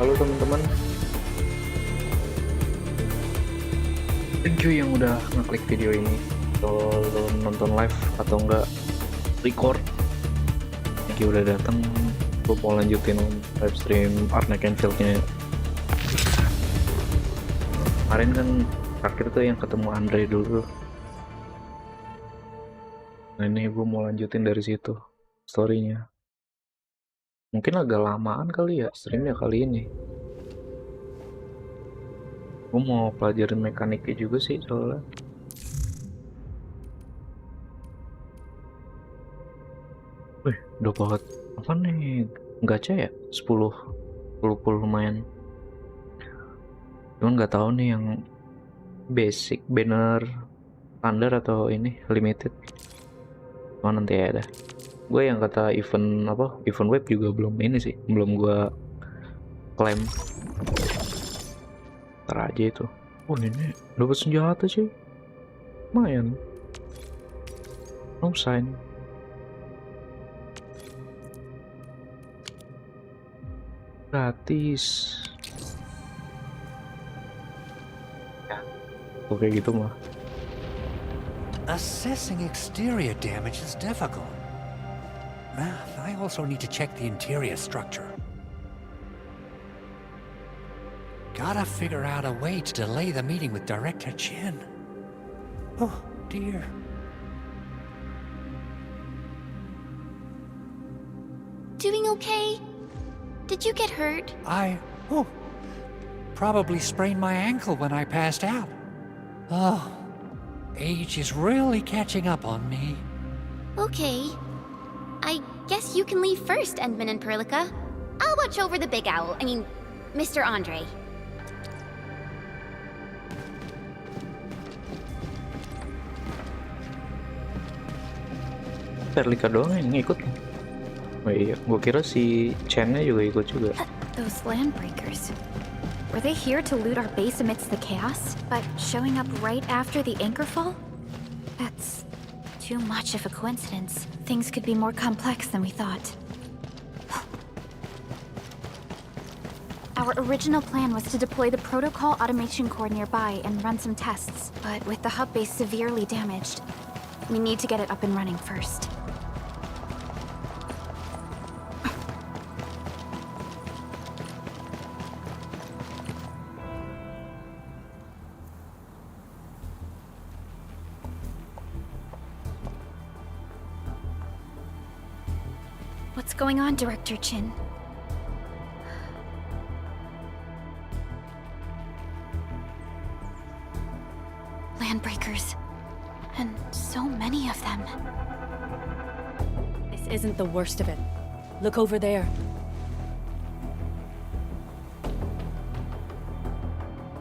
Halo teman-teman, thank you yang udah ngeklik video ini atau nonton live atau enggak record. Thank you udah datang. Gue mau lanjutin live stream Arknights Endfield-nya. Kemarin kan terakhir tuh yang ketemu Andre dulu. Nah ini gue mau lanjutin dari situ story-nya. Mungkin agak lamaan kali ya streamnya kali ini. Gue mau pelajarin mekaniknya juga sih soalnya. Wih, dapat apa nih? Gacha ya? 10 lumayan. Cuman nggak tahu nih yang basic, banner, standar atau ini limited. Oh nanti ya ada. Gue yang kata event web juga belum ini sih, belum gue klaim. Ntar aja itu. Oh ini dapat senjata sih, lumayan. No sign. Gratis. Ya, oke gitu mah. Assessing exterior damage is difficult. I also need to check the interior structure. Gotta figure out a way to delay the meeting with Director Chin. Oh, dear. Doing okay? Did you get hurt? Probably sprained my ankle when I passed out. Oh, age is really catching up on me. Okay. I guess you can leave first, Endman and Perlica. I'll watch over the big owl. Mr. Andre. Perlika doang yang ngikut. Oh iya, gue kira si Chen-nya juga ikut juga. Those landbreakers. Were they here to loot our base amidst the chaos, but showing up right after the anchor fall? That's too much of a coincidence. Things could be more complex than we thought. Our original plan was to deploy the protocol automation core nearby and run some tests, but with the hub base severely damaged, we need to get it up and running first. What's going on, Director Chin? Landbreakers. And so many of them. This isn't the worst of it. Look over there.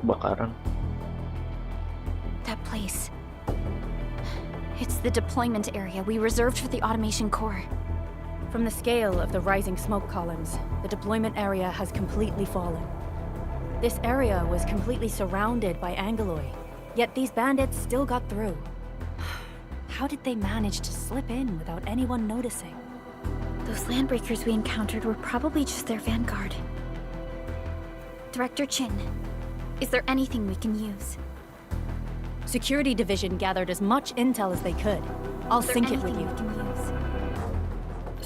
Bakaran. That place. It's the deployment area we reserved for the automation core. From the scale of the rising smoke columns, the deployment area has completely fallen. This area was completely surrounded by Angoloi, yet these bandits still got through. How did they manage to slip in without anyone noticing? Those landbreakers we encountered were probably just their vanguard. Director Chin, is there anything we can use? Security Division gathered as much intel as they could. I'll sync it with you.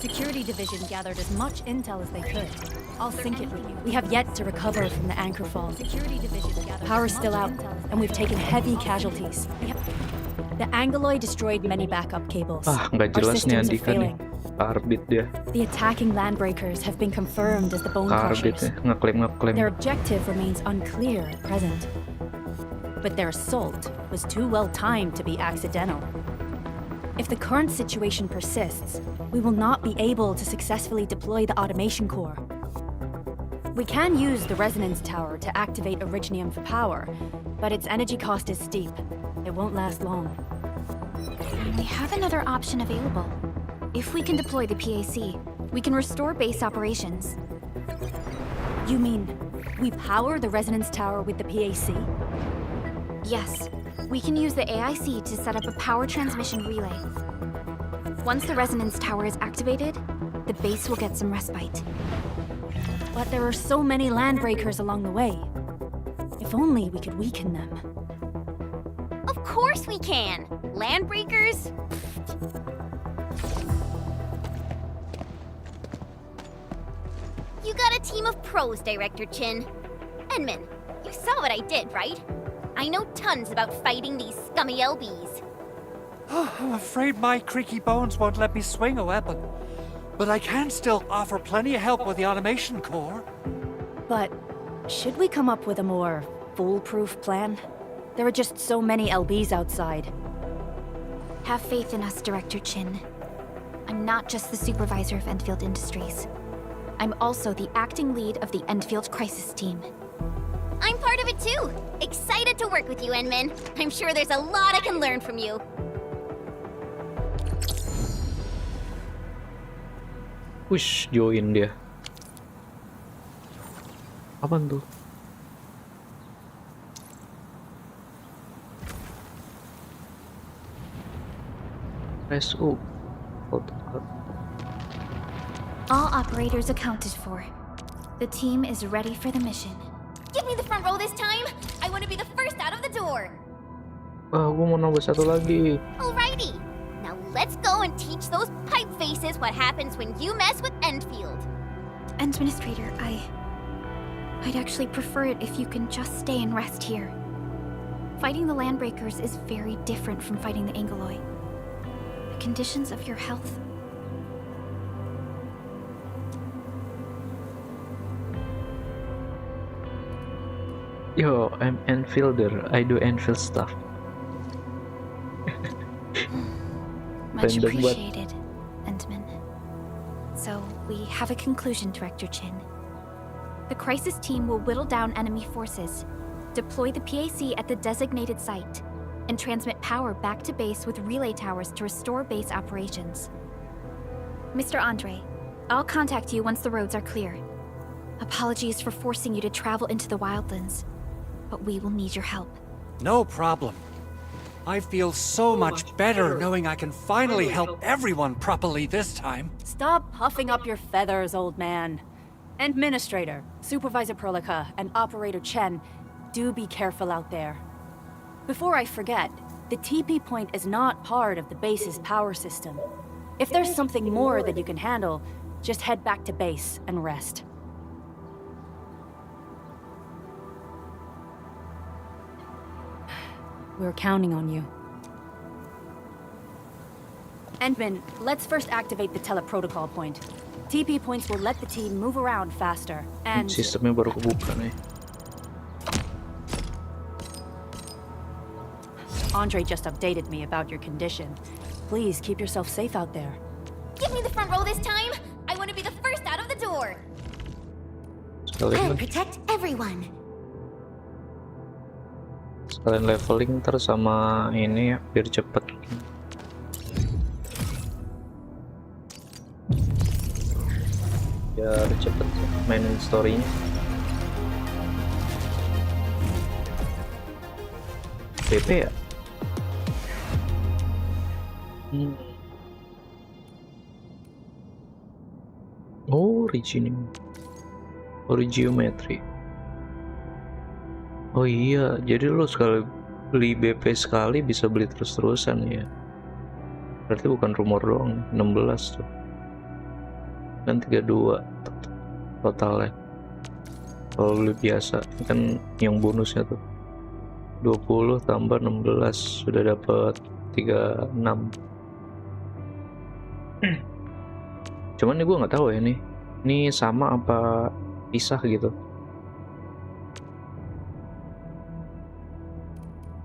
Security Division gathered as much intel as they could. I'll sync it with you. We have yet to recover from the anchor fall. Security Division gathered Power's still out, and we've taken heavy casualties. The Angoloi destroyed many backup cables. Nggak Our jelas nih systems are Andika nih. failing. Karbit dia. The attacking landbreakers have been confirmed as the bone Karbit crushers. ya, ngeklaim. Their objective remains unclear at present. But their assault was too well timed to be accidental. If the current situation persists, we will not be able to successfully deploy the automation core. We can use the resonance tower to activate Originium for power, but its energy cost is steep. It won't last long. We have another option available. If we can deploy the PAC, we can restore base operations. You mean we power the resonance tower with the PAC? Yes, we can use the AIC to set up a power transmission relay. Once the resonance tower is activated, the base will get some respite. But there are so many landbreakers along the way. If only we could weaken them. Of course we can! Landbreakers? You got a team of pros, Director Chin. Enman, you saw what I did, right? I know tons about fighting these scummy LBs. I'm afraid my creaky bones won't let me swing a weapon. But I can still offer plenty of help with the automation core. But should we come up with a more foolproof plan? There are just so many LBs outside. Have faith in us, Director Chin. I'm not just the supervisor of Endfield Industries. I'm also the acting lead of the Endfield Crisis Team. I'm part of it too. Excited to work with you, Enman. I'm sure there's a lot I can learn from you. Wush, join dia. Apaan tuh? Press U. All operators accounted for. The team is ready for the mission. Give me the front row this time. I want to be the first out of the door. Gua mau nambah satu lagi. Alrighty. Now let's go and teach those pipe faces what happens when you mess with Endfield. Administrator, I'd actually prefer it if you can just stay and rest here. Fighting the Landbreakers is very different from fighting the Angoloi. The conditions of your health. Yo, I'm Enfielder. I do Enfield stuff. Much Random, but- appreciated, Endman. So, we have a conclusion, Director Chin. The crisis team will whittle down enemy forces, deploy the PAC at the designated site, and transmit power back to base with relay towers to restore base operations. Mr. Andre, I'll contact you once the roads are clear. Apologies for forcing you to travel into the wildlands, but we will need your help. No problem. I feel so much better knowing I can finally help everyone properly this time. Stop puffing up your feathers, old man. Administrator, Supervisor Perlica, and Operator Chen, do be careful out there. Before I forget, the TP point is not part of the base's power system. If there's something more that you can handle, just head back to base and rest. We're counting on you. Endman, let's first activate the teleprotocol point. TP points will let the team move around faster, and... Sistemnya baru kebuka nih. Andre just updated me about your condition. Please keep yourself safe out there. Give me the front row this time. I want to be the first out of the door. Sekalian, Protect everyone. sekalian leveling ntar sama ini ya, biar cepet. Biar cepet mainin story-nya. PP ya? Oh, Origiometry. Oh iya, jadi lo sekali beli BP sekali bisa beli terus-terusan ya. Berarti bukan rumor doang, 16 tuh. Dan 32 totalnya. Kalau beli biasa, kan yang bonusnya tuh 20 tambah 16 sudah dapat 36. Cuman nih gue nggak tahu ya nih. Ini sama apa pisah gitu.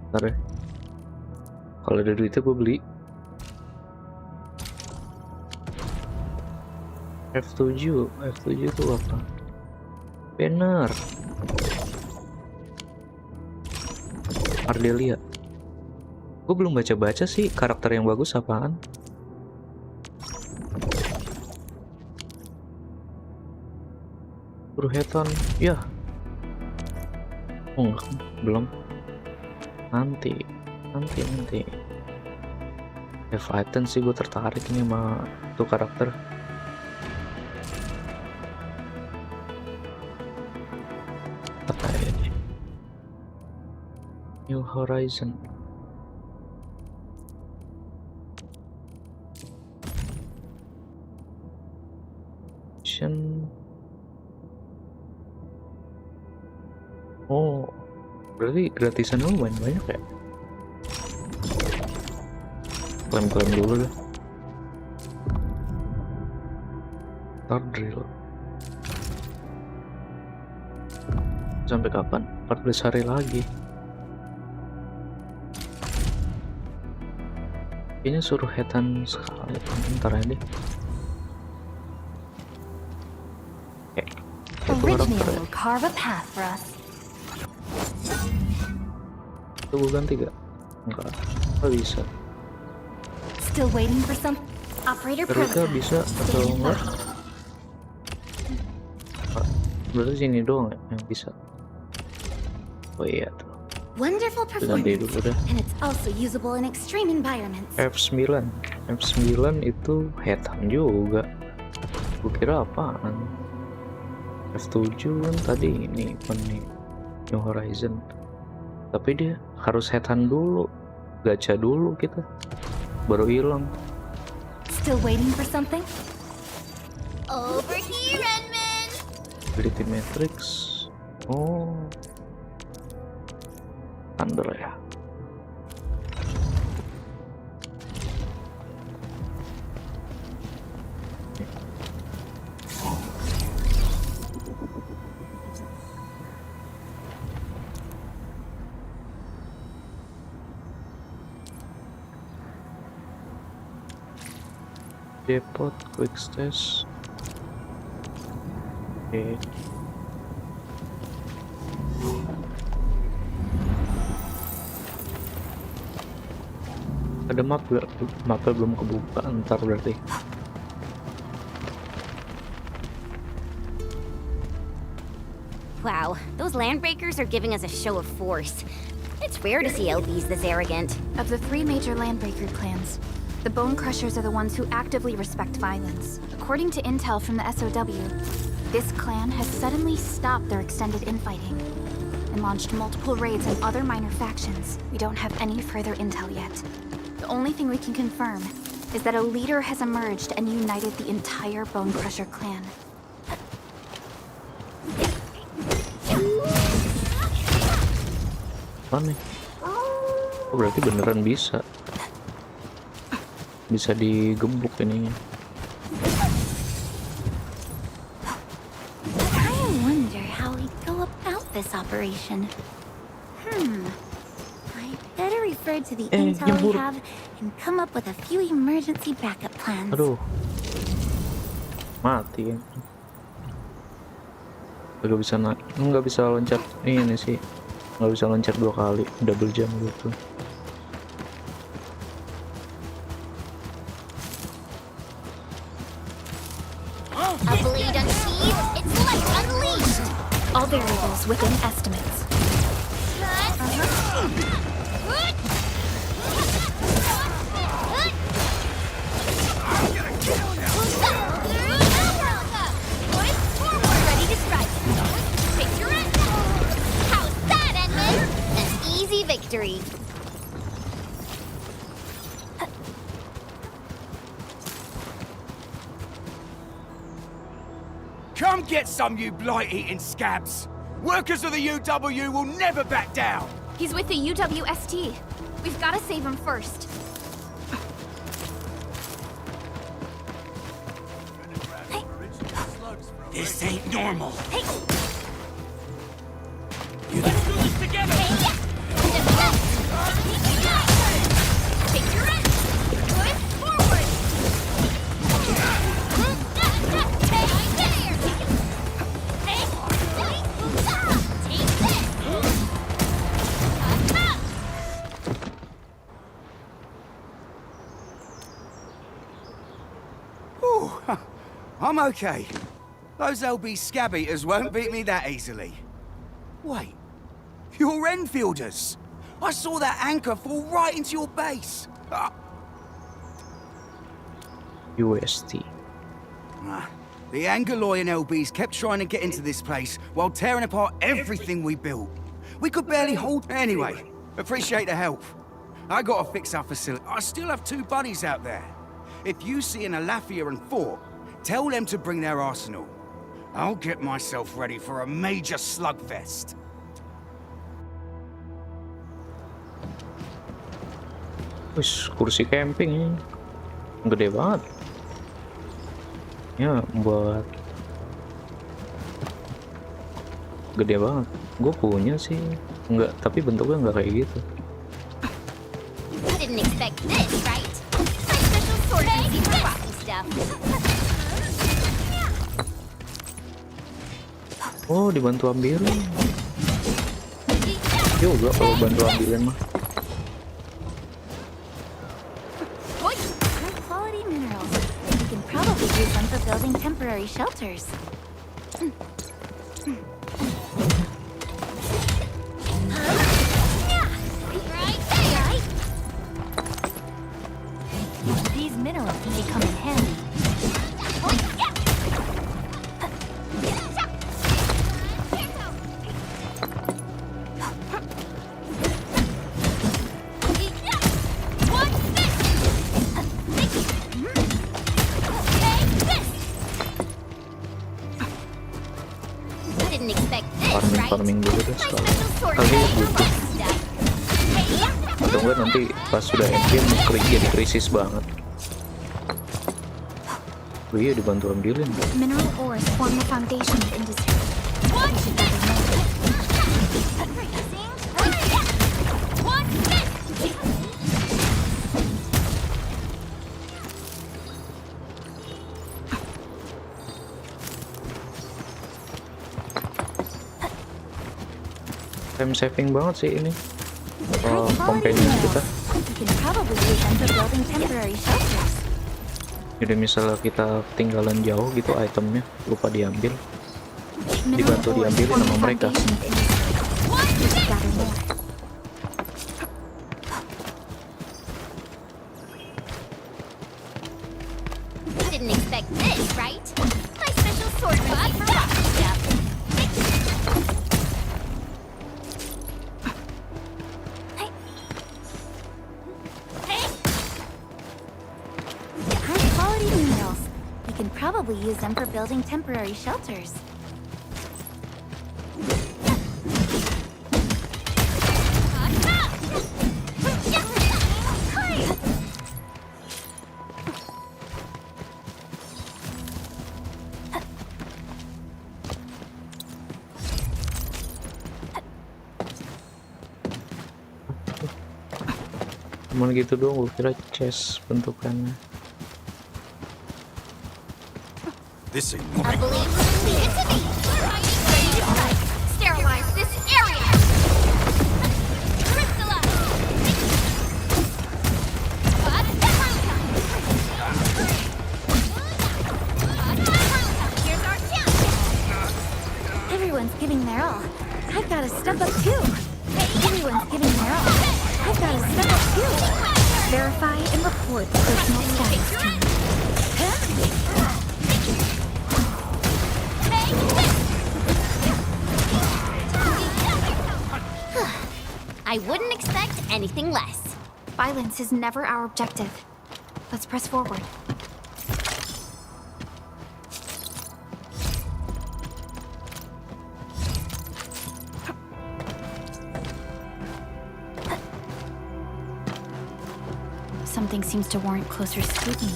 Bentar ya. Kalau ada duitnya gue beli. F7 itu apa? Banner. Ardelia. Gue belum baca-baca sih karakter yang bagus apaan. Bruheton, ya. Oh enggak, belum. Nanti. Titan sih gue tertarik ini sama tuh karakter. Apa ini? New Horizon. Oh, berarti gratisan lumayan banyak ya? Klaim-klaim dulu dah. Star drill. Sampai kapan? 14 hari lagi. Kayaknya suruh hetan sekali. Ntar aja deh. Originator will carve a path for us. Itu gue ganti gak? Enggak bisa. Still waiting for some operator Mereka Perlica. bisa atau enggak? Berarti sini doang ya yang bisa. Oh iya tuh. Wonderful Ganti performance. dulu dah. And it's also usable in extreme environments. F9 itu hetan juga. Gue kira apaan? F7 kan tadi ini nih New Horizon. Tapi dia harus hetan dulu. Gacha dulu kita. Baru hilang. Still waiting for something? Over here, Redman! Ability Matrix. Oh. Thunder ya. Depot quick stash. Oke. Ada map gak? Mapnya belum kebuka, ntar berarti. Wow, those landbreakers are giving us a show of force. It's rare to see LBs this arrogant. Of the three major Landbreaker clans, the Bone Crushers are the ones who actively respect violence. According to intel from the SOW, this clan has suddenly stopped their extended infighting and launched multiple raids on other minor factions. We don't have any further intel yet. The only thing we can confirm is that a leader has emerged and united the entire Bone Crusher clan. Apa nih? Oh, berarti beneran bisa. Bisa digebuk ininya. I wonder how we go about this operation. I better refer to the intel we nyebur. have and come up with a few emergency backup plans. Aduh. Mati kan. Nggak bisa loncat ini sih. Nggak bisa loncat 2 kali double jump gitu. A blade unsheathed, its light unleashed. All variables within estimates. Ready to strike. Picture it. How's that, Edmund? An easy victory. Come get some, you blight-eating scabs! Workers of the UW will never back down! He's with the UWST. We've got to save him first. This ain't normal. Hey. Let's do this together! Picture it. Push forward. Ooh, I'm okay. Those LB scab eaters won't beat me that easily. Wait, you're Enfielders! I saw that anchor fall right into your base. UST. The Angaloy and LBs kept trying to get into this place while tearing apart everything we built. We could barely hold... Anyway, appreciate the help. I gotta fix our facility. I still have 2 buddies out there. If you see an Alafia and Fort, tell them to bring their arsenal. I'll get myself ready for a major slugfest. Wis, kursi camping ini gede banget. Ya, buat gede banget. Gue punya sih, enggak, tapi bentuknya nggak kayak gitu. I didn't expect this, right? My special sword is easy for rocking stuff. Oh, dibantu ambilin. Juga kalau bantu ambilin mah. High-quality minerals. We can probably use them for building temporary shelters. These minerals may come in handy. Farming dulu deh kali butuh. Atau enggak nanti pas sudah endgame jadi krisis banget. Oh iya, dibantu ambilin. Mineral ores form the foundation of industry. Time saving banget sih ini. Companion kita. Jadi misalnya kita tinggalan jauh gitu itemnya lupa diambil, dibantu diambilin sama mereka. Didn't expect this, right? My special sword for rocking stuff. High-quality minerals. We can probably use them for building temporary shelters. Cuman gitu doang, gue kira chest bentukannya. This ain't I believe lead it to me. Ready to fight. Sterilize this area. Crystallize. Here's our chance. Everyone's giving their all. I've got to step up too. Everyone's giving their all. I've got to step up too. Verify and report the personal status team. I wouldn't expect anything less. Violence is never our objective. Let's press forward. Something seems to warrant closer scrutiny.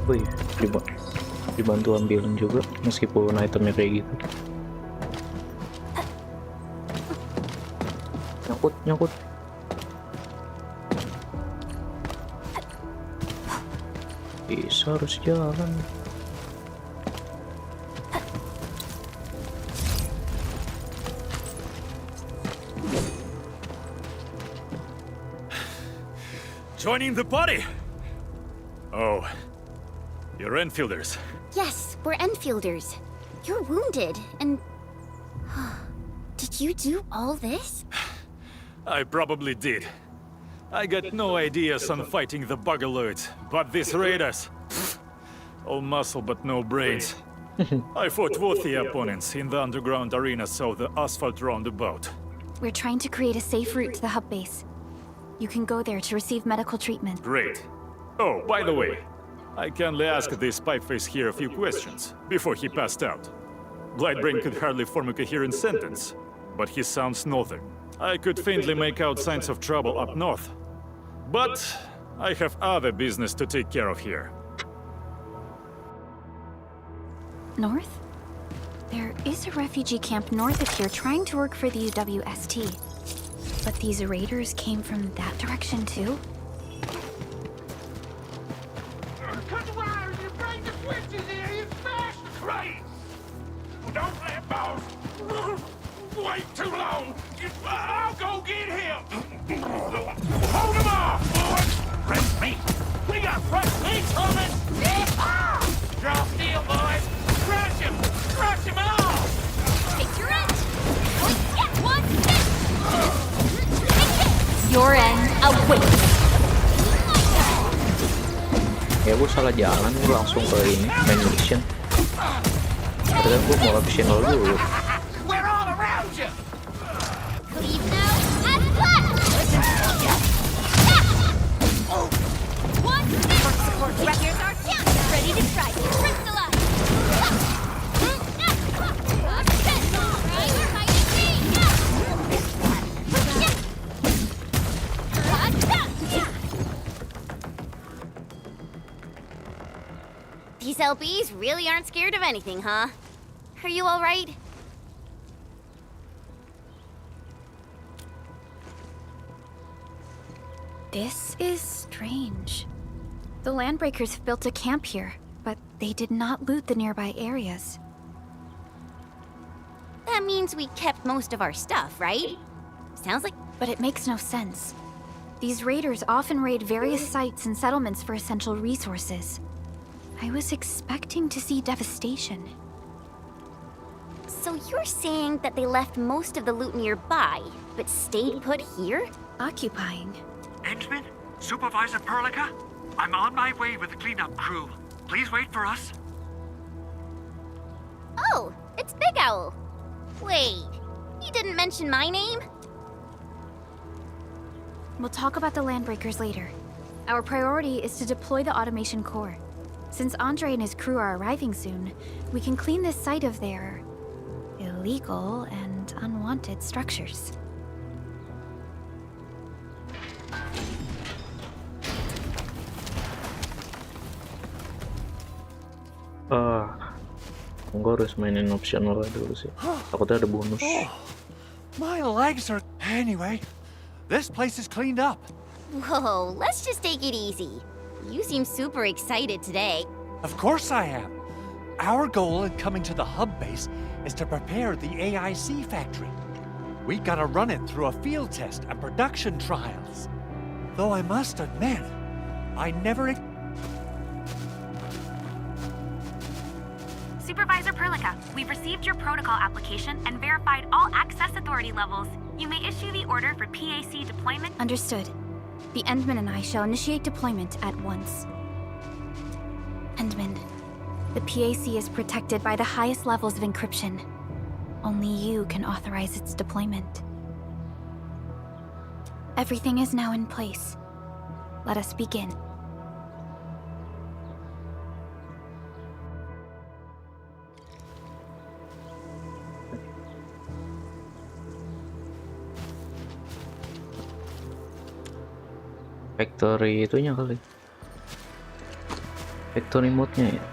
Wih, dibantu ambilin juga meskipun itemnya kayak gitu. Nyangkut. Bisa harus jalan. Joining the party? Oh, you're Enfielders. Yes, we're Enfielders. You're wounded, and... Did you do all this? I probably did. I got no ideas on fighting the buggerloids, but these raiders... all muscle but no brains. I fought worthy opponents in the underground arena, so the asphalt roundabout. We're trying to create a safe route to the hub base. You can go there to receive medical treatment. Great. Oh, by the way, I kindly asked this pipeface here a few questions before he passed out. Blightbrain could hardly form a coherent sentence, but he sounds northern. I could faintly make out signs of trouble up north. But I have other business to take care of here. North? There is a refugee camp north of here trying to work for the UWST. But these raiders came from that direction too? Cut the wires, you break the switches here, you smash the crate! Don't let boss wait too long. I'll go get him. Hold him off, boys! Fresh meat! We got fresh meat coming! Draw steel, boys! Crush him! Crush him all! Take your end! Get one! Your end awaits! Ya gue salah jalan, gue langsung ke ini main mission. Padahal gue mau optional dulu. We're all around you! Leave now and left! One support here's our chance! Ready to try to crystallize! These LBs really aren't scared of anything, huh? Are you all right? This is strange. The Landbreakers have built a camp here, but they did not loot the nearby areas. That means we kept most of our stuff, right? Sounds like... But it makes no sense. These raiders often raid various sites and settlements for essential resources. I was expecting to see devastation. So you're saying that they left most of the loot nearby, but stayed put here? Occupying. Endman? Supervisor Perlica? I'm on my way with the cleanup crew. Please wait for us. Oh, it's Big Owl. Wait, he didn't mention my name? We'll talk about the Landbreakers later. Our priority is to deploy the automation core. Since Andre and his crew are arriving soon, we can clean this site of their illegal and unwanted structures. Gue harus mainin optional dulu sih. Takutnya ada bonus. My legs are... Anyway, this place is cleaned up. Whoa, let's just take it easy. You seem super excited today. Of course I am. Our goal in coming to the hub base is to prepare the AIC factory. We gotta run it through a field test and production trials. Though I must admit, I never... Supervisor Perlica, we've received your protocol application and verified all access authority levels. You may issue the order for PAC deployment. Understood. The Endman and I shall initiate deployment at once. Endman, the PAC is protected by the highest levels of encryption. Only you can authorize its deployment. Everything is now in place. Let us begin. Factory itunya kali. Factory mode-nya ya.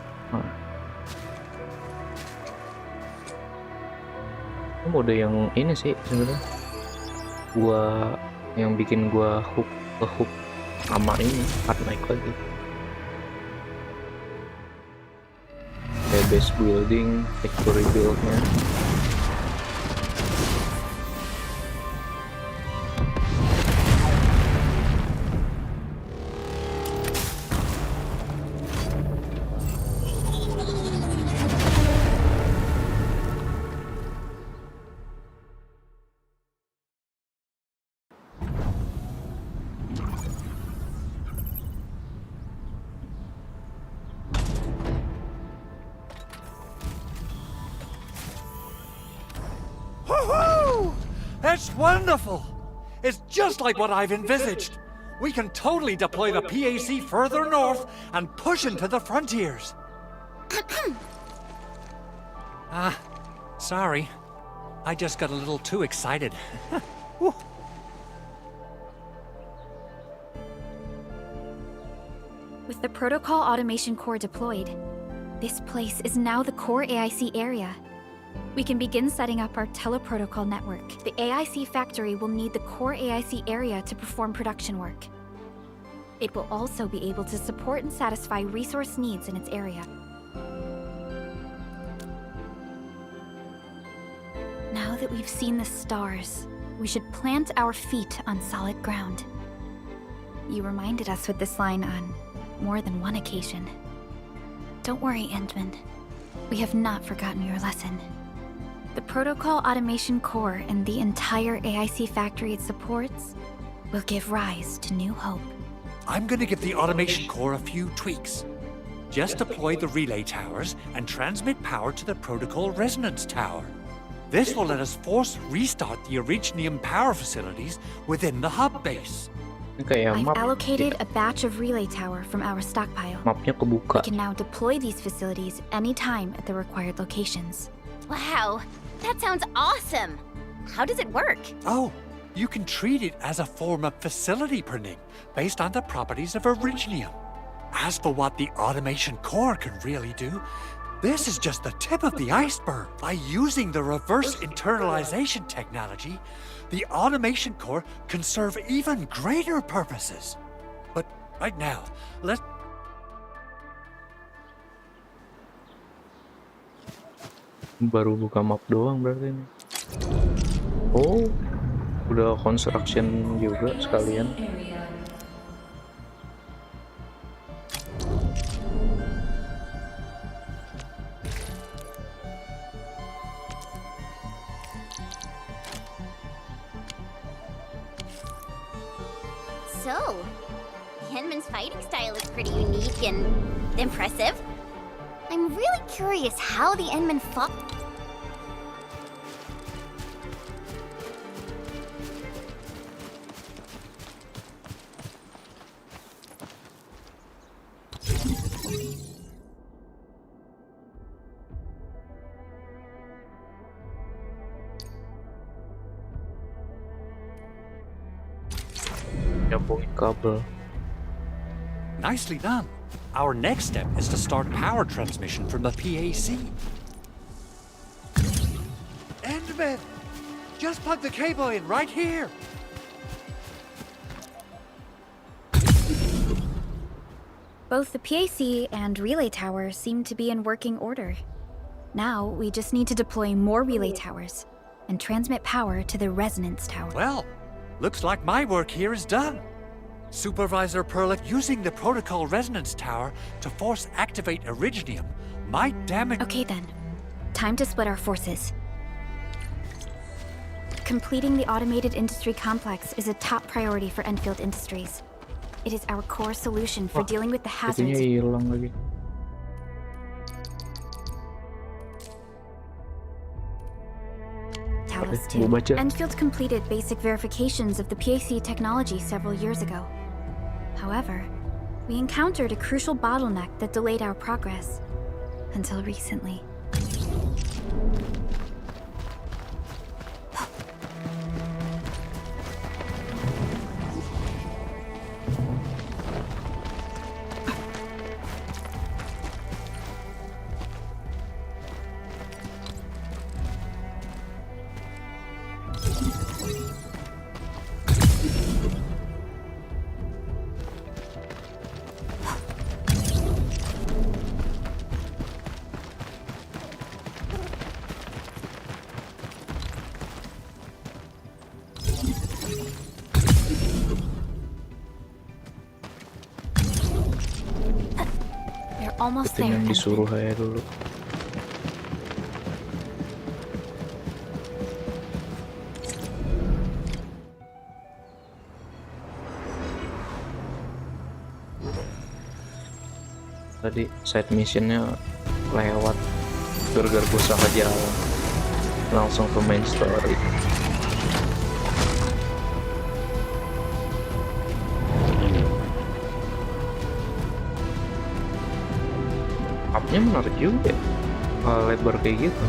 Ini mode yang ini sih sebenarnya. Yang bikin gua hook sama ini Arknights lagi. Kayak base building, factory build-nya. Woohoo! That's wonderful! It's just like what I've envisaged. We can totally deploy the PAC further north and push into the frontiers. Sorry. I just got a little too excited. Whew. With the Protocol Automation Core deployed, this place is now the core AIC area. We can begin setting up our teleprotocol network. The AIC factory will need the core AIC area to perform production work. It will also be able to support and satisfy resource needs in its area. Now that we've seen the stars, we should plant our feet on solid ground. You reminded us with this line on more than one occasion. Don't worry, Endman. We have not forgotten your lesson. The Protocol Automation Core and the entire AIC factory it supports will give rise to new hope. I'm gonna give the automation core a few tweaks. Just deploy the relay towers and transmit power to the protocol resonance tower. This will let us force restart the Originium power facilities within the hub base. Kayak I've map. allocated a batch of relay tower from our stockpile. Mapnya kebuka. We can now deploy these facilities anytime at the required locations. Wow, that sounds awesome. How does it work? Oh, you can treat it as a form of facility printing based on the properties of Originium. As for what the automation core can really do, this is just the tip of the iceberg. By using the reverse internalization technology, the automation core can serve even greater purposes. But right now, let's... Baru buka map doang berarti ini. Oh, udah construction juga sekalian. So, Henman's fighting style is pretty unique and impressive. I'm really curious how the Enman fought. Nyambungin kabel. Nicely done. Our next step is to start power transmission from the PAC. Endman! Just plug the cable in right here! Both the PAC and relay tower seem to be in working order. Now, we just need to deploy more relay towers and transmit power to the resonance tower. Well, looks like my work here is done. Supervisor Perlick using the protocol resonance tower to force activate Originium might damage... Okay then, time to split our forces. Completing the automated industry complex is a top priority for Enfield Industries. It is our core solution for dealing with the hazards. Itunya hilang lagi. Talos Gua 2. baca. Enfield completed basic verifications of the PAC technology several years ago. However, we encountered a crucial bottleneck that delayed our progress. Until recently. Almost there. Yang disuruh aja dulu. Tadi side missionnya lewat gara-gara gue salah jalan. langsung ke main story. Mapnya menarik juga ya, lebar kayak gitu.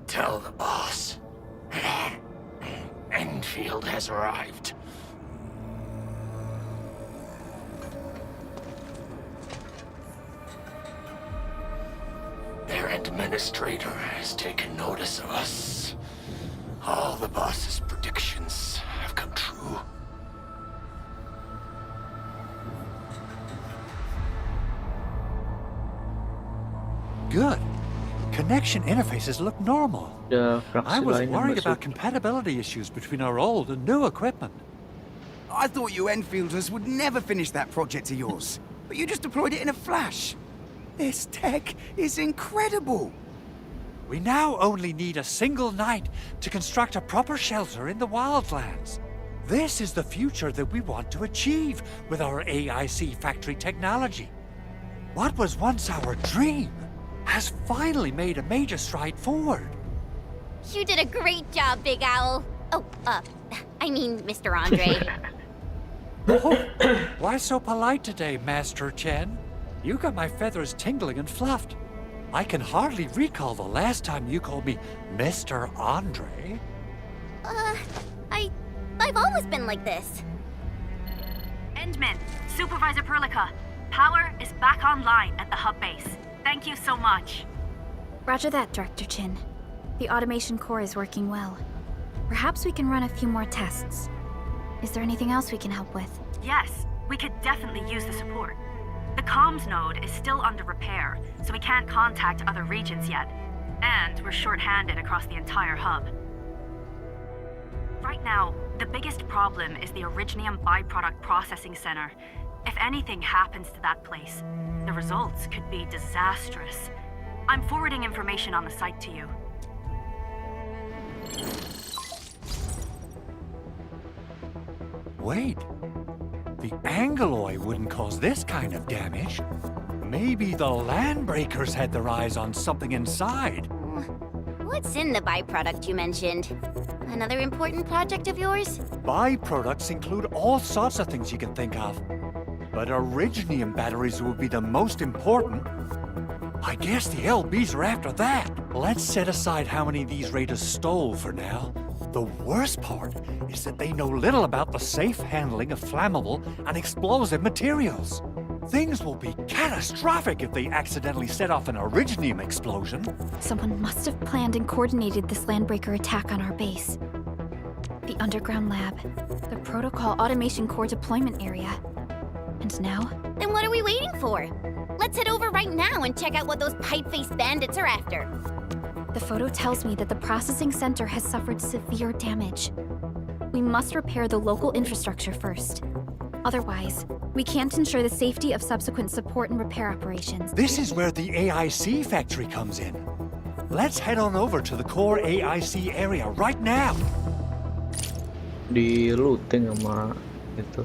Tell the boss. Enfield has arrived. Their administrator has taken notice of us. All the boss's predictions have come true. Good. Connection interfaces look normal. Ada I fraksi was lain yang worried masuk. about compatibility issues between our old and new equipment. I thought you Enfielders would never finish that project of yours, but you just deployed it in a flash. This tech is incredible. We now only need a single night to construct a proper shelter in the wildlands. This is the future that we want to achieve with our AIC factory technology. What was once our dream has finally made a major stride forward. You did a great job, Big Owl. Oh, I mean, Mr. Andre. Oh, why so polite today, Master Chen? You got my feathers tingling and fluffed. I can hardly recall the last time you called me Mr. Andre. I've always been like this. Endman, Supervisor Perlica, power is back online at the hub base. Thank you so much. Roger that, Director Chin. The automation core is working well. Perhaps we can run a few more tests. Is there anything else we can help with? Yes, we could definitely use the support. The comms node is still under repair, so we can't contact other regions yet. And we're short-handed across the entire hub. Right now, the biggest problem is the Originium byproduct processing center. If anything happens to that place, the results could be disastrous. I'm forwarding information on the site to you. Wait. The Angeloy wouldn't cause this kind of damage. Maybe the Landbreakers had their eyes on something inside. What's in the byproduct you mentioned? Another important project of yours? Byproducts include all sorts of things you can think of. But Originium batteries will be the most important. I guess the LBs are after that. Let's set aside how many these raiders stole for now. The worst part is that they know little about the safe handling of flammable and explosive materials. Things will be catastrophic if they accidentally set off an Originium explosion. Someone must have planned and coordinated this Landbreaker attack on our base. The underground lab, the protocol automation core deployment area. And now? Then what are we waiting for? Let's head over right now and check out what those pipe-faced bandits are after. The photo tells me that the processing center has suffered severe damage. We must repair the local infrastructure first. Otherwise, we can't ensure the safety of subsequent support and repair operations. This is where the AIC factory comes in. Let's head on over to the core AIC area right now. Di looting sama itu.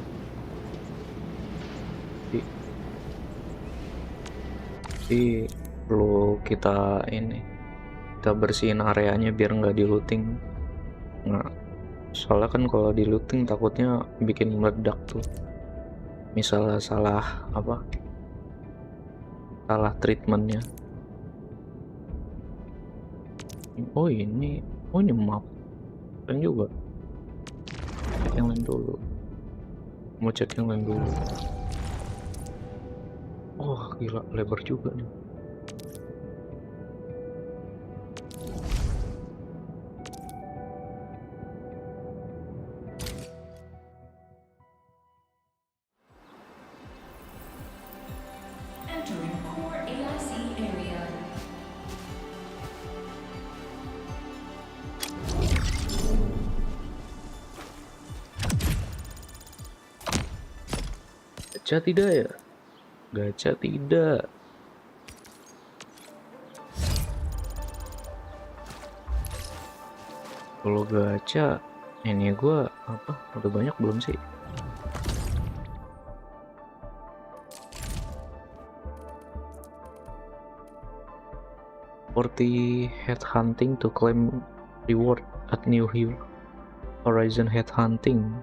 Perlu kita bersihin areanya biar nggak di looting. Nah, soalnya kan kalau di looting takutnya bikin meledak tuh. Misalnya salah treatmentnya. Oh ini map kan juga. Cek yang lain dulu. Mau cek yang lain dulu. Oh gila, lebar juga nih. Entering core AIC area. Gacha tidak ya? Gacha tidak. Kalau gacha, ini gua apa? Udah banyak belum sih? Seperti headhunting to claim reward at New Horizon headhunting.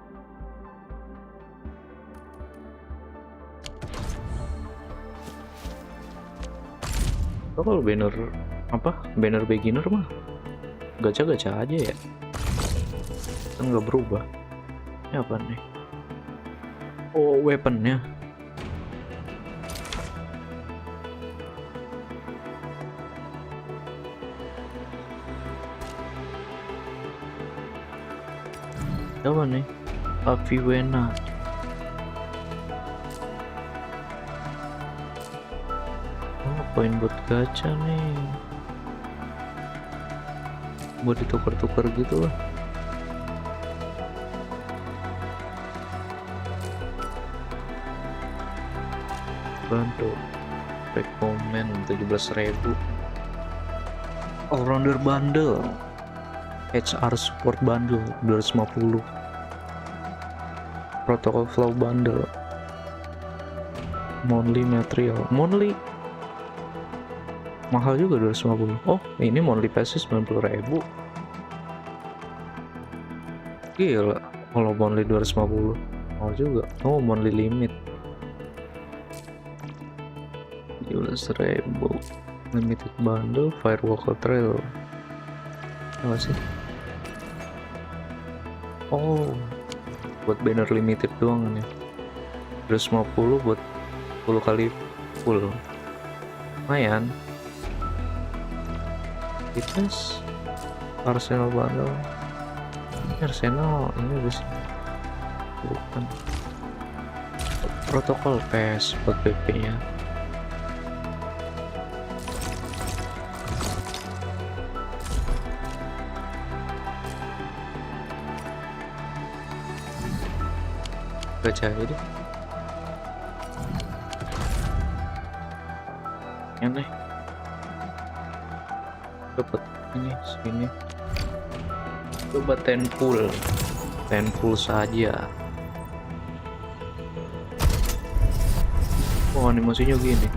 Oh, kalau banner apa? Banner beginner mah gacha-gacha aja ya. Kan nggak berubah. Ini apa nih? Oh, weaponnya. Apa nih? Aviwena. Oh, poin buat gacha nih. Buat ditukar-tukar gitu lah. Bantu. Rekomen 17.000. All-rounder bundle. HR support bundle 250. Protocol flow bundle. Monthly material. Monthly mahal juga 250. Oh, ini monthly passnya 90.000. Gila, kalau monthly 250 mahal juga. Oh, monthly limit 17.000. Limited bundle Firewalker Trail. Apa sih? Oh, buat banner limited doang nih. 250 buat 10 kali full. Lumayan. Fitness Arsenal bundle. Arsenal ini bisa bukan. Protokol PS buat PP nya. Gacha aja deh. Aneh. Dapat ini segini. Coba 10 full saja. Oh, animasinya gini.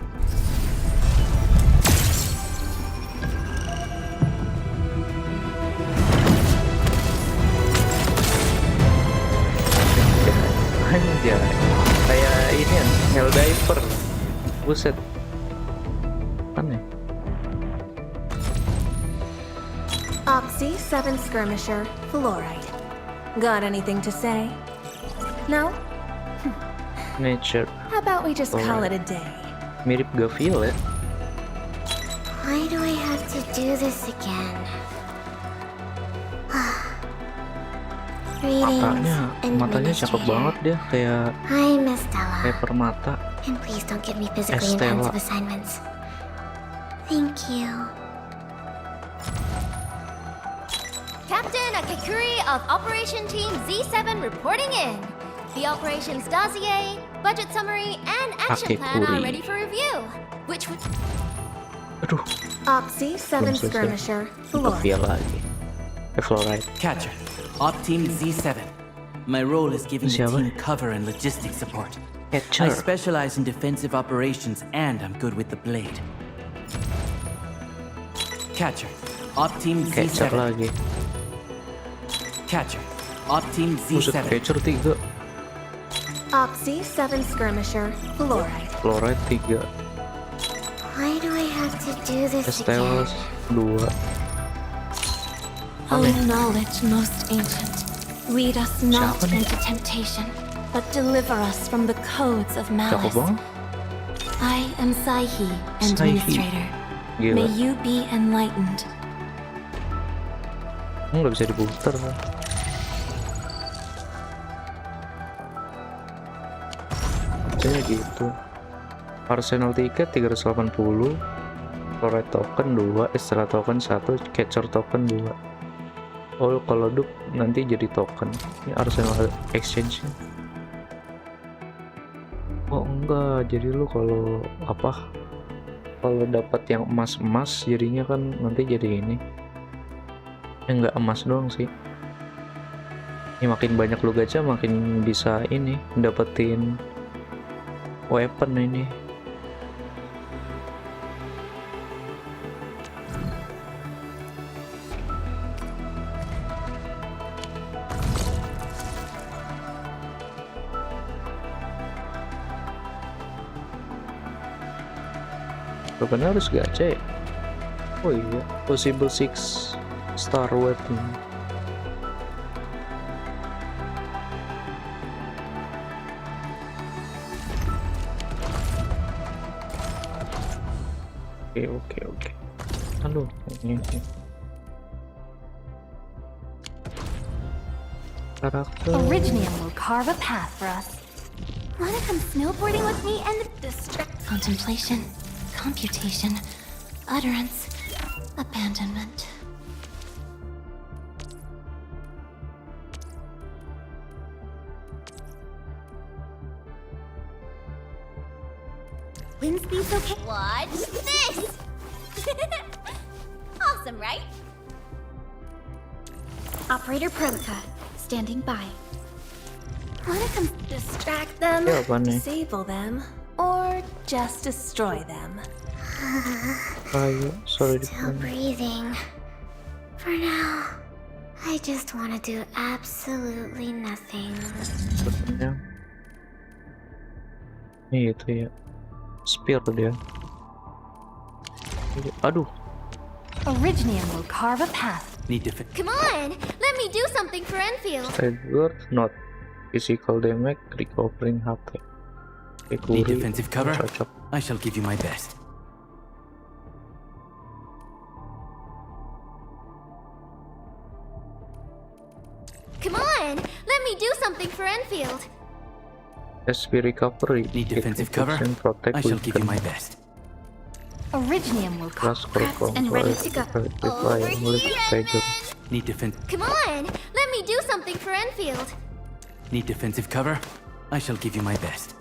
Anjay, kayak ini ya, Helldiver. Buset. Aneh. Oxy 7 Skirmisher, Fluoride. Got anything to say? No? Nature. How about we just call it a day? Mirip Gavial ya. Why do I have to do this again? Matanya cakep banget dia, kayak Hi, Miss Stella. permata. And please don't give me physically Estella. intensive assignments. Thank you. Captain Akakuri of Operation Team Z7 reporting in. The operations dossier, budget summary, and action plan are Akakuri. ready for review. Which would... Aduh, Oxy 7 Belum selesai. Skirmisher, Fluoride. Gavial lagi. Fluoride. Catcher, Op Team Z7. My role is giving the Siapa? team cover and logistics support. I Catcher. specialize in defensive operations and I'm good with the blade. Catcher, Op Team Catcher Z7. lagi. Catcher, Op Team Buset, Z7. Catcher 3. Oxy 7 Skirmisher, Fluoride. Fluoride 3. Why do I have to do this Estelle 2. O knowledge most ancient, lead us not Siapa nih? into temptation, but deliver us from the codes of Cakep malice. banget. I am Saihi, Saihi. Administrator. May Gila. you be enlightened. Nggak bisa diputar kan. Bacanya gitu. Arsenal tiket 380. Fluoride token 2. Estella token 1. Catcher token 2. Oh, kalau dup nanti jadi token. Ini Arsenal exchange. Oh, enggak, jadi lu kalau apa? Kalau dapat yang emas-emas jadinya kan nanti jadi ini. Enggak emas doang sih. Ini makin banyak lu gacha makin bisa ini dapetin weapon ini. Benar harus gacha ya? Oh iya, possible 6 star weapon. Oke. Aduh, ini. Karakter. Originium will carve a path for us. Wanna come snowboarding with me and Contemplation, computation, utterance, abandonment. wind speed's okay? Watch this! Awesome, right? Operator Prolica, standing by. Wanna come Distract them, Ya, apa nih? disable them, or just destroy them. Ayo, sorry Still breathing. For now, I just want to do absolutely nothing. sepertinya. Ini itu ya. Spear dia. Aduh, Originium will carve a path. Need to Come on, let me do something for Enfield. trigger not physical damage, recovering HP. Need defensive cover? Cocok. I shall give you my best. Come on, let me do something for Enfield. SP recovery. Need defensive cover? Protection, protect I shall give you weaken. my best. Originium will Plus Prepped and ready to go. Reply, Over here, trigger. Edmund. Need defense. Come on, let me do something for Enfield. Need defensive cover? I shall give you my best.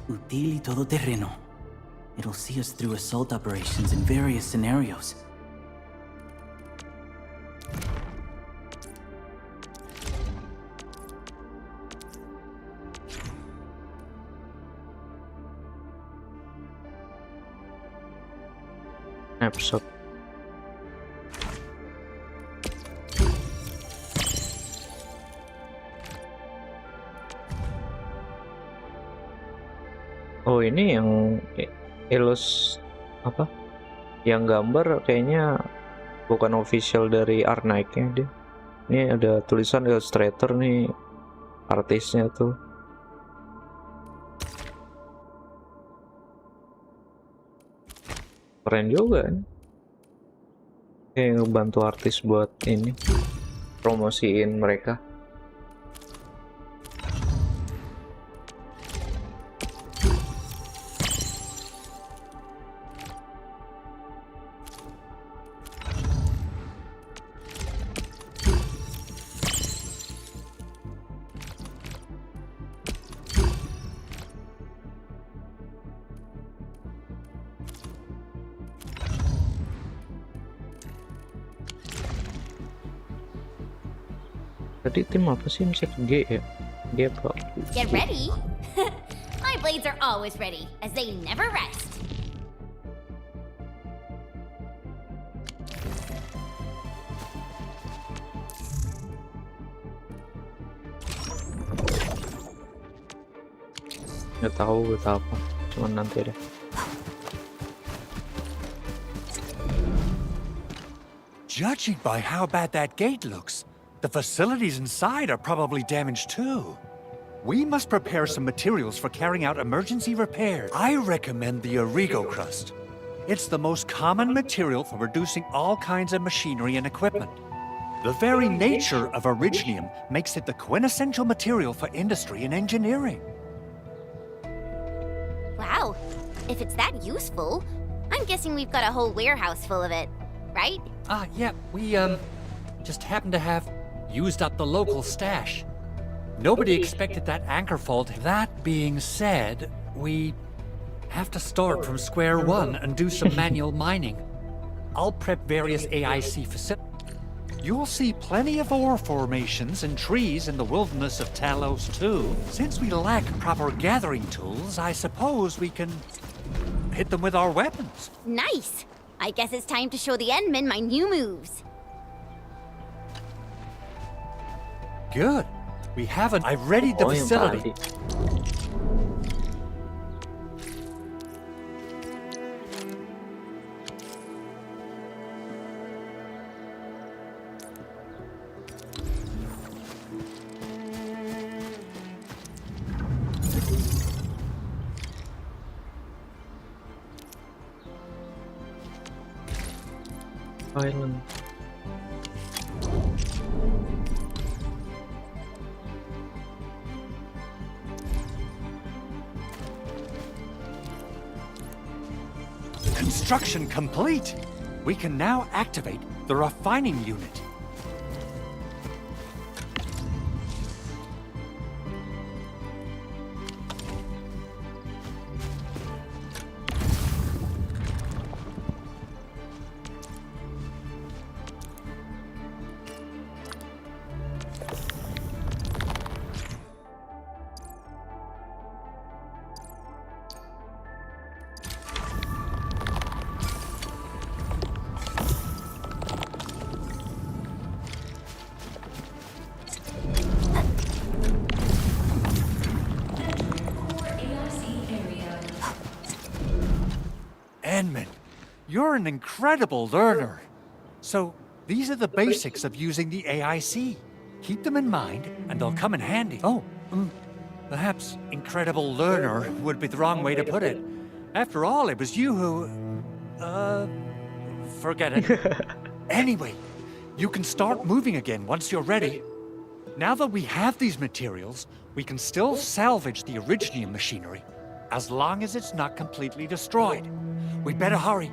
Utili todoterreno. It'll see us through assault operations in various scenarios. Snapshot. Oh, ini yang ilus apa? Yang gambar kayaknya bukan official dari Arknight-nya dia. Ini ada tulisan illustrator nih, artisnya tuh. Keren juga nih. Kayak ngebantu artis buat ini promosiin mereka. Tadi tim apa sih, misalnya G ya? G apa? Get ready. My blades are always ready, as they never rest. Nggak tahu apa, cuman nanti deh. Judging by how bad that gate looks, the facilities inside are probably damaged too. We must prepare some materials for carrying out emergency repairs. I recommend the Origo crust. It's the most common material for producing all kinds of machinery and equipment. The very nature of originium makes it the quintessential material for industry and engineering. Wow, if it's that useful, I'm guessing we've got a whole warehouse full of it, right? Yeah, just happened to have used up the local stash. Nobody expected that anchor fault. That being said, we have to start from square one and do some manual mining. I'll prep various AIC facilities. You'll see plenty of ore formations and trees in the wilderness of Talos too. Since we lack proper gathering tools, I suppose we can hit them with our weapons. Nice! I guess it's time to show the Endmen my new moves. Good. We haven't. I've readied the Oh, yang facility. tadi. Island. Construction complete. We can now activate the refining unit. Endman, you're an incredible learner. So, these are the basics of using the AIC. Keep them in mind, and they'll come in handy. Oh, perhaps incredible learner would be the wrong way to put it. After all, it was you who... forget it. Anyway, you can start moving again once you're ready. Now that we have these materials, we can still salvage the Originium machinery, as long as it's not completely destroyed. We'd better hurry.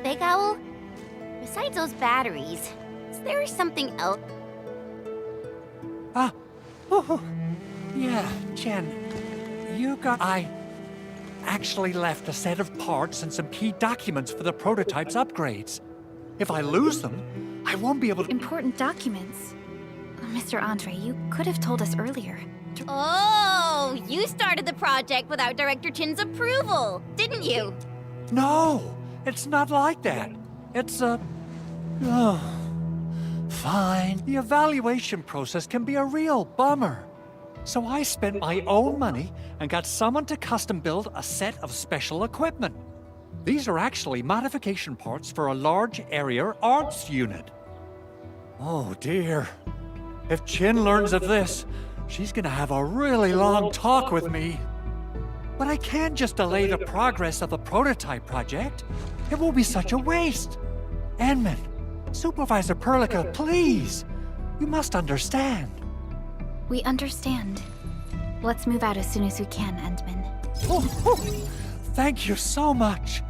Big Owl? Besides those batteries, is there something else? Yeah, Jen. You got... I actually left a set of parts and some key documents for the prototype's upgrades. If I lose them, I won't be able to... Important documents. Mr. Andre, you could have told us earlier. Oh, you started the project without Director Chin's approval, didn't you? No, it's not like that. It's a... fine. The evaluation process can be a real bummer. So I spent my own money and got someone to custom build a set of special equipment. These are actually modification parts for a large area arts unit. Oh dear. If Chin learns of this, she's gonna have a really long talk with me. But I can't just delay the progress of the prototype project. It will be such a waste. Endman, Supervisor Perlica, please. You must understand. We understand. Let's move out as soon as we can, Endman. Thank you so much.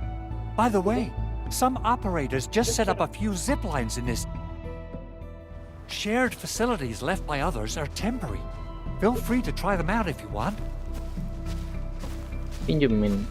By the way, some operators just set up a few zip lines in this. Shared facilities left by others are temporary. Feel free to try them out if you want. Pinjemin.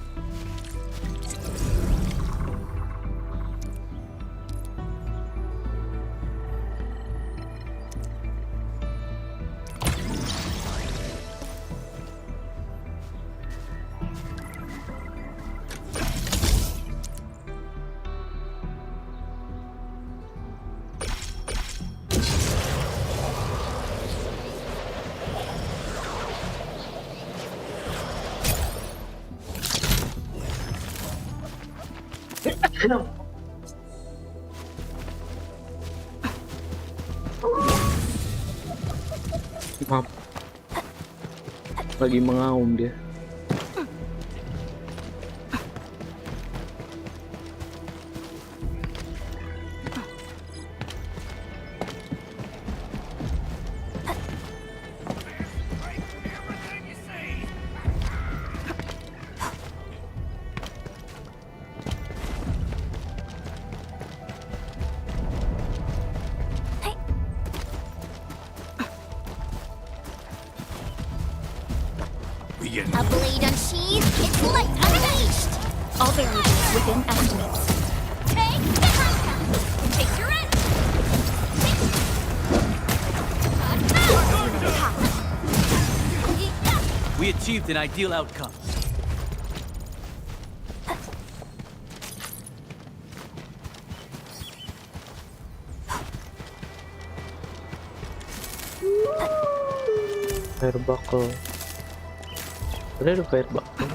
Maaf. Lagi mengaum dia. A blade unsheathed, its light unleashed! All variables within estimates. Take the contact! Take your end! We achieved an ideal outcome. Fire buckle. Ada fire buckle.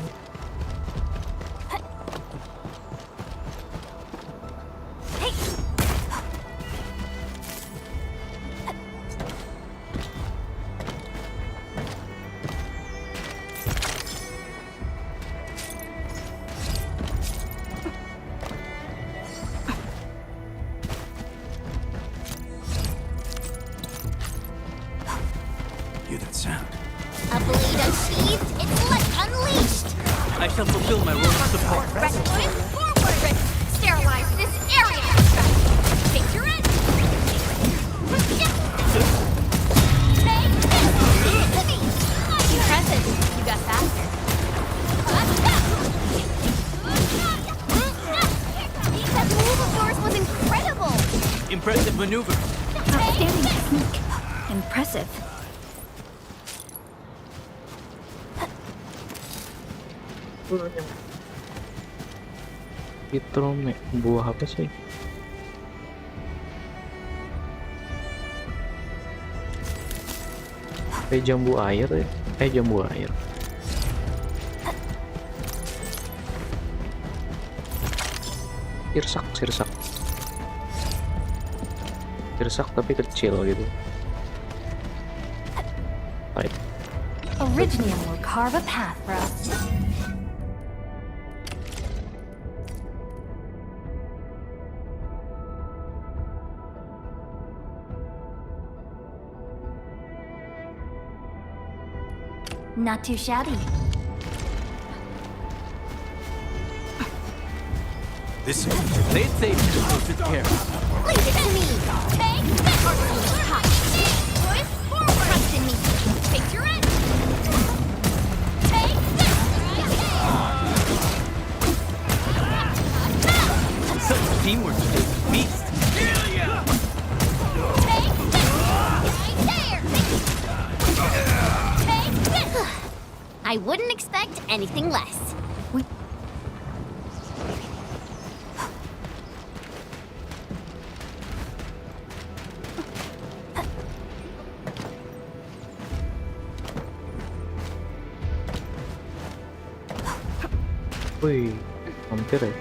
Hear that sound? A blade unsheathed, its light unleashed! I shall fulfill my role of support. Rescue forward! Sterilize this area! Take your end! Take this! To me! Impressive! You got faster. That move of yours was incredible! Impressive maneuver. Outstanding technique. Impressive. Citrome, buah apa sih? Jambu air ya? Jambu air. Sirsak, sirsak. Sirsak tapi kecil gitu. Baik. Originium will carve a path for us. Not too shabby. This is play it safe and close with care. Leave it to me! Take this! Push forward! Trust in me! Take your end! Take this! Such teamwork is a beast. Take this! Right there! Take this! I wouldn't expect anything less. Wih, hampir ya.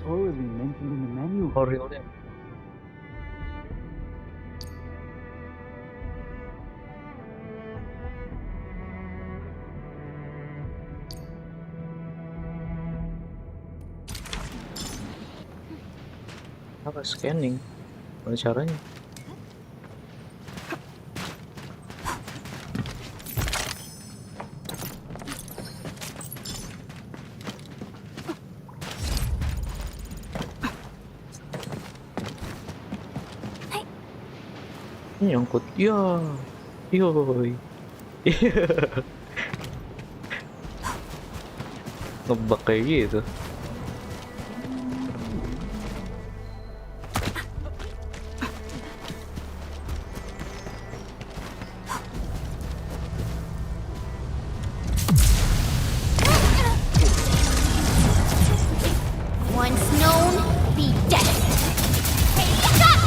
Already mentioned in the menu. Oh, realnya. Apa scanning? Mana caranya? Ini nyangkut. Ya. Yoi. Ngebug kayak gitu. Once known, be dead. Hey, stop!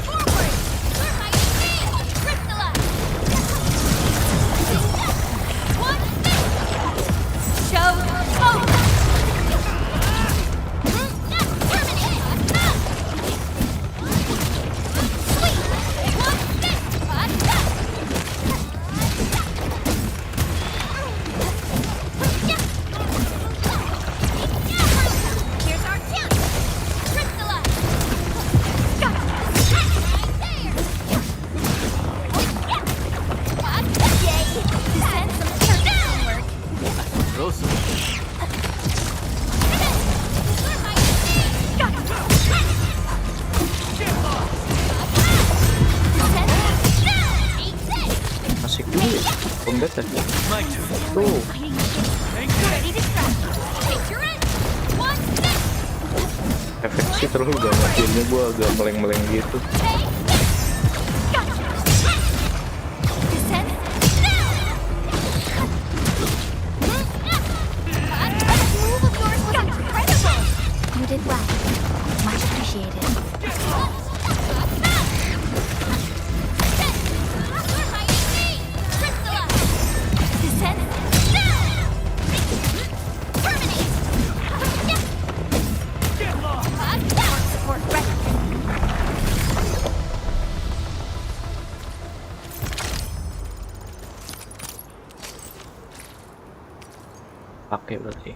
Forward! Where might you be? Crystallize! One, combat ya? Tuh. Ready to strike. Take your end. One step. Efek sih terus banget, jadinya gue agak meleng-meleng gitu. Descend. Move of yours was incredible. You did well. Much appreciated. Descend. Terminate. Support ready. Pakai berarti.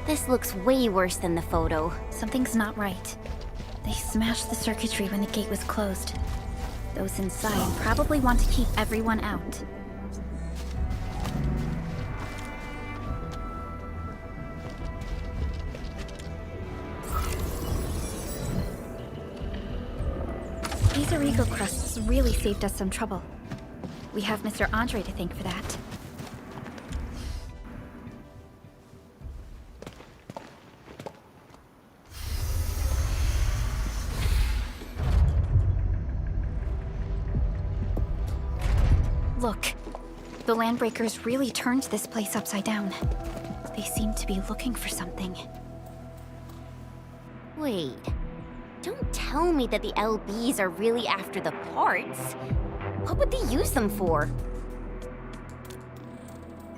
This looks way worse than the photo. Something's not right. They smashed the circuitry when the gate was closed. Those inside probably want to keep everyone out. These Origo crusts really saved us some trouble. We have Mr. Andre to thank for that. Look, the Landbreakers really turned this place upside down. They seem to be looking for something. Wait. Don't tell me that the LBs are really after the parts. What would they use them for?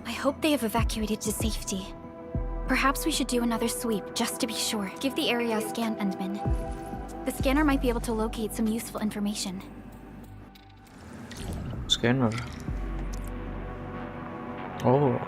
I hope they have evacuated to safety. Perhaps we should do another sweep, just to be sure. Give the area a scan, Endman. The scanner might be able to locate some useful information. Scanner. Oh.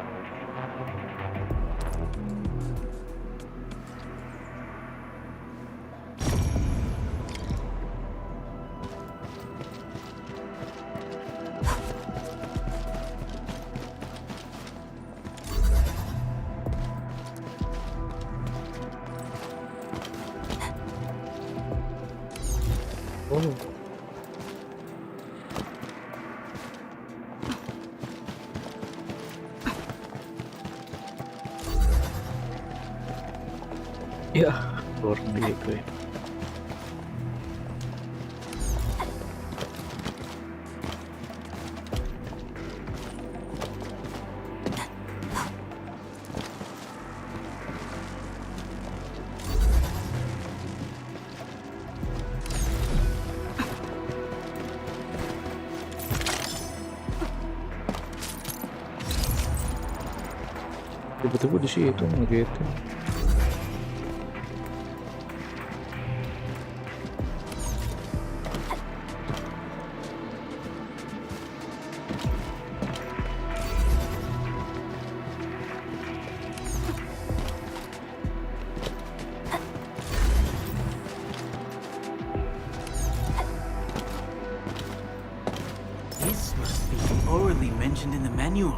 Oh. Ya, keluar gitu ya. Tiba-tiba di situ gitu. This must be orally mentioned in the manual.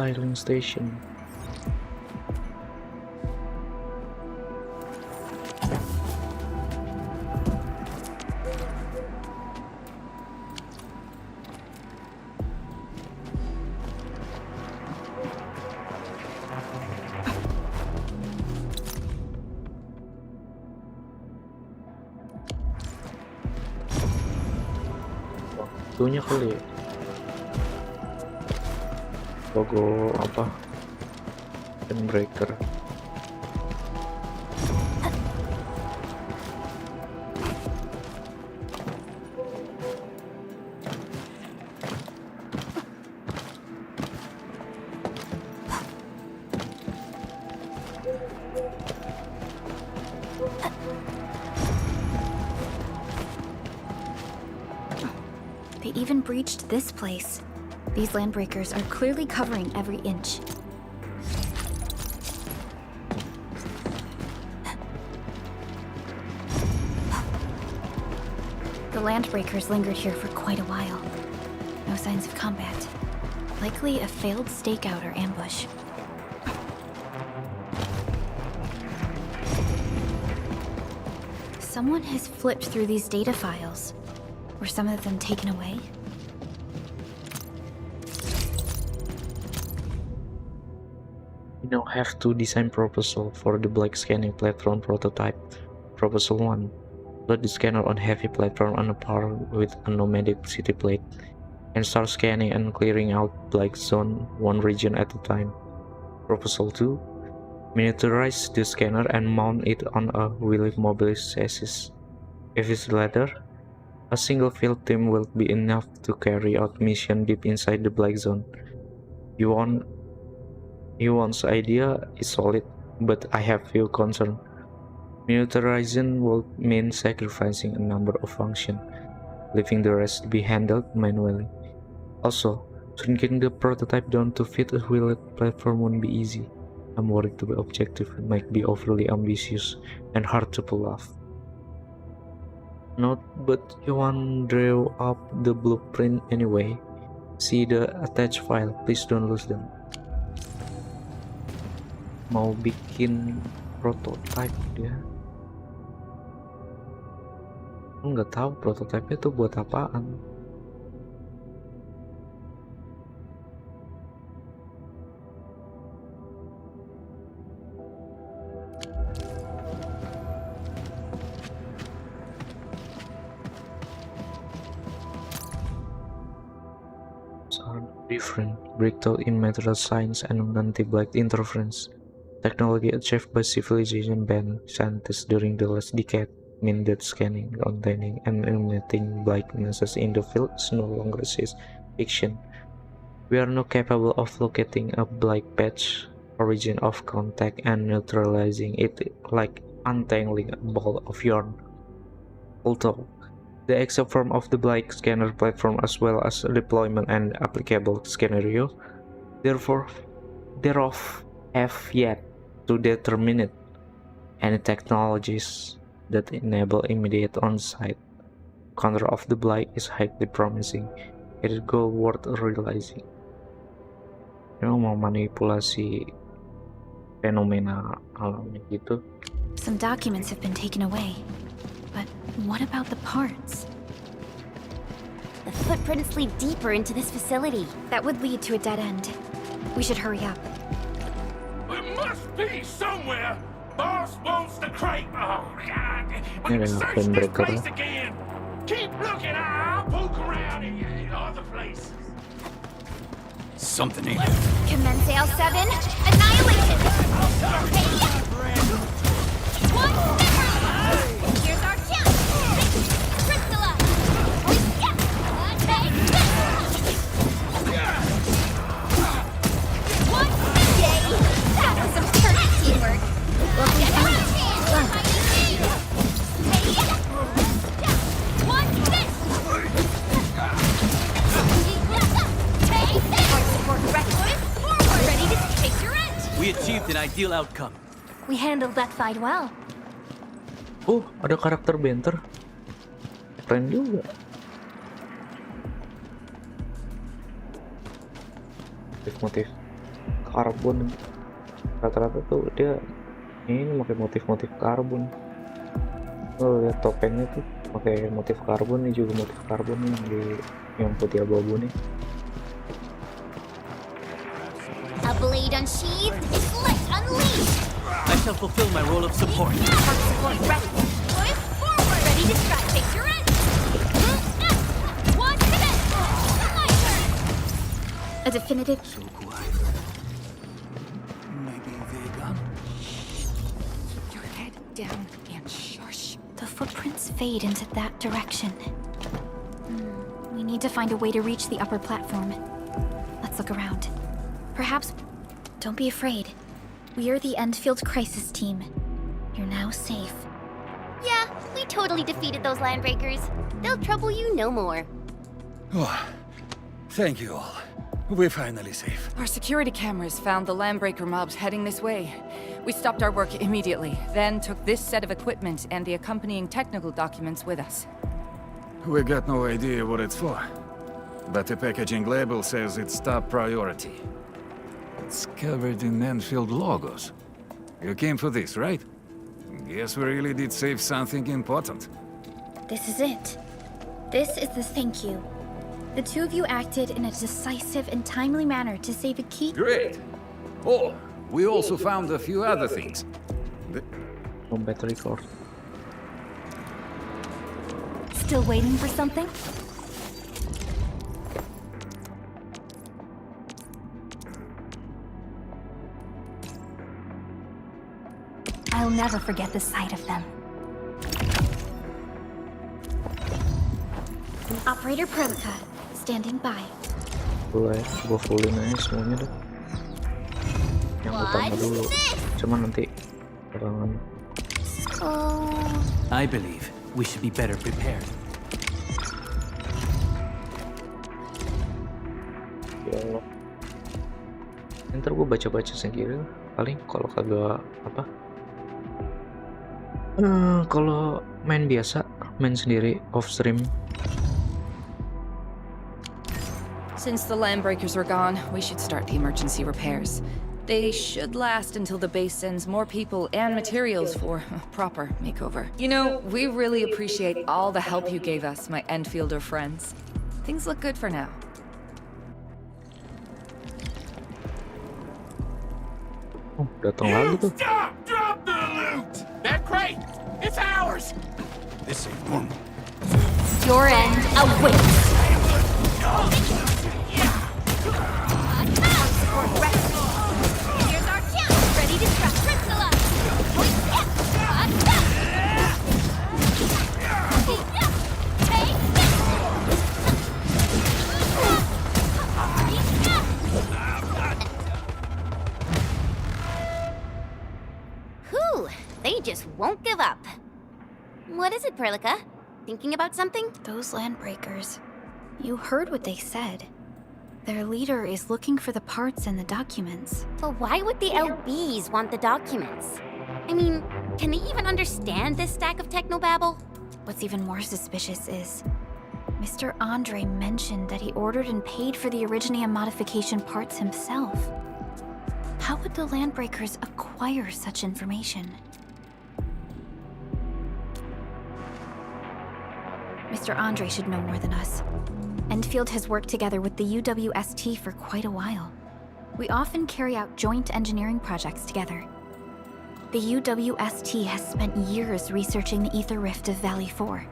Sailing station. Logonya kali ya. Logo apa? Handbreaker. They even breached this place. These landbreakers are clearly covering every inch. The landbreakers lingered here for quite a while. No signs of combat. Likely a failed stakeout or ambush. Someone has flipped through these data files. Were some of them taken away? We now have to design proposal for the black scanning platform prototype. Proposal 1. Load the scanner on heavy platform on a par with a nomadic city plate, and start scanning and clearing out black zone one region at a time. Proposal 2. Miniaturize the scanner and mount it on a wheelie mobile chassis. If it's the latter, a single field team will be enough to carry out mission deep inside the black zone. Yuan's idea is solid, but I have few concerns. Miniaturization will mean sacrificing a number of functions, leaving the rest to be handled manually. Also, shrinking the prototype down to fit a wheeled platform won't be easy. I'm worried the objective might be overly ambitious and hard to pull off. Note, but Yuan drew up the blueprint anyway. See the attached file, please don't lose them. Mau bikin prototype dia. Nggak tahu prototype itu buat apaan. Different breakthrough in material science and anti-black interference. Technology achieved by civilization banned scientists during the last decade mean that scanning, containing, and eliminating blacknesses in the field is no longer science fiction. We are now capable of locating a black patch, origin of contact, and neutralizing it like untangling a ball of yarn. Although the exact form of the black scanner platform as well as deployment and applicable scenario, thereof have yet to determine it. Any technologies that enable immediate on-site counter of the black is highly promising. It is goal worth realizing. Mau manipulasi fenomena alam gitu. Some documents have been taken away. But what about the parts? The footprints lead deeper into this facility. That would lead to a dead end. We should hurry up. There must be somewhere. Boss wants the crate. Oh, God. We can search this place again. Keep looking. I'll poke around in other places. Something ain't. Commence AL7. Annihilation. One. Here's our chance. Crystallize. One day. That was some perfect teamwork. We achieved an ideal outcome. We handled that fight well. Oh, ada karakter Banter. Keren juga. Motif karbon. Rata-rata tuh dia ini pakai motif-motif karbon. Oh, lihat topengnya tuh pakai motif karbon, nih juga motif karbon nih di yang putih abu-abu nih. A blade unsheathed, let's unleash! I shall fulfill my role of support. Support ready. Push forward. Ready to strike. Take your end. One minute. A definitive... So quiet. Maybe they're gone. Keep your head down and shush. The footprints fade into that direction. We need to find a way to reach the upper platform. Let's look around. Perhaps... Don't be afraid. We are the Endfield crisis team. You're now safe. Yeah, we totally defeated those landbreakers. They'll trouble you no more. Oh, thank you all. We're finally safe. Our security cameras found the landbreaker mobs heading this way. We stopped our work immediately, then took this set of equipment and the accompanying technical documents with us. We got no idea what it's for, but the packaging label says it's top priority. It's covered in Enfield logos. You came for this, right? Guess we really did save something important. This is it. This is the thank you. The two of you acted in a decisive and timely manner to save a key... Great! Oh, we also found a few other things. Battery cord. Still waiting for something? I'll never forget the sight of them. Operator Prelica, standing by. Gue fullin aja semuanya deh. Yang utama dulu. Cuman nanti belakangan. I believe we should be better prepared. Ya Allah. Ntar gue baca-baca sendiri. Paling kalau kagak apa? Kalau main biasa, main sendiri off stream. Since the landbreakers are gone, we should start the emergency repairs. They should last until the base sends more people and materials for a proper makeover. You know, we really appreciate all the help you gave us, my Enfielder friends. Things look good for now. Oh, datang lagi tuh. Stop! Drop the loot! That crate! It's ours! This ain't normal. Your end awaits. Here's our chance! Ready to crystallize! Whew, they just won't give up. What is it, Prelica? Thinking about something? Those landbreakers. You heard what they said. Their leader is looking for the parts and the documents. But why would the LBs want the documents? I mean, can they even understand this stack of technobabble? What's even more suspicious is... Mr. Andre mentioned that he ordered and paid for the Originium modification parts himself. How would the landbreakers acquire such information? Mr. Andre should know more than us. Enfield has worked together with the UWST for quite a while. We often carry out joint engineering projects together. The UWST has spent years researching the ether rift of Valley 4.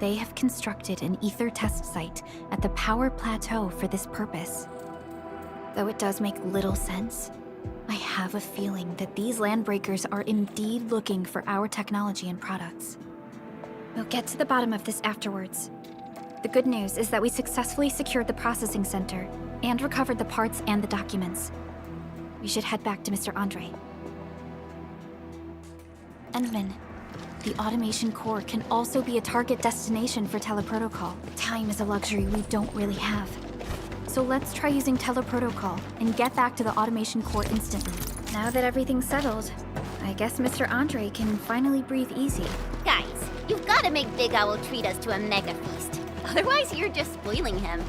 They have constructed an ether test site at the power plateau for this purpose. Though it does make little sense, I have a feeling that these landbreakers are indeed looking for our technology and products. We'll get to the bottom of this afterwards. The good news is that we successfully secured the processing center and recovered the parts and the documents. We should head back to Mr. Andre. Endman, the automation core can also be a target destination for teleprotocol. Time is a luxury we don't really have. So let's try using teleprotocol and get back to the automation core instantly. Now that everything's settled, I guess Mr. Andre can finally breathe easy. Guys, you've got to make Big Owl treat us to a mega feast. Otherwise, you're just spoiling him.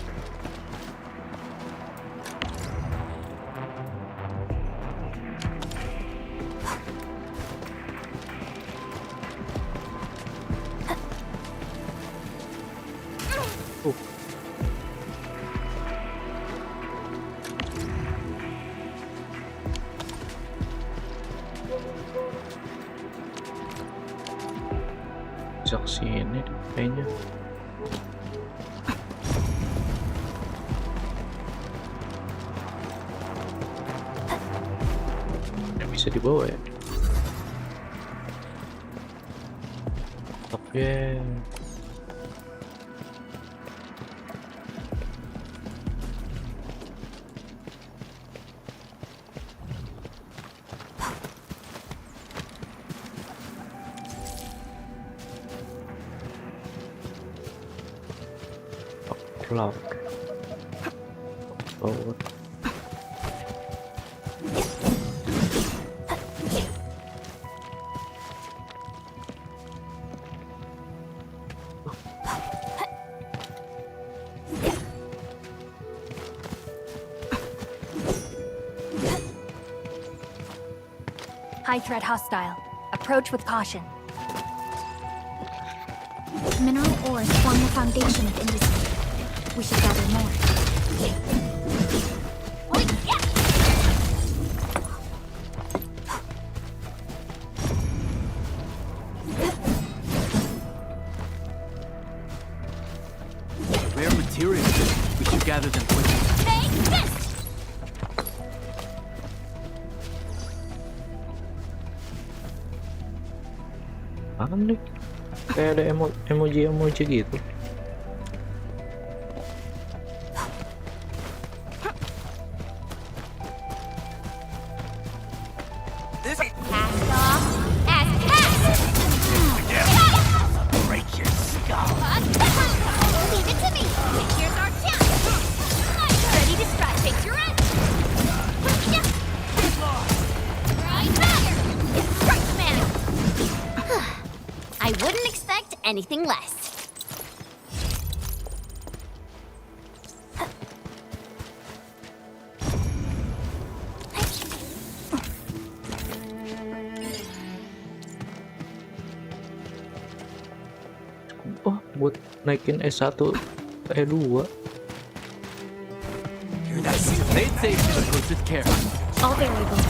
Bisa kesini deh, kayaknya. bisa dibawa ya? Oke. Lock. Forward. High threat hostile. Approach with caution. Mineral ores form the foundation of industry. We should gather more. Rare materials. We should gather them quickly. Aneh. Kayak ada emoji gitu. I wouldn't expect anything less. Oh, buat naikin S1 ke E2. Play it safe, but proceed with care. All variables.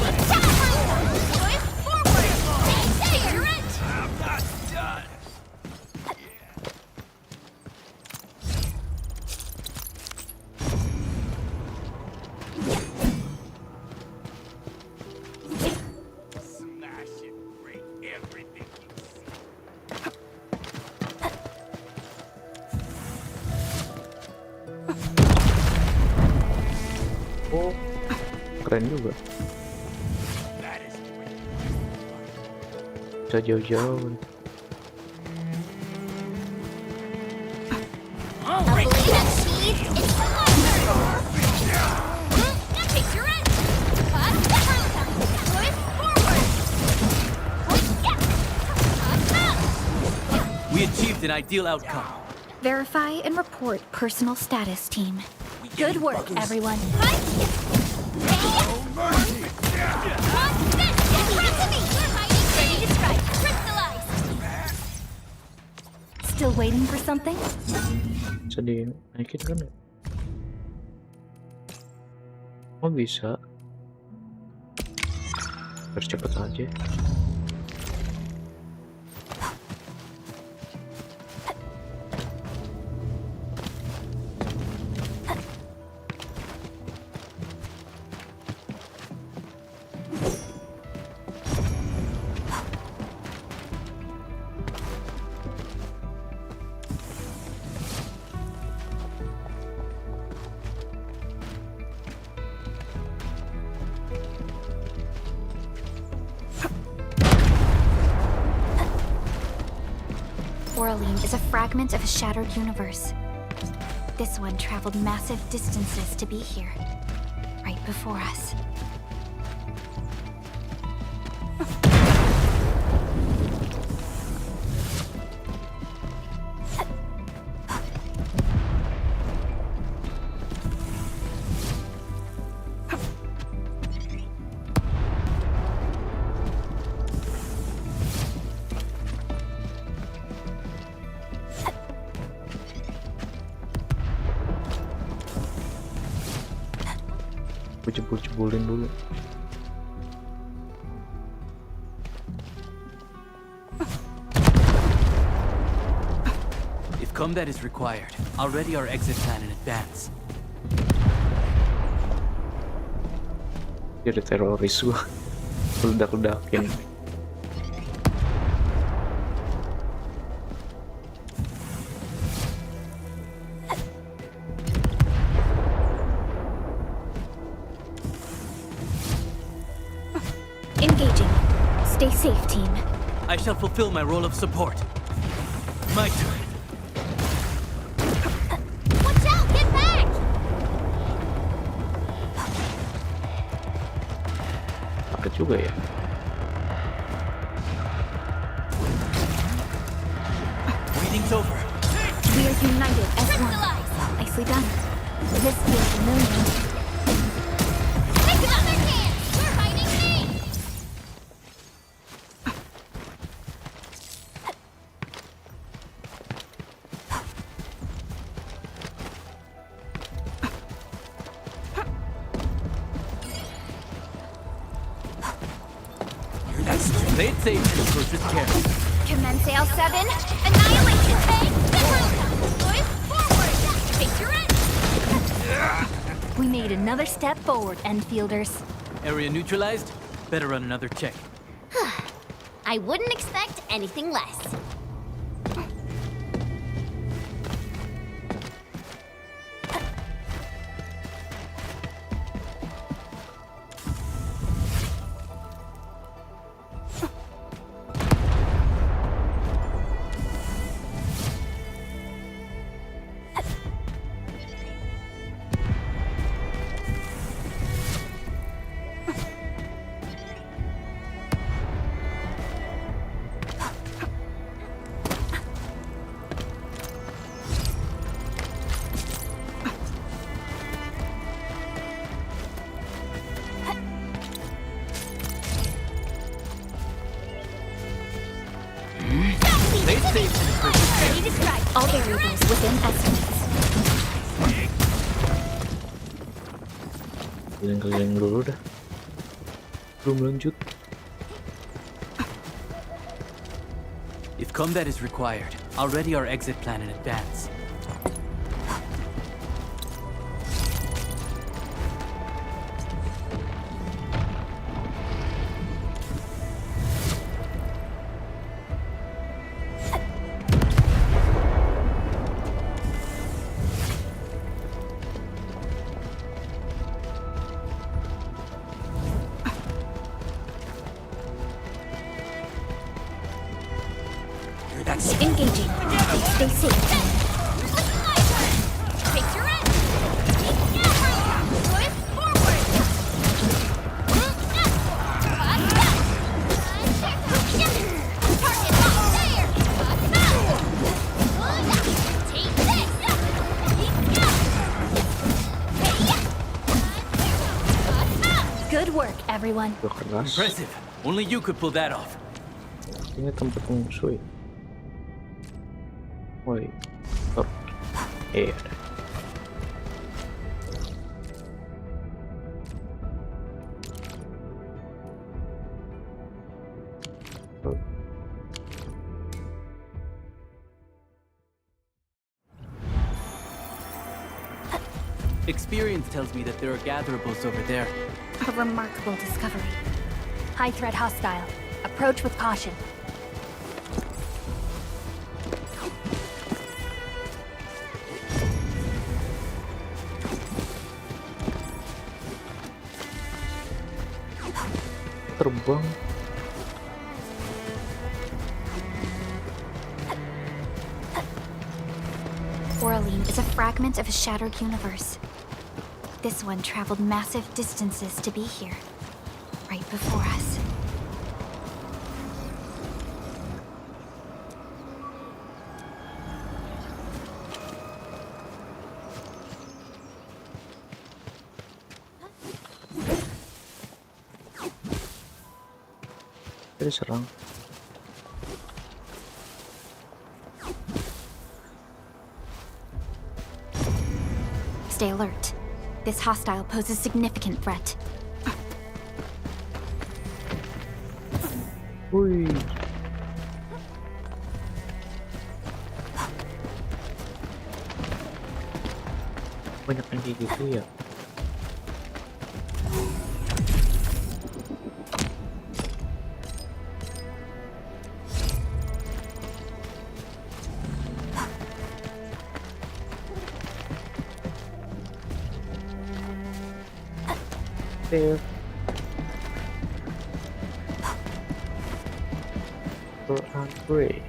Oh, keren juga. Bisa jauh-jauh. We achieved an ideal outcome. Verify and report personal status, team. Good work, everyone. Still waiting for something? Bisa dinaikin kan ya? Oh bisa. Harus cepet aja. Oraline is a fragment of a shattered universe. This one traveled massive distances to be here, right before us. Gue jebul-jebulin dulu. If combat is required, I'll ready our exit plan in advance. Dia ada teroris gua. ledak-ledakin. Engaging. Stay safe, team. I shall fulfill my role of support. My turn. Watch out! Get back! Pakai juga ya. Waiting's over. We are united as one. Nicely done. This feels familiar. Take another chance! You're fighting me! Play it safe and approach with care. Commence L7. Annihilation phase. Good. Forward. Face your end. We made another step forward, Enfielders. Area neutralized. Better run another check. I wouldn't expect anything less. Play it safe and approach with care. Ready to strike. All variables within estimates. Keliling-keliling dulu dah. Belum lanjut. If combat is required, I'll ready our exit plan in advance. Engaging. Stay safe, team. Face your end. Good. Forward. Target locked there. Take this. Good work, everyone. Udah keras. Impressive. Only you could pull that off. Ini tempat musuh ya. Woi. Oh. Iya. Oh. Experience tells me that there are gatherables over there. A remarkable discovery. High threat hostile. Approach with caution. Terbang. Oraline is a fragment of a shattered universe. This one traveled massive distances to be here, right before us. Dia diserang. Stay alert. This hostile poses significant threat. Wih. Banyak yang kayak gitu ya. Save. For upgrade.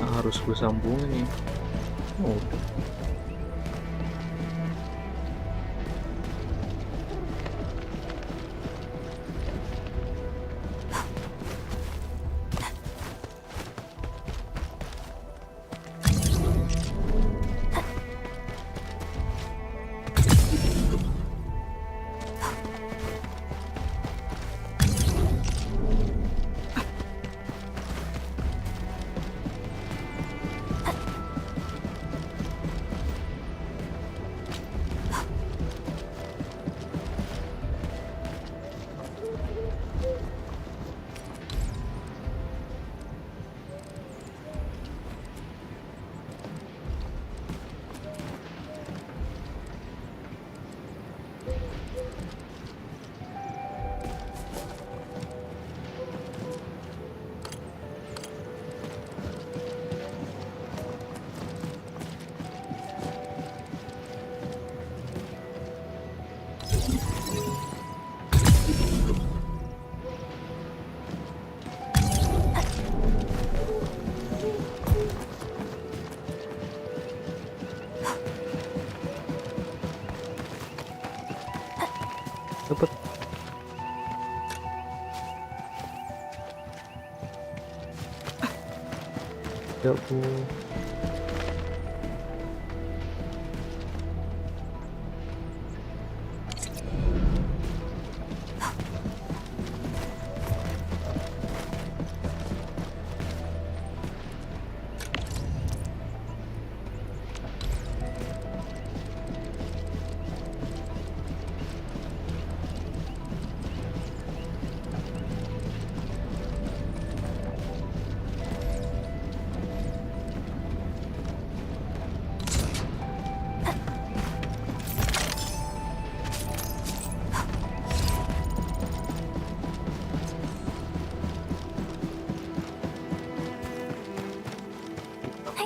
Harus gue sambungin nih. Oh. Cepet. Ya Bu.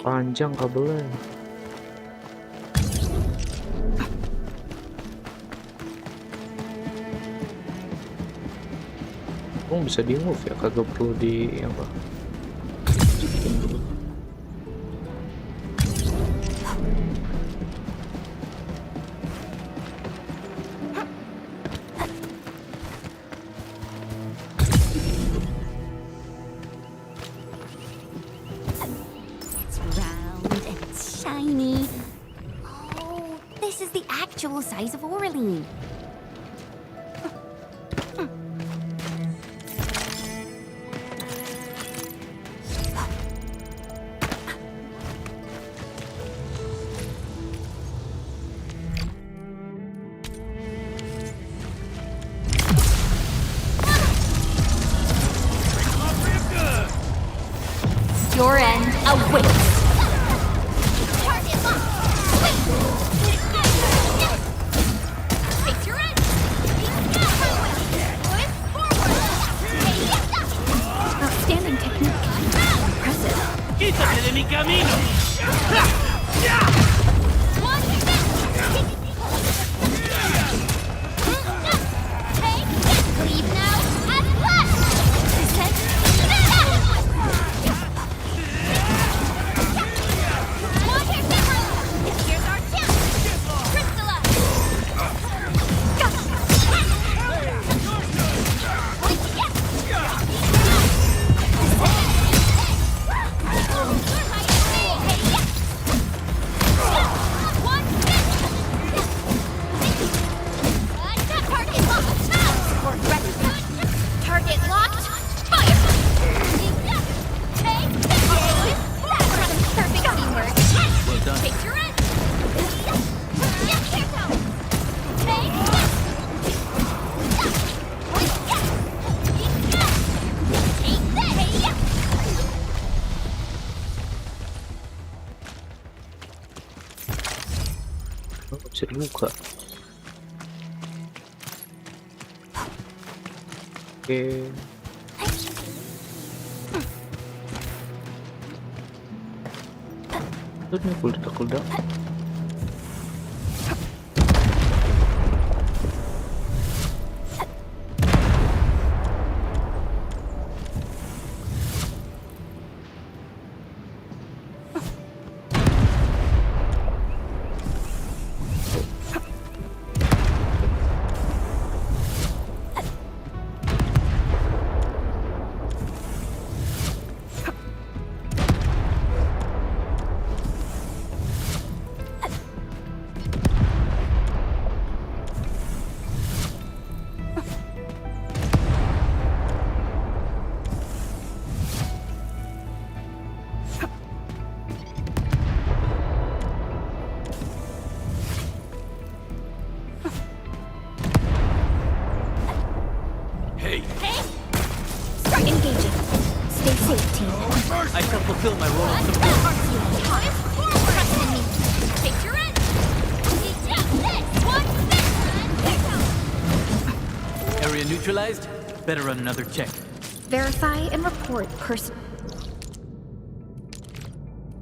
Panjang kabelnya. Oh, bisa di move ya, kagak perlu di apa. Size of Oraline. Your end awaits. ¡Quítate de mi camino! Leave now and flash! Here's our chance! Crystallize! Target locked! Fire! Take this! Perfect teamwork! Well done. Take your end! Take Oh, bisa dibuka. Oke. Tuh nih kuldak. Start engaging. Stay safe, team. I shall fulfill my role of Trust in me. Take your end. area neutralized. Better run another check. Verify and report person.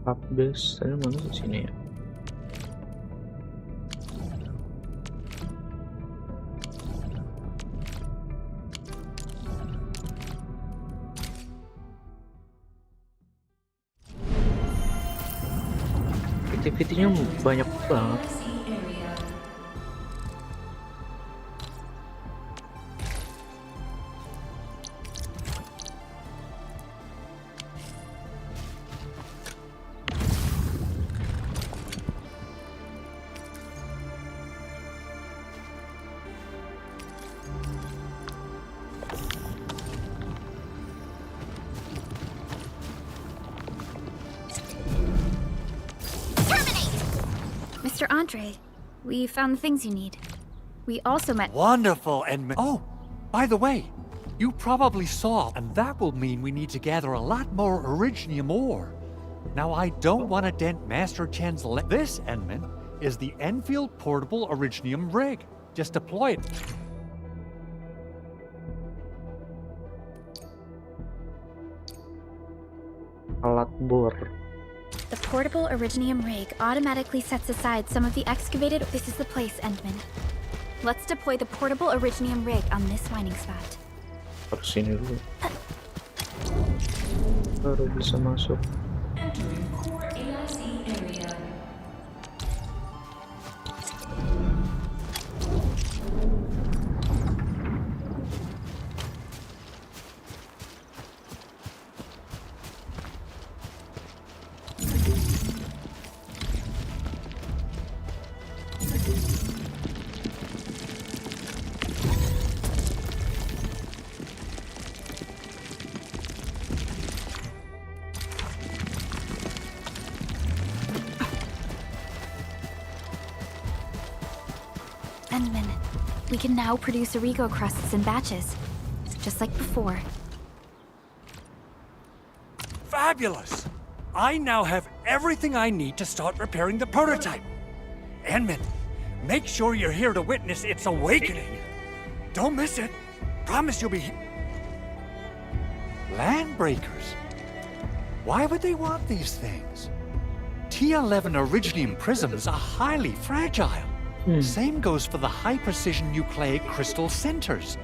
Update saya mana ke sini ya? Activity-nya banyak banget. Mr. Andre, we found the things you need. We also met. Wonderful, and oh, by the way, you probably saw, and that will mean we need to gather a lot more Originium ore. Now, I don't want to dent Master Chen's This, Enman, is the Enfield Portable Originium rig. Just deploy it. Alat bor. The portable Originium rig automatically sets aside some of the excavated. This is the place, Endman. Let's deploy the portable Originium rig on this mining spot. Harus sini dulu. Baru bisa masuk. Endman, we can now produce Origo crusts in batches, just like before. Fabulous! I now have everything I need to start repairing the prototype. Enman, make sure you're here to witness its awakening. Don't miss it. Promise you'll be Landbreakers. Why would they want these things? T11 Originium prisms are highly fragile. Same goes for the high-precision nucleic crystal centers.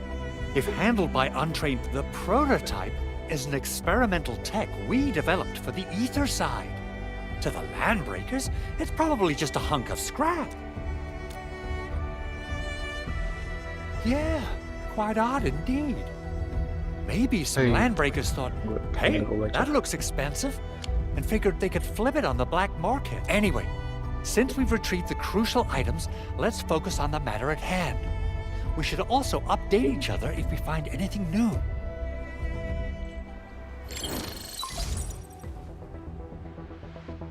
If handled by untrained, the prototype is an experimental tech we developed for the ether side. To the Landbreakers, it's probably just a hunk of scrap. Yeah, quite odd indeed. Maybe some Landbreakers thought, hey, that looks expensive, and figured they could flip it on the black market. Anyway, since we've retrieved the crucial items, let's focus on the matter at hand. We should also update each other if we find anything new.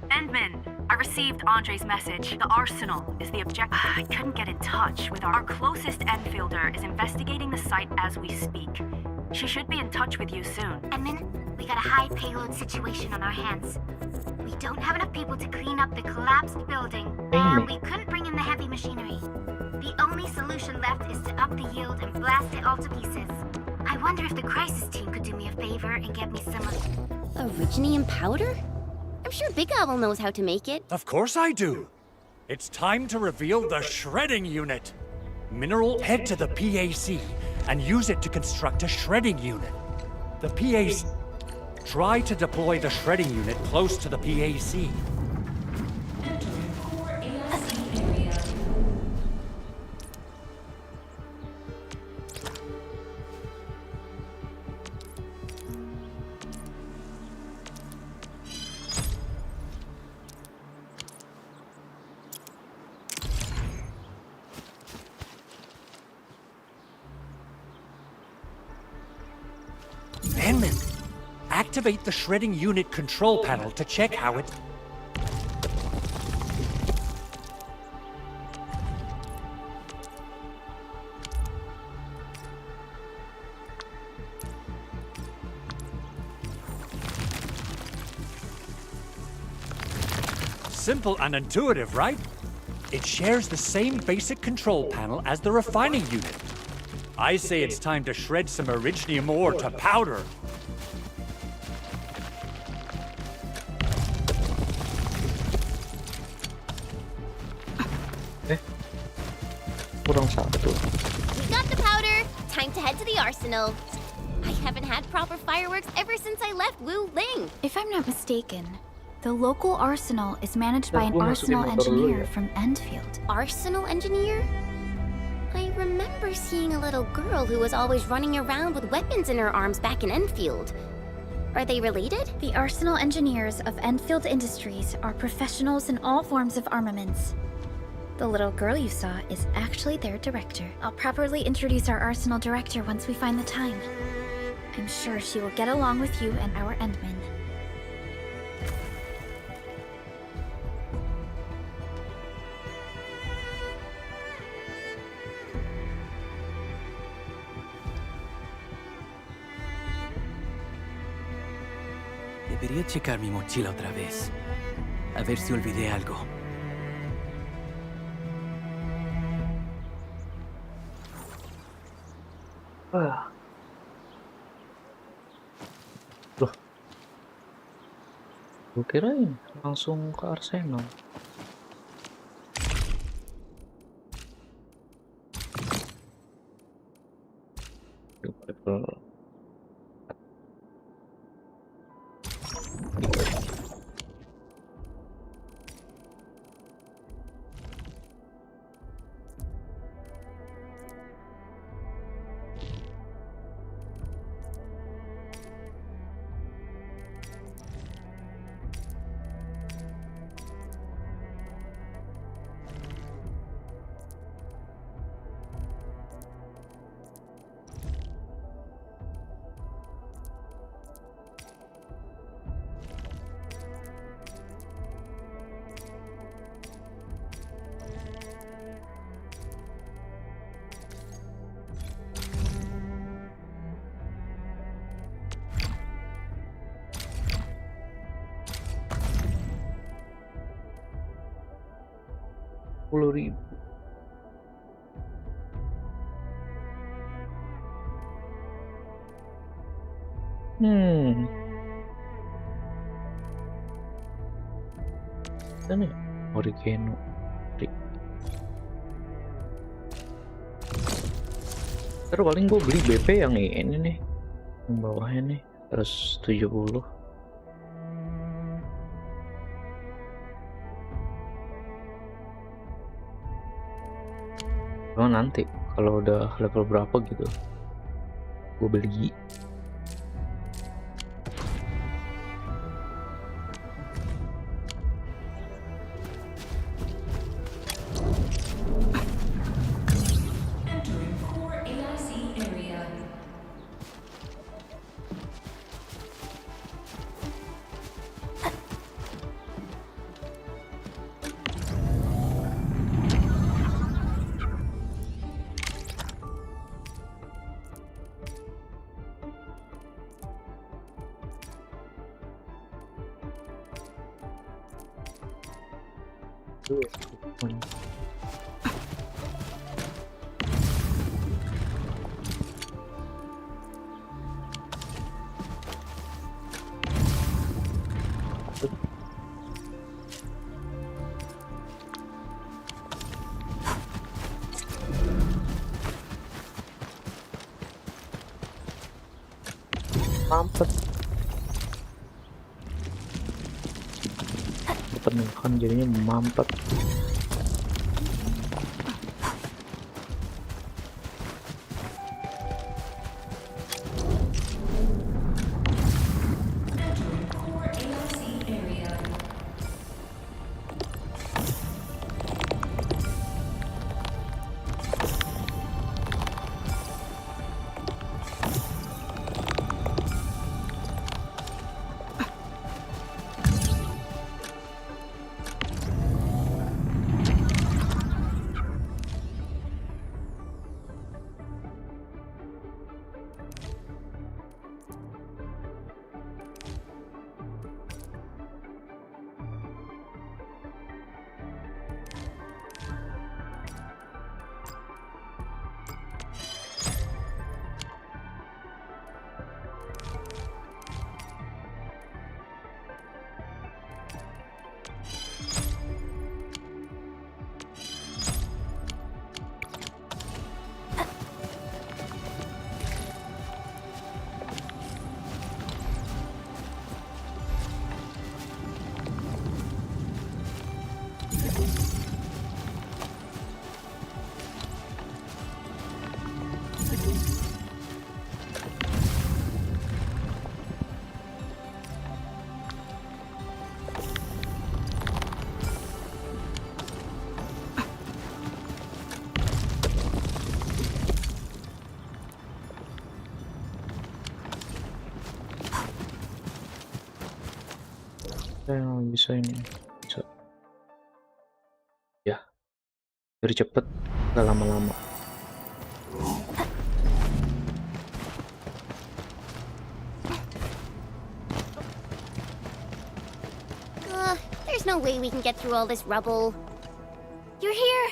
Endman, I received Andre's message. The arsenal is the objective. I couldn't get in touch with our closest Enfielder is investigating the site as we speak. She should be in touch with you soon. Edmund, we got a high payload situation on our hands. We don't have enough people to clean up the collapsed building, and we couldn't bring in the heavy machinery. The only solution left is to up the yield and blast it all to pieces. I wonder if the crisis team could do me a favor and get me some Originium powder? I I'm sure Big Owl knows how to make it. Of course I do. It's time to reveal the shredding unit. Mineral, head to the PAC and use it to construct a shredding unit. The PAC... Try to deploy the shredding unit close to the PAC. Denman, activate the shredding unit control panel to check how it... Simple and intuitive, right? It shares the same basic control panel as the refining unit. I say it's time to shred some Originium ore to powder. Kurang satu. We got the powder. Time to head to the arsenal. I haven't had proper fireworks ever since I left Wu Ling. If I'm not mistaken, the local arsenal is managed by an Gua arsenal masukin motor dulu engineer ya. from Endfield. Arsenal engineer? I remember seeing a little girl who was always running around with weapons in her arms back in Enfield. Are they related? The arsenal engineers of Enfield Industries are professionals in all forms of armaments. The little girl you saw is actually their director. I'll properly introduce our arsenal director once we find the time. I'm sure she will get along with you and our Endmen. Debería checar mi mochila otra vez. A ver si olvidé algo. Loh. Gue kirain langsung ke Arsenal. Level $10.000. Ini oregano. Terus paling gue beli BP yang ini nih, yang bawahnya nih 170. Oh, nanti kalau udah level berapa gitu gue beli. Mampet. Kan jadinya mampet. Yang bisa ini bisa ya biar cepet gak lama-lama. There's no way we can get through all this rubble. You're here!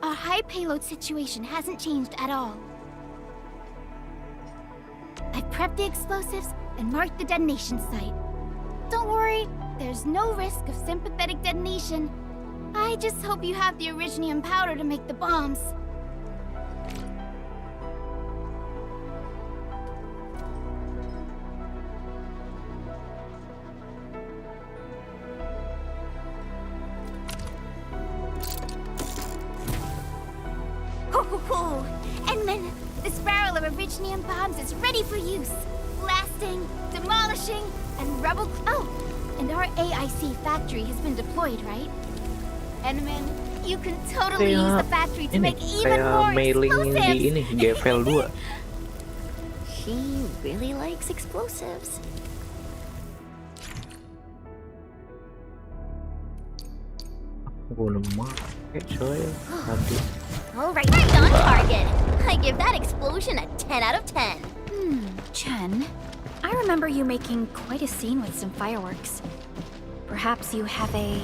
Our high payload situation hasn't changed at all. I've prepped the explosives and marked the detonation site. Don't worry, there's no risk of sympathetic detonation. I just hope you have the originium powder to make the bombs. Ho! Endman, this barrel of originium bombs is ready for use. Blasting, demolishing, and rebel... Oh, and our AIC factory has been deployed, right? Endman, you can totally use the factory to make even more mailing explosives! di ini, GFL 2. She really likes explosives. Gue udah make coy tadi. Alright, right on target. I give that explosion a 10 out of 10. Chen, I remember you making quite a scene with some fireworks. Perhaps you have a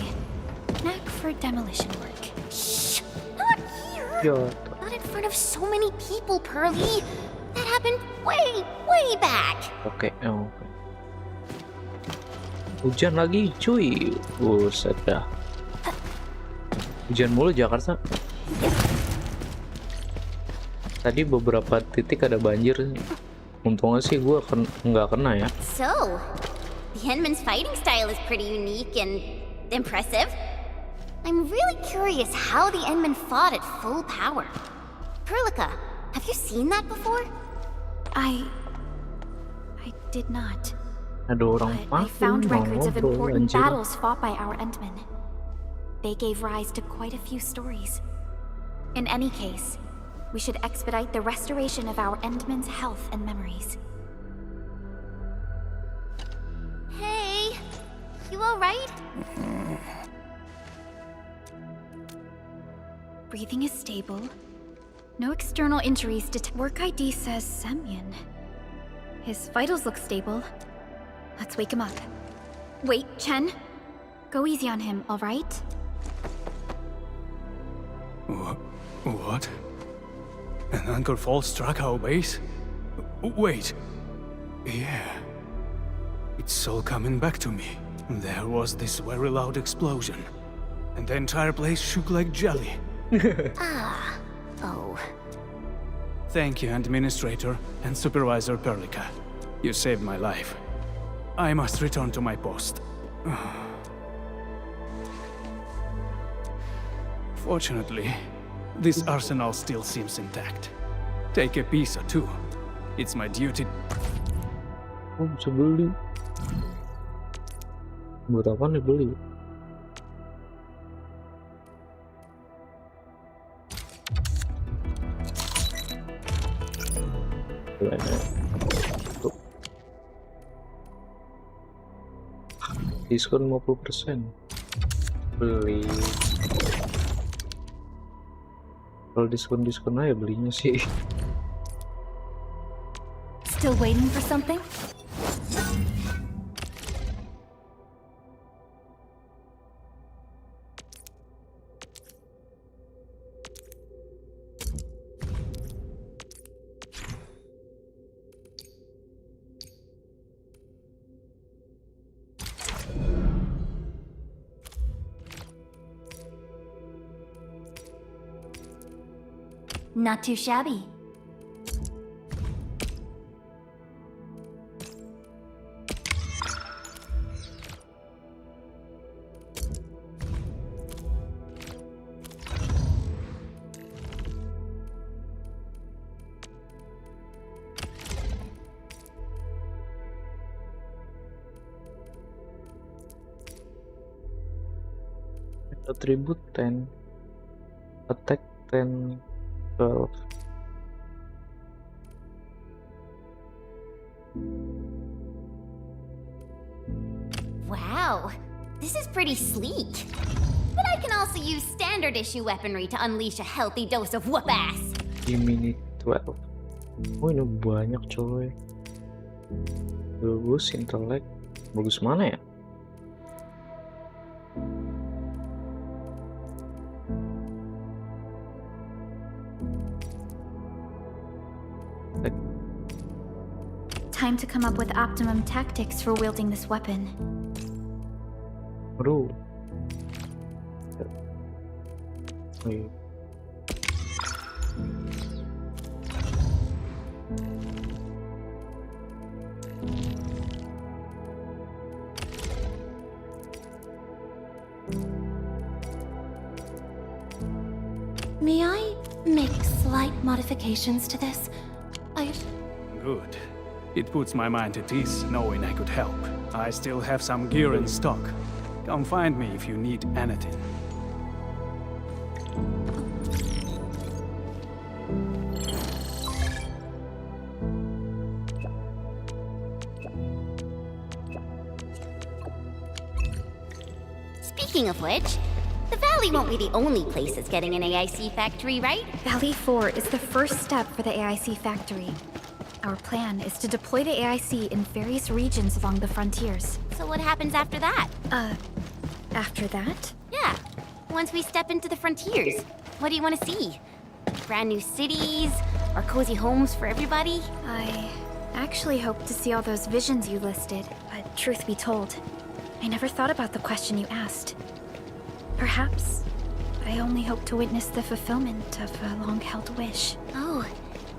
knack for demolition work. Shh! Not here! Yeah. Not in front of so many people, Pearly. That happened way back. Oke. Hujan lagi cuy. Buset dah. Hujan mulu Jakarta. Tadi beberapa titik ada banjir. Untungnya sih gue nggak kena ya. So, the Endman's fighting style is pretty unique and impressive. I'm really curious how the Endman fought at full power. Perlica, have you seen that before? I did not. Ada orang I found records of important anjir. battles fought by our Endmen. They gave rise to quite a few stories. In any case, we should expedite the restoration of our Endmen's health and memories. Hey, you alright? Breathing is stable. No external injuries Work ID says Semyon. His vitals look stable. Let's wake him up. Wait, Chen. Go easy on him, alright? What? An anchor fall struck our base? Wait. Yeah. It's all coming back to me. There was this very loud explosion. And the entire place shook like jelly. Oh. Thank you, Administrator and Supervisor Perlica. You saved my life. I must return to my post. Fortunately, this arsenal still seems intact. Take a piece or two. It's my duty. Oh, bisa beli. Buat apa nih beli? Diskon 50%. Beli. Kalau diskon aja belinya sih. Still waiting for something? Not too shabby. Attribute 10, attack 10, 12. Wow, this is pretty sleek. But I can also use standard issue weaponry to unleash a healthy dose of whoop ass. Immunity 12. Oh, ini banyak coy. Bagus, intellect. Bagus mana ya? Time to come up with optimum tactics for wielding this weapon. Aduh. Wih. May I make slight modifications to this? Good. It puts my mind at ease knowing I could help. I still have some gear in stock. Come find me if you need anything. Speaking of which, the Valley won't be the only place that's getting an AIC factory, right? Valley 4 is the first step for the AIC factory. Our plan is to deploy the AIC in various regions along the frontiers. So what happens after that? After that? Yeah, once we step into the frontiers, what do you want to see? Brand new cities? Or cozy homes for everybody? I actually hope to see all those visions you listed, but truth be told, I never thought about the question you asked. Perhaps I only hope to witness the fulfillment of a long-held wish. Oh,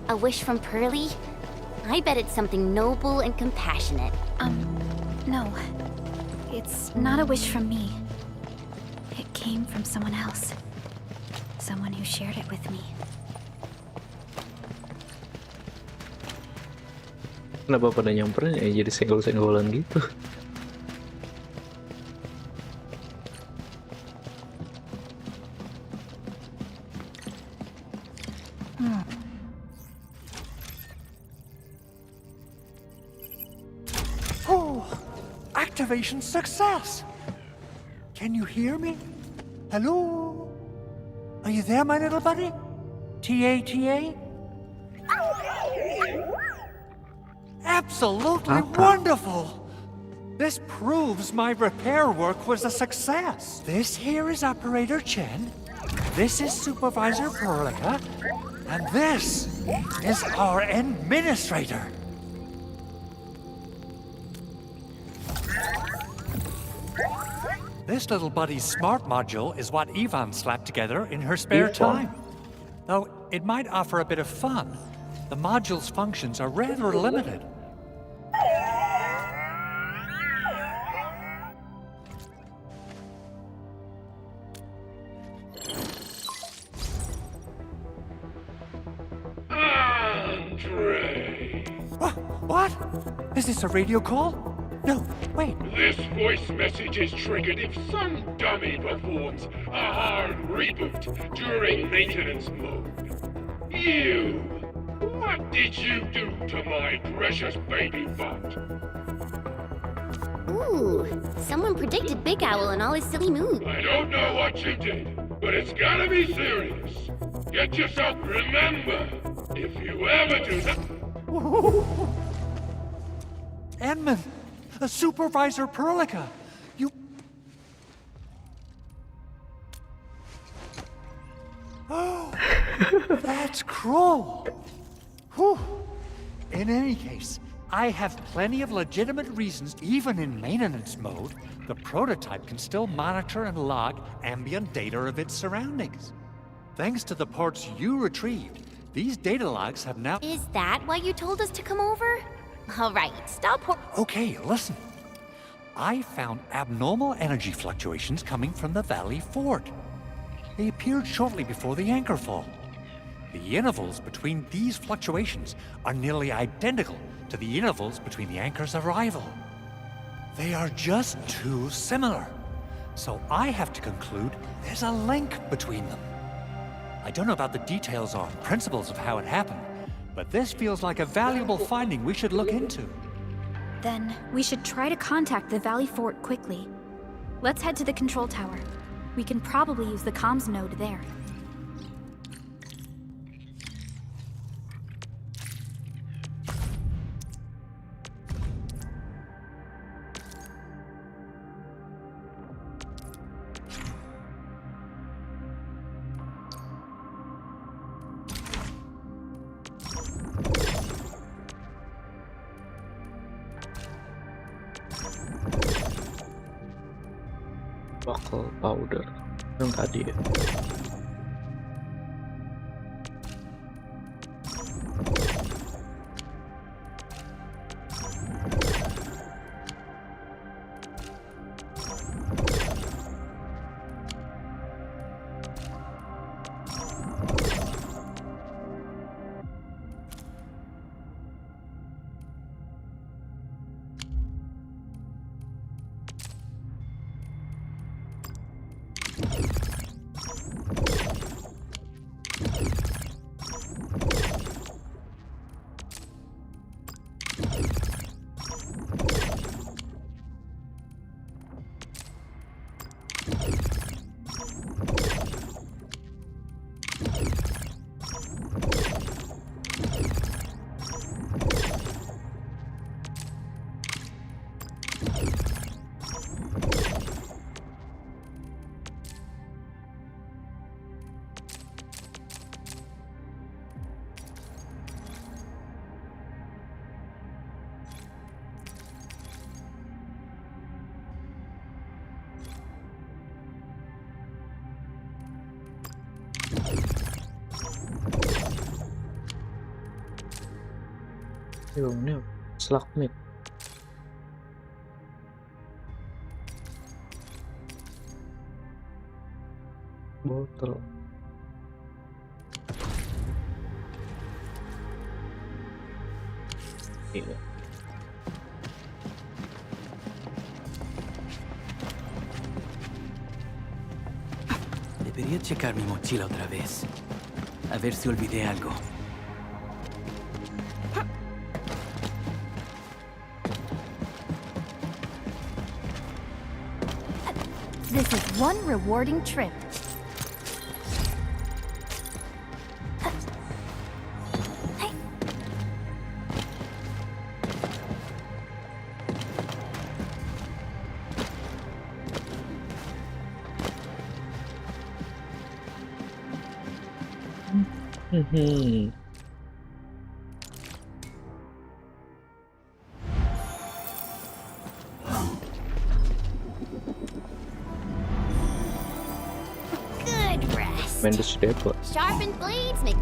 a wish from Pearly? I bet it's something noble and compassionate. No. It's not a wish from me. It came from someone else. Someone who shared it with me. Kenapa pada nyamperin ya jadi senggol-senggolan gitu? Oh, activation success! Can you hear me? Hello? Are you there, my little buddy? T-A-T-A? Absolutely wonderful! This proves my repair work was a success. This here is Operator Chen, this is Supervisor Perlica, and this is our Administrator. This little buddy's smart module is what Ivan slapped together in her spare time. Though it might offer a bit of fun, the module's functions are rather limited. this a radio call? No, wait. This voice message is triggered if some dummy performs a hard reboot during maintenance mode. You! What did you do to my precious baby butt? Ooh, someone predicted Big Owl and all his silly moves. I don't know what you did, but it's gotta be serious. Get yourself, remember, if you ever do that... Enman! Supervisor Perlica! You... Oh! That's cruel! Whew. In any case, I have plenty of legitimate reasons, even in maintenance mode, the prototype can still monitor and log ambient data of its surroundings. Thanks to the parts you retrieved, these data logs have now... Is that why you told us to come over? All right, stop. Okay, listen. I found abnormal energy fluctuations coming from the Valley Fort. They appeared shortly before the anchor fall. The intervals between these fluctuations are nearly identical to the intervals between the anchor's arrival. They are just too similar. So I have to conclude there's a link between them. I don't know about the details or principles of how it happened, but this feels like a valuable finding we should look into. Then we should try to contact the Valley Fort quickly. Let's head to the control tower. We can probably use the comms node there. Buckle powder yang tadi ya. Ini slug meat. Botol. Iya. Debería checar mi mochila otra vez. A ver si olvidé algo. This is one rewarding trip. Good rest. Main di depot. Sharpened blades make...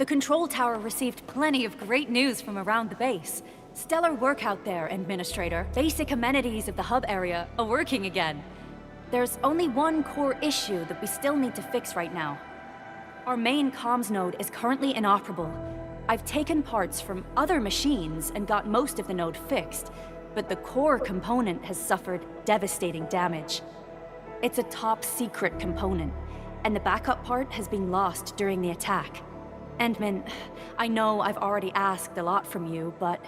The control tower received plenty of great news from around the base. Stellar work out there, Administrator. Basic amenities of the hub area are working again. There's only one core issue that we still need to fix right now. Our main comms node is currently inoperable. I've taken parts from other machines and got most of the node fixed, but the core component has suffered devastating damage. It's a top-secret component, and the backup part has been lost during the attack. Endman, I know I've already asked a lot from you, but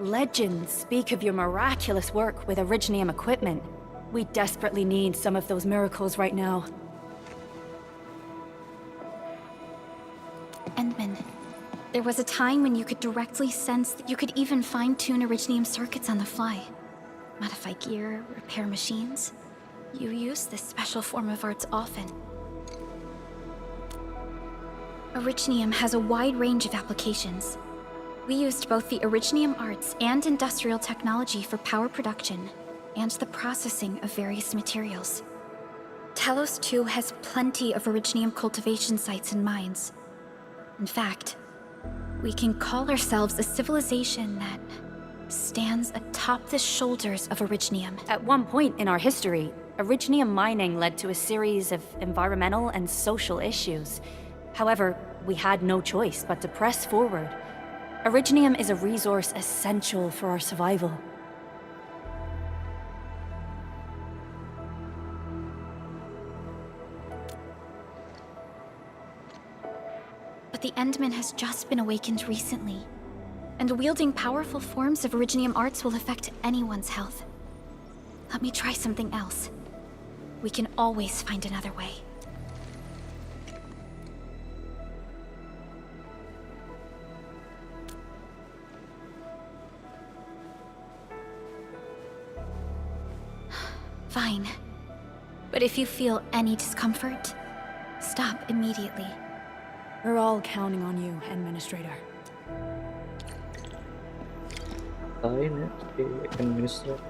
legends speak of your miraculous work with Originium equipment. We desperately need some of those miracles right now. Endman, there was a time when you could directly sense that you could even fine-tune Originium circuits on the fly. Modify gear, repair machines. You use this special form of arts often. Originium has a wide range of applications. We used both the Originium arts and industrial technology for power production and the processing of various materials. Telos 2 has plenty of Originium cultivation sites and mines. In fact, we can call ourselves a civilization that stands atop the shoulders of Originium. At one point in our history, Originium mining led to a series of environmental and social issues. However, we had no choice but to press forward. Originium is a resource essential for our survival. But the Endman has just been awakened recently, and wielding powerful forms of Originium arts will affect anyone's health. Let me try something else. We can always find another way. Fine. But if you feel any discomfort, stop immediately. We're all counting on you, Administrator. Lain ya, si administrator.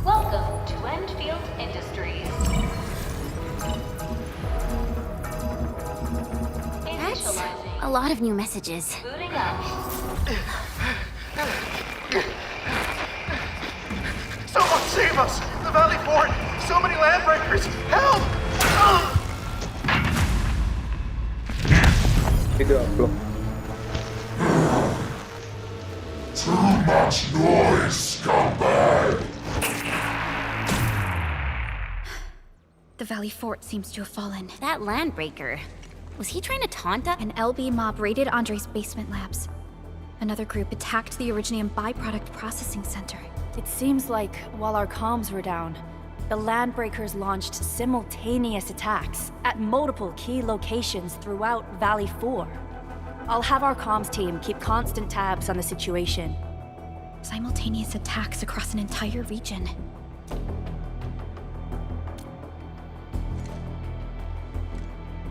Welcome to Endfield Industries. That's a lot of new messages. Booting up. Someone save us! The Valley Fort! So many landbreakers! Help! Video upload. Too much noise, scumbag! The Valley Fort seems to have fallen. That landbreaker. Was he trying to taunt us? An LB mob raided Andre's basement labs. Another group attacked the Originium byproduct processing center. It seems like, while our comms were down, the Landbreakers launched simultaneous attacks at multiple key locations throughout Valley 4. I'll have our comms team keep constant tabs on the situation. Simultaneous attacks across an entire region.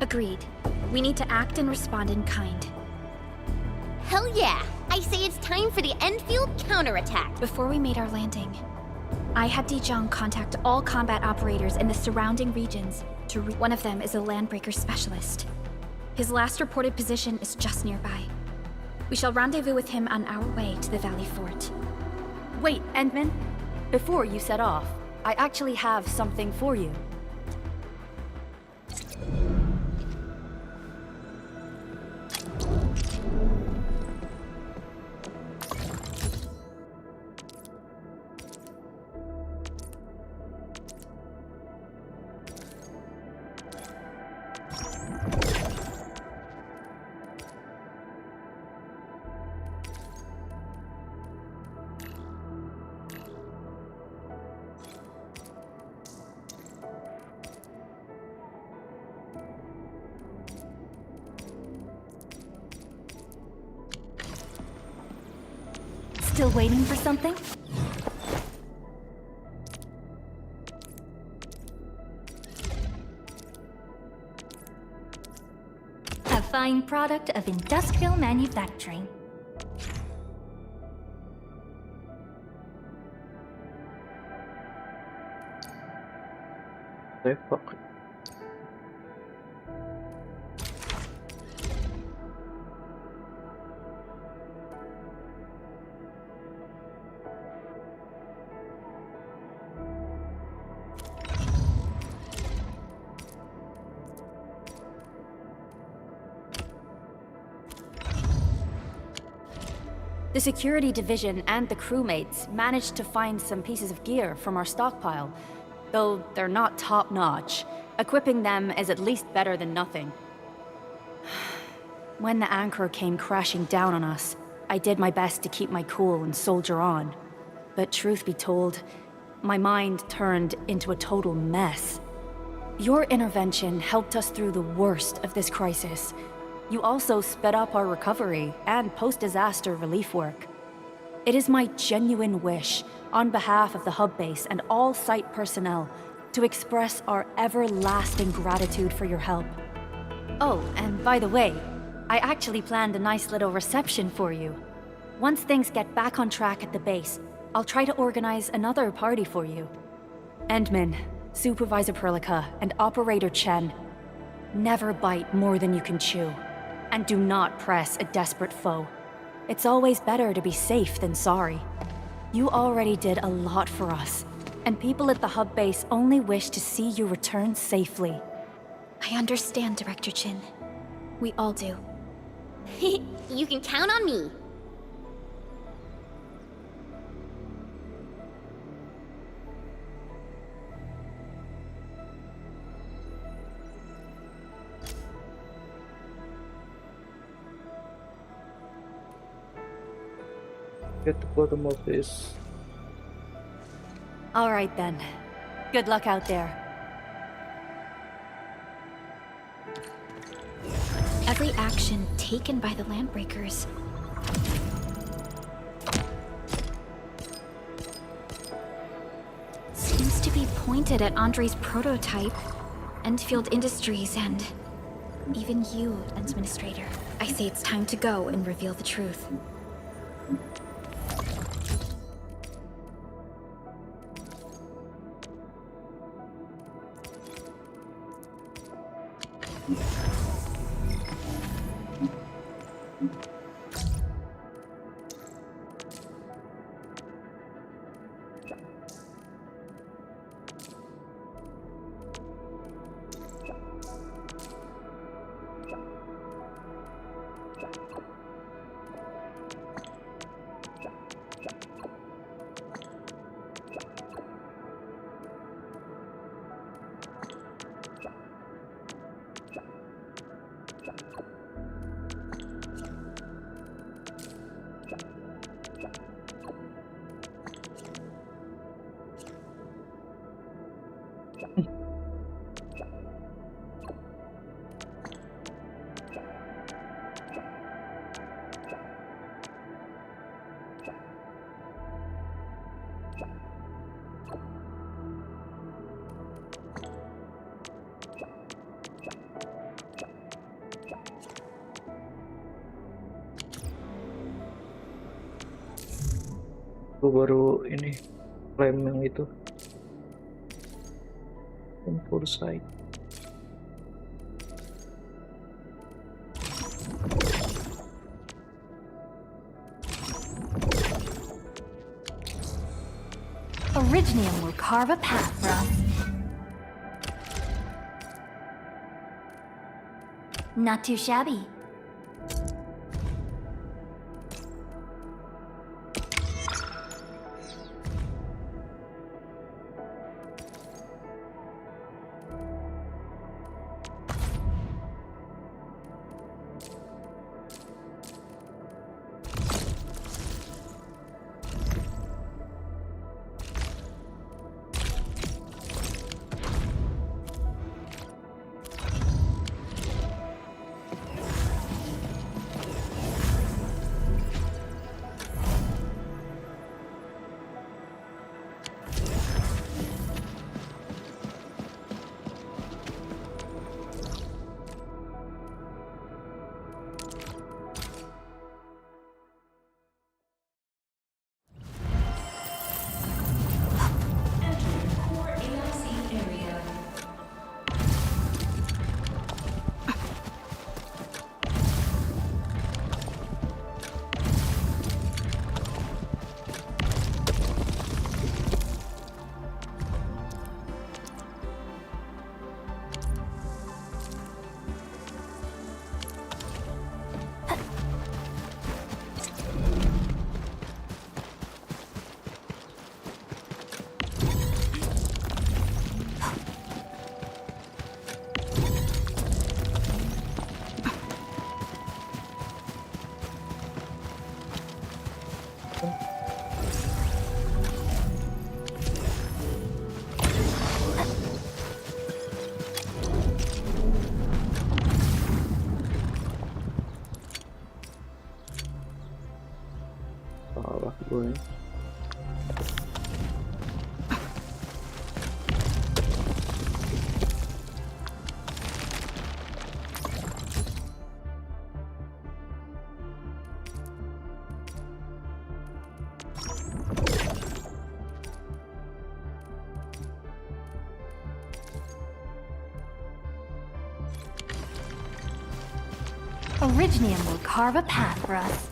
Agreed. We need to act and respond in kind. Hell yeah! I say it's time for the Enfield counterattack. Before we made our landing, I had Dijong contact all combat operators in the surrounding regions to one of them is a Landbreaker specialist. His last reported position is just nearby. We shall rendezvous with him on our way to the Valley Fort. Wait, Endman. Before you set off, I actually have something for you. Still waiting for something? A fine product of industrial manufacturing. Fuck. The security division and the crewmates managed to find some pieces of gear from our stockpile, though they're not top-notch. Equipping them is at least better than nothing. When the anchor came crashing down on us, I did my best to keep my cool and soldier on. But truth be told, my mind turned into a total mess. Your intervention helped us through the worst of this crisis. You also sped up our recovery and post-disaster relief work. It is my genuine wish, on behalf of the hub base and all site personnel, to express our everlasting gratitude for your help. Oh, and by the way, I actually planned a nice little reception for you. Once things get back on track at the base, I'll try to organize another party for you. Endman, Supervisor Perlica, and Operator Chen, never bite more than you can chew. And do not press a desperate foe. It's always better to be safe than sorry. You already did a lot for us, and people at the hub base only wish to see you return safely. I understand, Director Chin. We all do. You can count on me. Get to the bottom of this. All right then. Good luck out there. Every action taken by the Landbreakers seems to be pointed at Andre's prototype, Endfield Industries, and even you, Administrator. I say it's time to go and reveal the truth. Gue baru ini klaim yang itu foresight. Originium will carve a path for us. Not too shabby. Orignium will carve a path for us.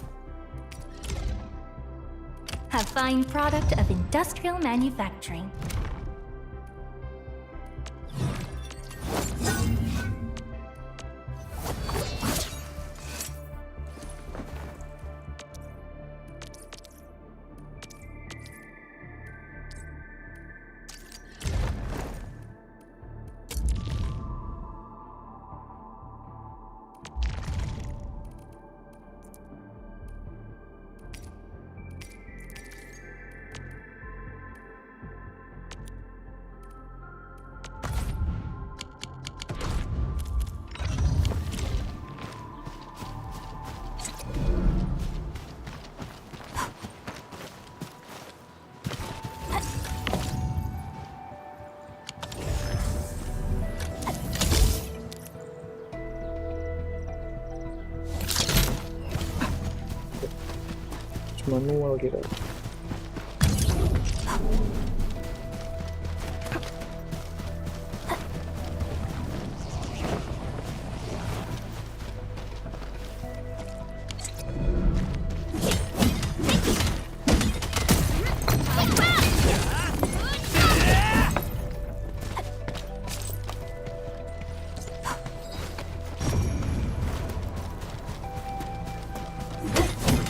A fine product of industrial manufacturing. Manual gitu.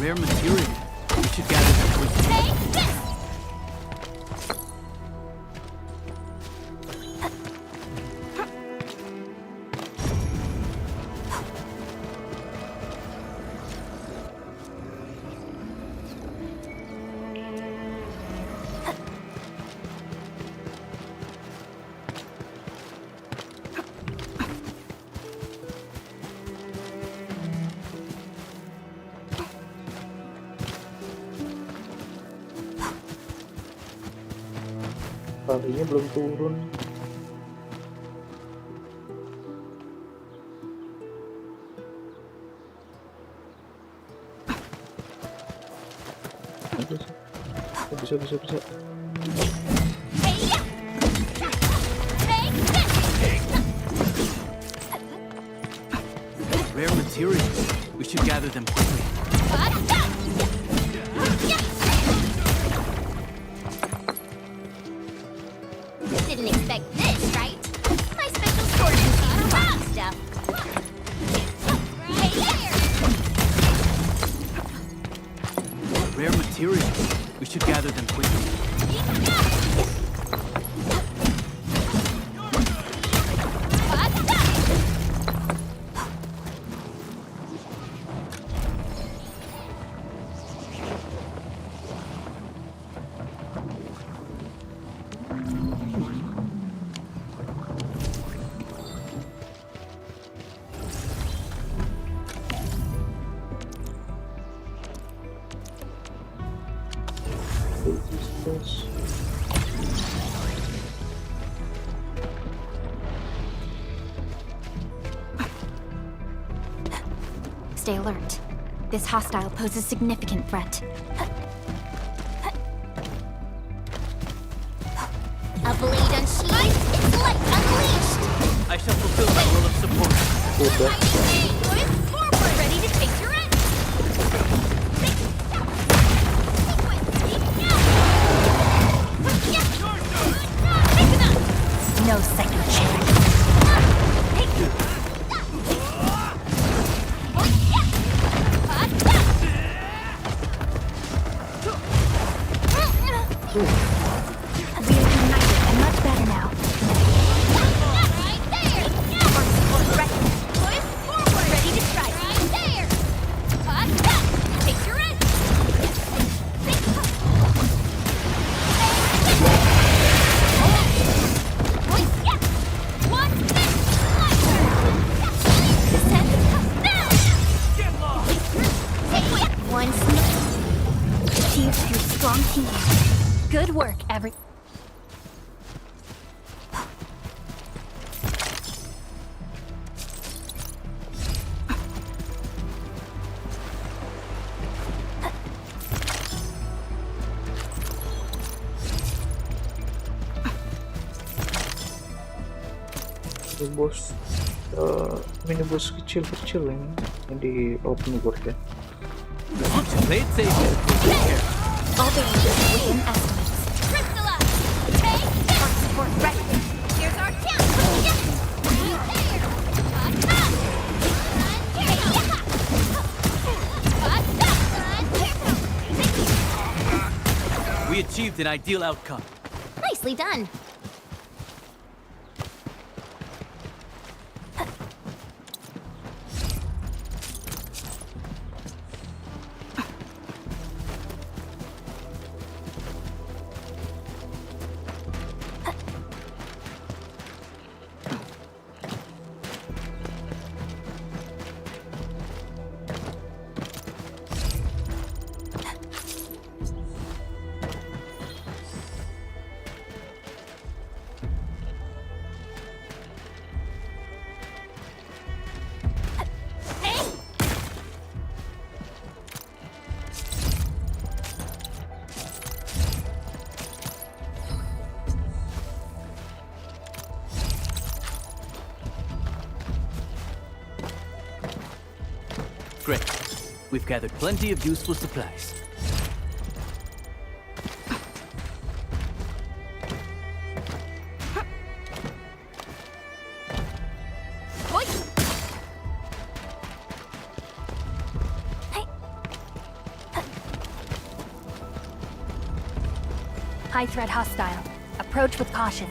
Rare material. We should gather them quickly. Take this! Kalinya belum turun. Bisa. Rare material. We should gather them quickly. Didn't expect this, right? My special storage container rock stuff. Hey there! Rare material. We should gather them quickly. Stay alert. This hostile poses significant threat. A blade unsheathed, it's light unleashed! I shall fulfill my role of support. Forward, ready to take your end! No second chance. We are united and much better now. Right there! Forward, ready to strike! Right there! Take your end! One Achieved through strong team. Good work, every. Bos. minibus kecil-kecil yang di open world ya. Play it safe. All the ranges within estimates. Crystalla! Take Arc support ready. Here's our chance! We achieved an ideal outcome. Nicely done. Great. We've gathered plenty of useful supplies. High threat hostile. Approach with caution.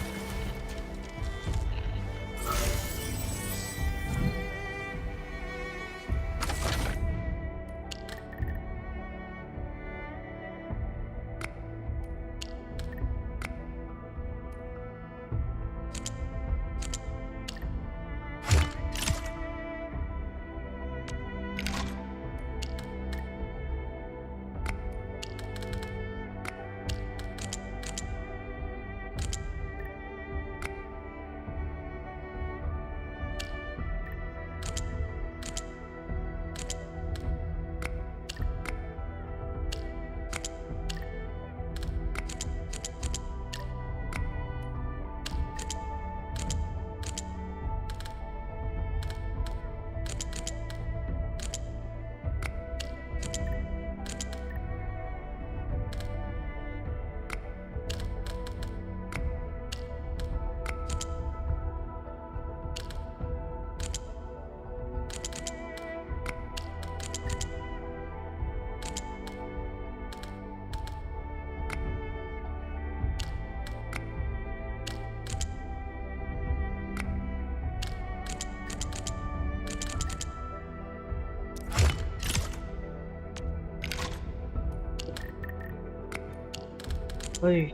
Hai.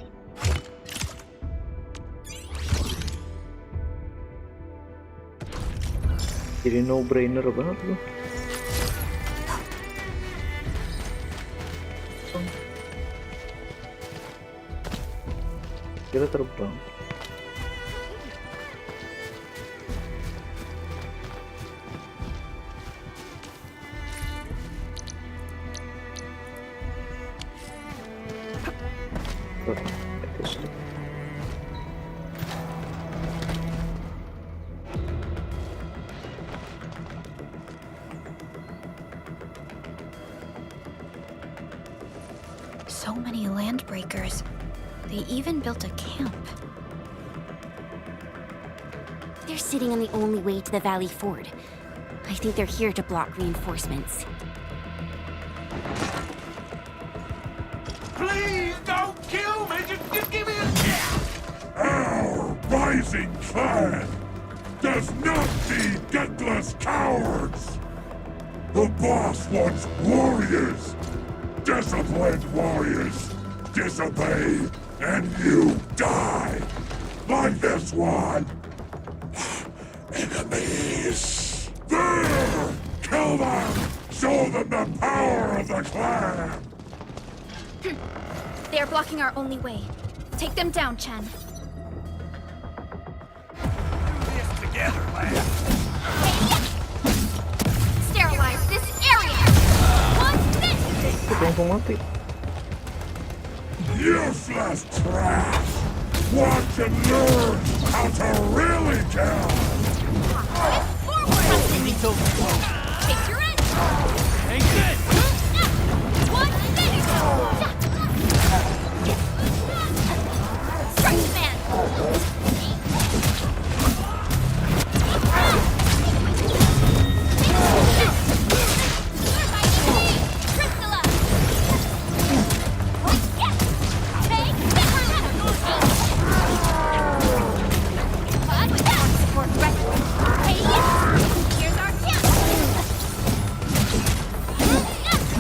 Jadi no brainer banget loh. Kita terbang. So many land breakers. They even built a camp. They're sitting on the only way to the Valley Ford. I think they're here to block reinforcements. Please don't kill me! Just give me a chance! Our rising clan does not feed gutless cowards! The boss wants warriors! Disciplined warriors! Disobey, and you die! Like this one! Enemies! There! Kill them! Show them the power of the clan! They are blocking our only way. Take them down, Chen. Do this together, lad! Sterilize this area! What's this? Langsung mati. Useless trash! Watch and learn how to really kill! so... Take your end! Ain't good! One finish! Strike man!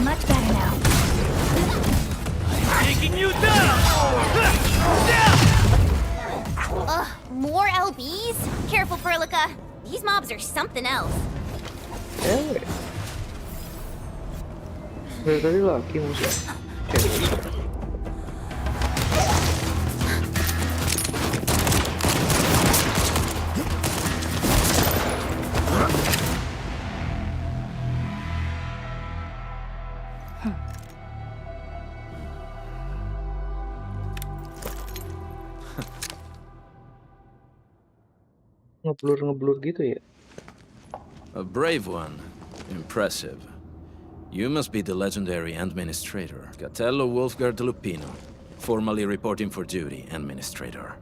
Much better now. Taking you down! Ugh, more LBs? Careful, Perlica. These mobs are something else. Dari tadi laki musuh. Ngeblur gitu ya. A brave one. Impressive. You must be the legendary administrator, Catello Wolfgard Lupino, formerly reporting for duty, administrator.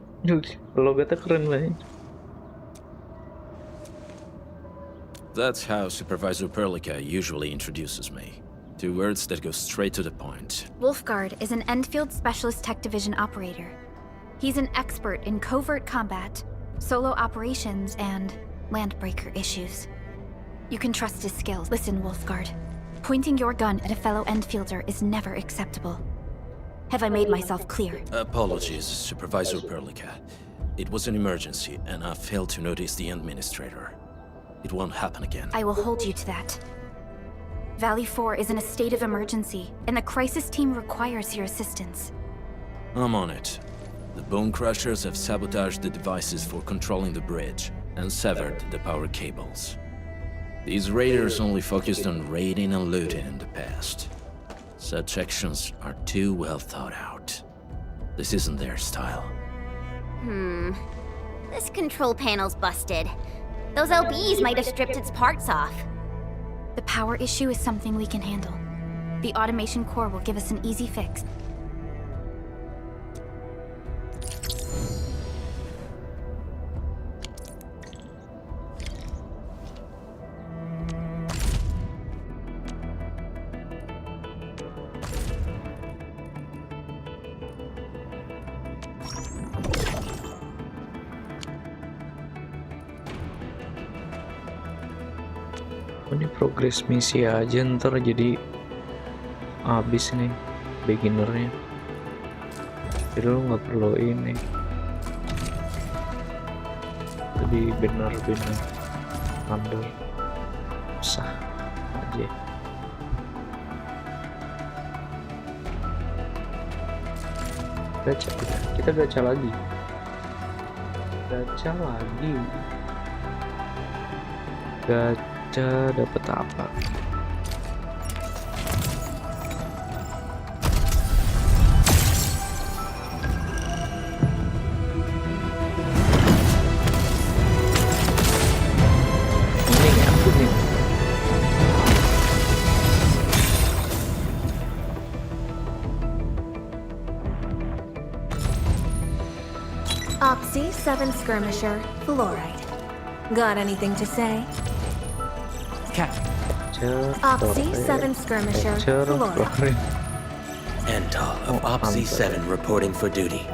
Logatnya keren banget. That's how Supervisor Perlica usually introduces me. 2 words that go straight to the point. Wolfgard is an Endfield Specialist Tech Division operator. He's an expert in covert combat, solo operations, and landbreaker issues. You can trust his skills. Listen, Wolfgard. Pointing your gun at a fellow Endfielder is never acceptable. Have I made myself clear? Apologies, Supervisor Perlica. It was an emergency, and I failed to notice the administrator. It won't happen again. I will hold you to that. Valley 4 is in a state of emergency, and the crisis team requires your assistance. I'm on it. The Bone Crushers have sabotaged the devices for controlling the bridge and severed the power cables. These raiders only focused on raiding and looting in the past. Such actions are too well thought out. This isn't their style. This control panel's busted. Those LBs might have stripped its parts off. The power issue is something we can handle. The automation core will give us an easy fix. Ini progres misi aja, ntar jadi habis nih beginnernya. Jadi lo nggak perlu ini. Jadi benar-benar ambil usah aja. Gacha kita gacha lagi. Gacha dapat apa? Kuning ya, kuning. Opsy 7 Skirmisher, Fluorite. Got anything to say? Opsy 7 Skirmisher, Fluorite. Intel of Opsy 7 reporting for duty.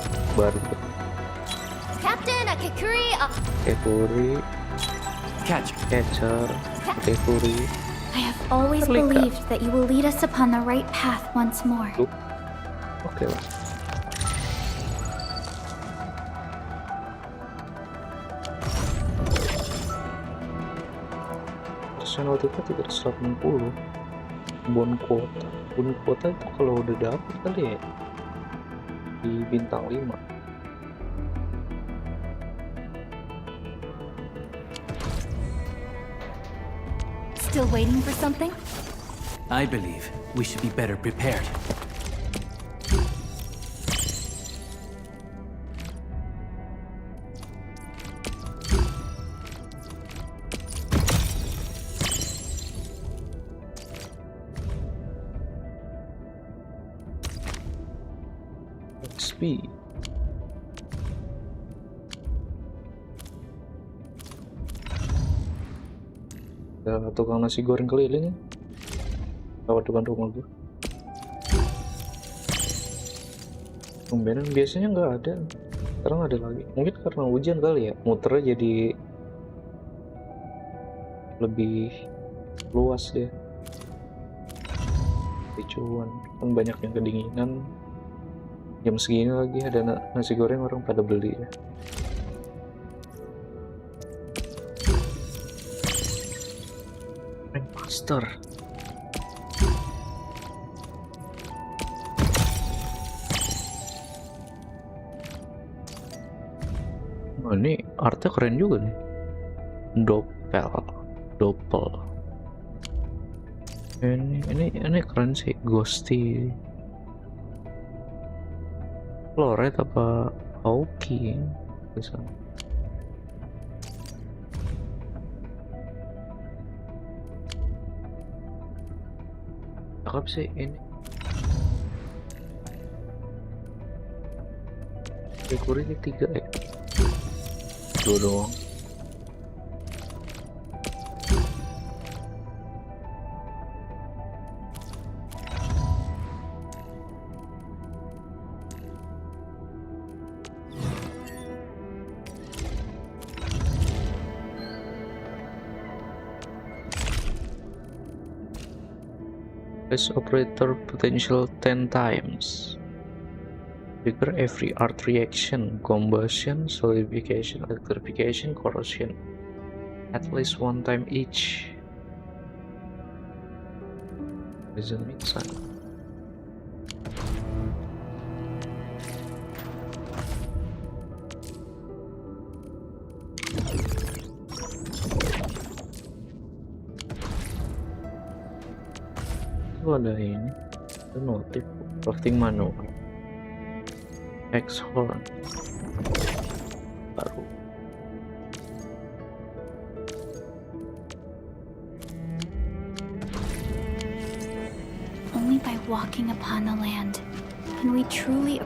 Captain, a Kikuri, Catcher, Kekuri. I have always believed that you will lead us upon the right path once more. Oke lah. Personal kita 380 bon quota itu kalau udah dapet kali ya di bintang 5. Still waiting for something? I believe we should be better prepared. USB. Ada tukang nasi goreng keliling lewat depan rumah gue. Tumbenan, biasanya nggak ada, sekarang ada lagi. Mungkin karena hujan kali ya, muternya jadi lebih luas deh. Cuan kan banyak yang kedinginan, jam segini lagi ada nasi goreng, orang pada beli ya. Master. Oh, ini artnya keren juga nih. Doppel. Ini keren sih, Ghosty. Floret apa Aoki bisa. Cakep sih ini. Dekornya 3 ya. 2 doang. Base operator potential 10 times. Trigger every art reaction, combustion, solidification, electrification, corrosion. At least 1 time each. Isn't it son? Ada ini, ada notif crafting manual, X horn baru. Only by walking upon the land can we truly.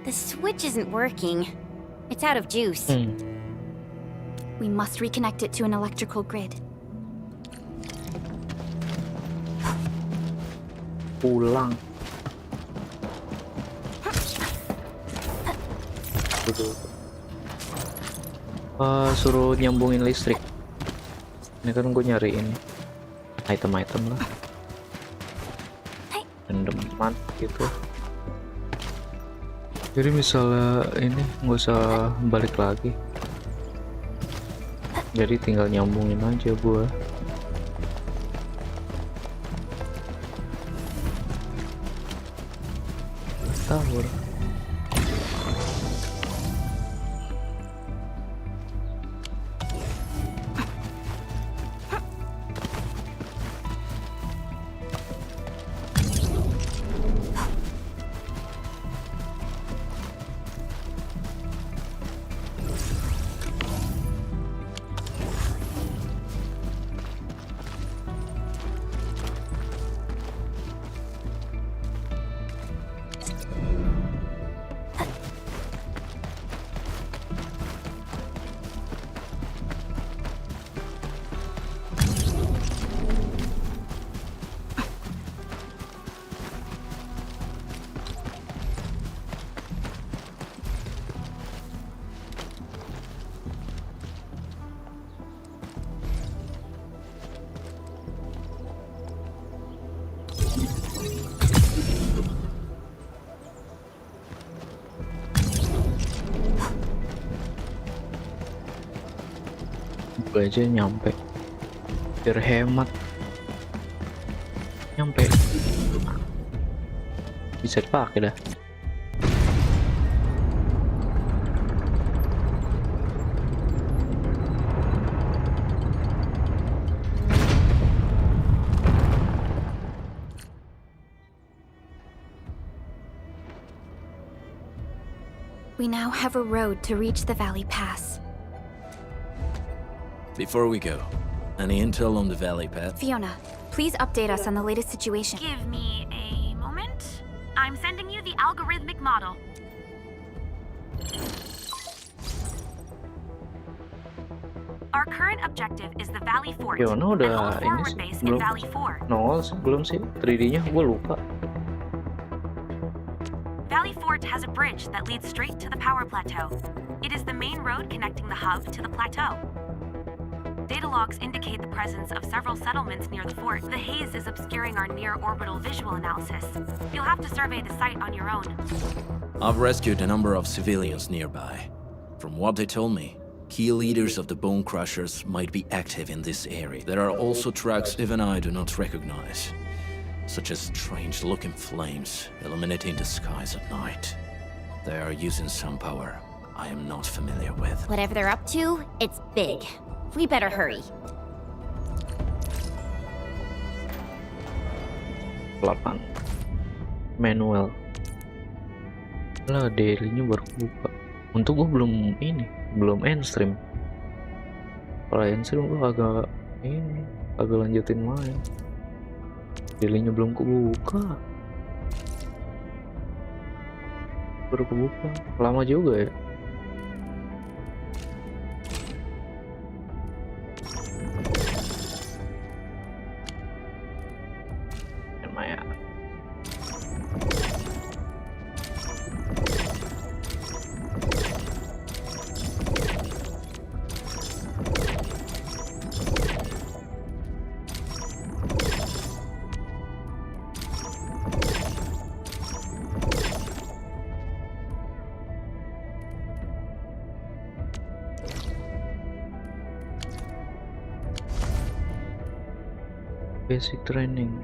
The switch isn't working. It's out of juice. We must reconnect it to an electrical grid. Pulang. Suruh nyambungin listrik. Ini kan gue nyari ini item-item lah. Rendeman gitu. Jadi misalnya ini nggak usah balik lagi, jadi tinggal nyambungin aja gua. Tower. Gue aja nyampe biar hemat, nyampe bisa dipakai dah. We now have a road to reach the Valley Pass. Before we go, Any intel on the valley path? Fiona, please update us on the latest situation. Give me a moment. I'm sending you the algorithmic model. Our current objective is the Valley Fort. Fiona and udah hold ini forward sih, base in belum Valley 4. nongol sih, belum sih 3D-nya, gue lupa. Valley Fort has a bridge that leads straight to the power plateau. It is the main road connecting the hub to the plateau. Data logs indicate the presence of several settlements near the fort. The haze is obscuring our near-orbital visual analysis. You'll have to survey the site on your own. I've rescued a number of civilians nearby. From what they told me, key leaders of the Bone Crushers might be active in this area. There are also tracks even I do not recognize, such as strange-looking flames illuminating the skies at night. They are using some power I am not familiar with. Whatever they're up to, it's big. We better hurry. 8 manual lah, daily-nya baru buka. Untuk gue belum end stream. Kalau end stream gue agak lanjutin main. Daily-nya belum kebuka. Baru kebuka, lama juga ya. Lumayan. Basic training.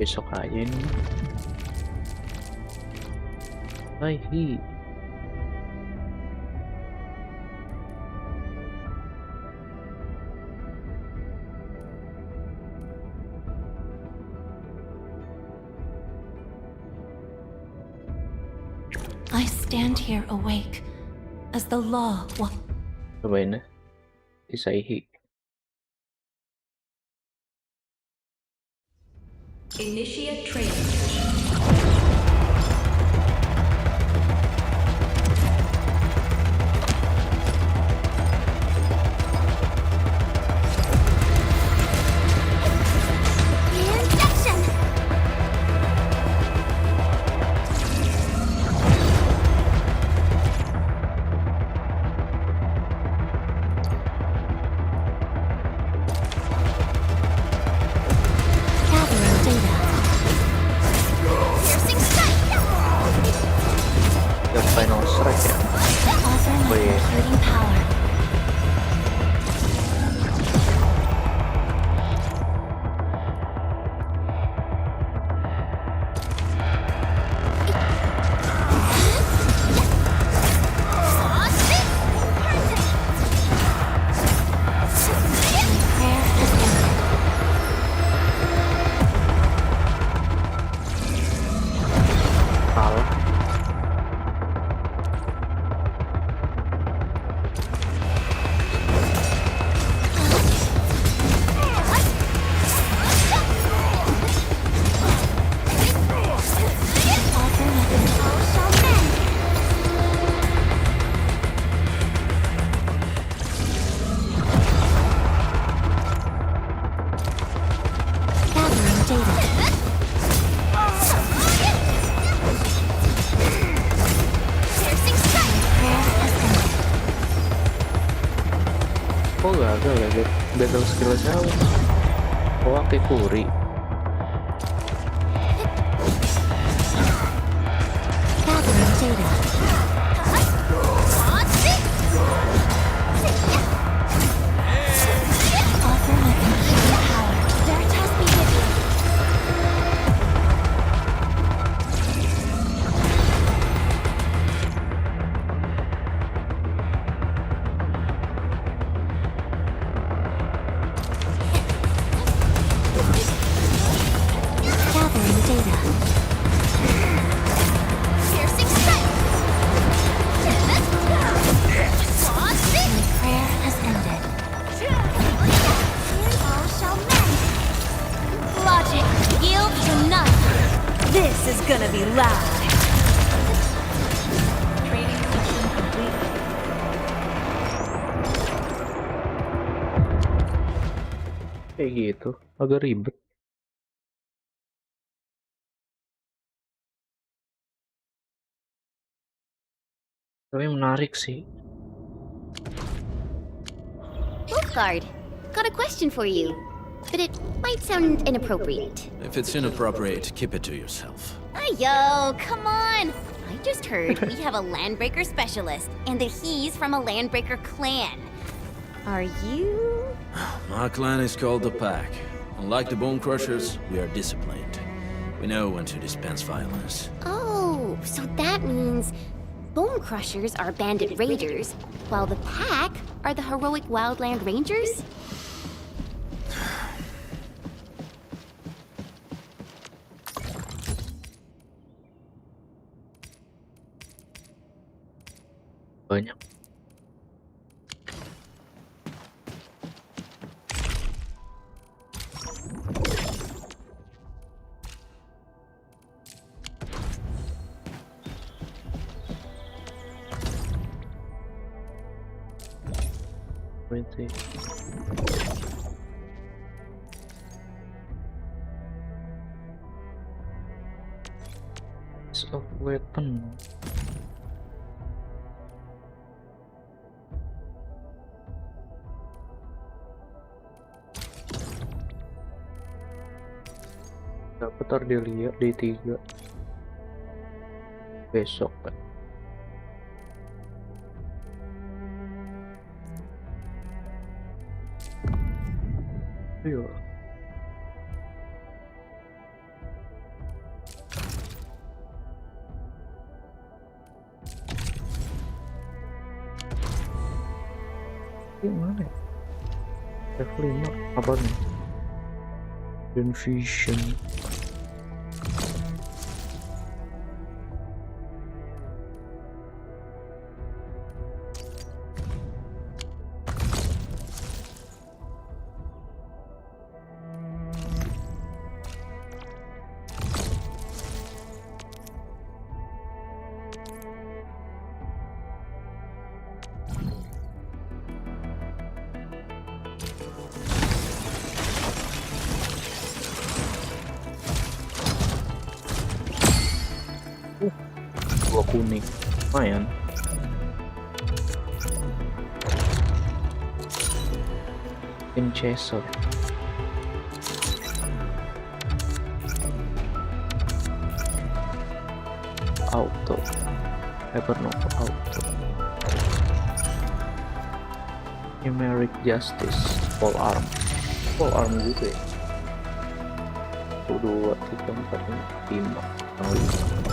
Besok aja ini. Hai. I stand here awake as the law Cobain ya. Isaihi. Initiate training. Final strike ya. Oh iya. Kalah. Kok gagal ya, battle skill siapa? Oh, Kuri. Training session complete. Kayak gitu, agak ribet. Tapi menarik sih. Wolfguard, got a question for you. But it might sound inappropriate. If it's inappropriate, keep it to yourself. Yo, come on! I just heard we have a Landbreaker specialist, and that he's from a Landbreaker clan. Are you? My clan is called the Pack. Unlike the Bone Crushers, we are disciplined. We know when to dispense violence. Oh, so that means Bone Crushers are bandit raiders, while the Pack are the heroic Wildland Rangers? Banyak. Berarti of weapon. Dapat Ardelia D3 besok kan. Ayo. Gimana ya? Level 5 apa nih? Vision. Gua kuning, lumayan. Tim Chaser. Auto. Hypernova Auto. Numeric Justice. Full Arm. Full Arm juga ya. 1, 2, 3, 4, 5. Oh, 5.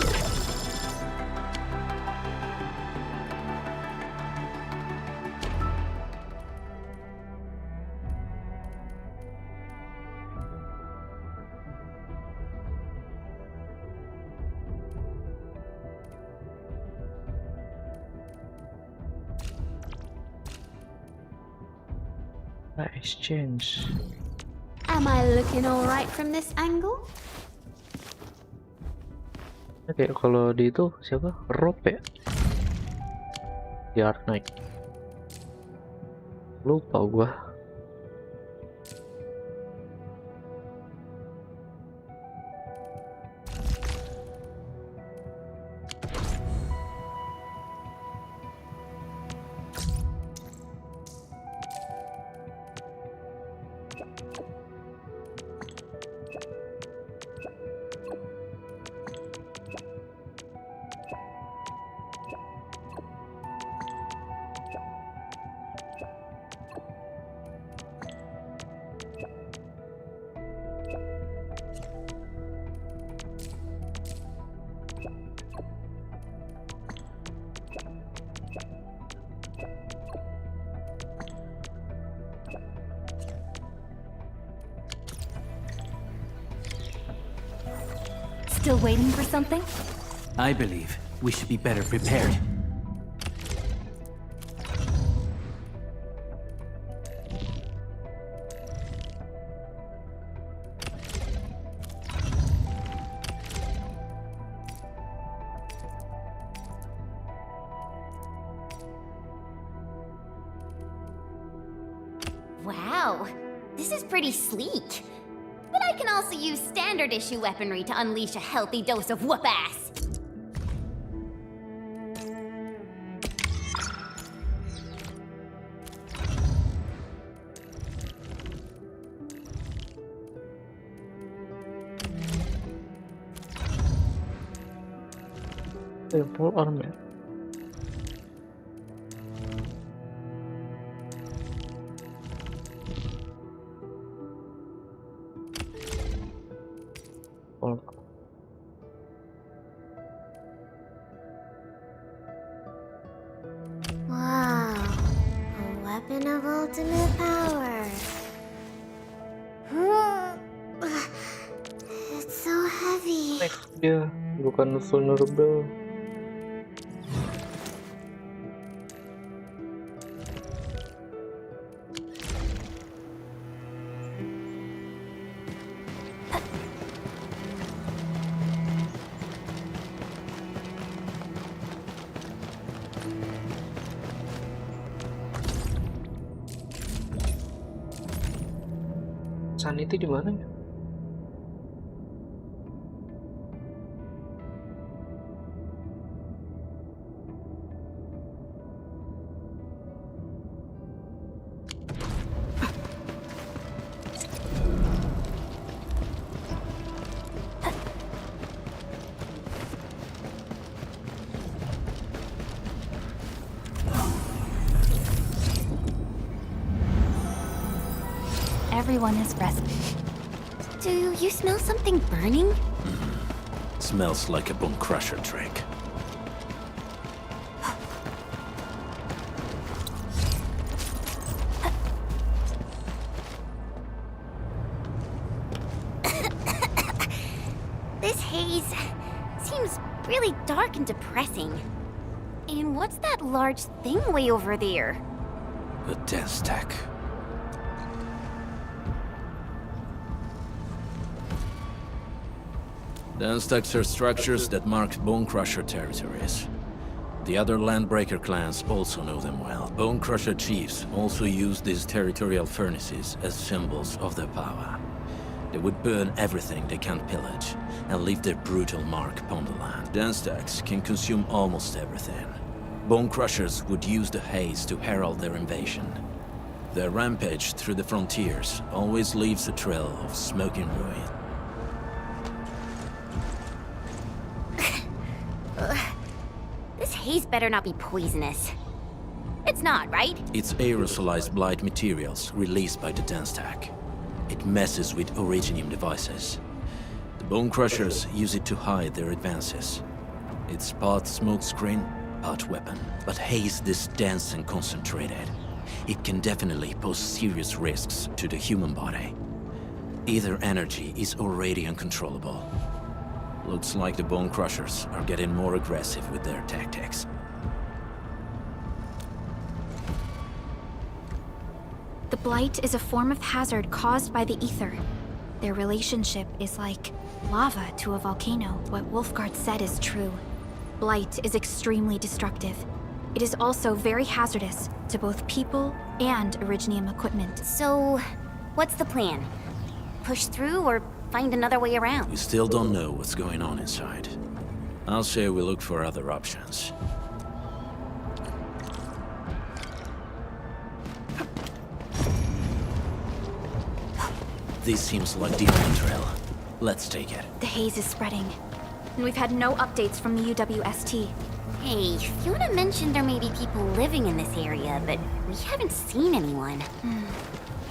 Exchange. Am I looking alright from this angle? Oke, kalau di itu siapa? Rob ya? Di Arknight. Lupa gua. Still waiting for something? I believe we should be better prepared. Wow, this is pretty sleek. But I can also use standard issue weaponry to unleash a healthy dose of whoop-ass. Full armor. Wow, a weapon of ultimate power. It's so heavy. Dia bukan vulnerable. Sanity di mana ya? Everyone is resting. Do you smell something burning? Smells like a bone crusher trick. This haze seems really dark and depressing. And what's that large thing way over there? A dense tech. Dense techs are structures that mark Bone Crusher territories. The other Landbreaker clans also know them well. Bone Crusher chiefs also use these territorial furnaces as symbols of their power. They would burn everything they can't pillage, and leave their brutal mark upon the land. Dense techs can consume almost everything. Bone Crushers would use the haze to herald their invasion. Their rampage through the frontiers always leaves a trail of smoking ruin. This haze better not be poisonous. It's not, right? It's aerosolized blight materials released by the dense tech. It messes with Originium devices. The Bone Crushers use it to hide their advances. It's part smokescreen, part weapon. But haze this dense and concentrated. It can definitely pose serious risks to the human body. Either energy is already uncontrollable. Looks like the Bone Crushers are getting more aggressive with their tactics. The blight is a form of hazard caused by the ether. Their relationship is like lava to a volcano. What Wolfguard said is true. Blight is extremely destructive. It is also very hazardous to both people and Originium equipment. So, what's the plan? Push through or find another way around? We still don't know what's going on inside. I'll say we look for other options. This seems like the only trail. Let's take it. The haze is spreading, and we've had no updates from the UWST. Hey, Fiona mentioned there may be people living in this area, but we haven't seen anyone.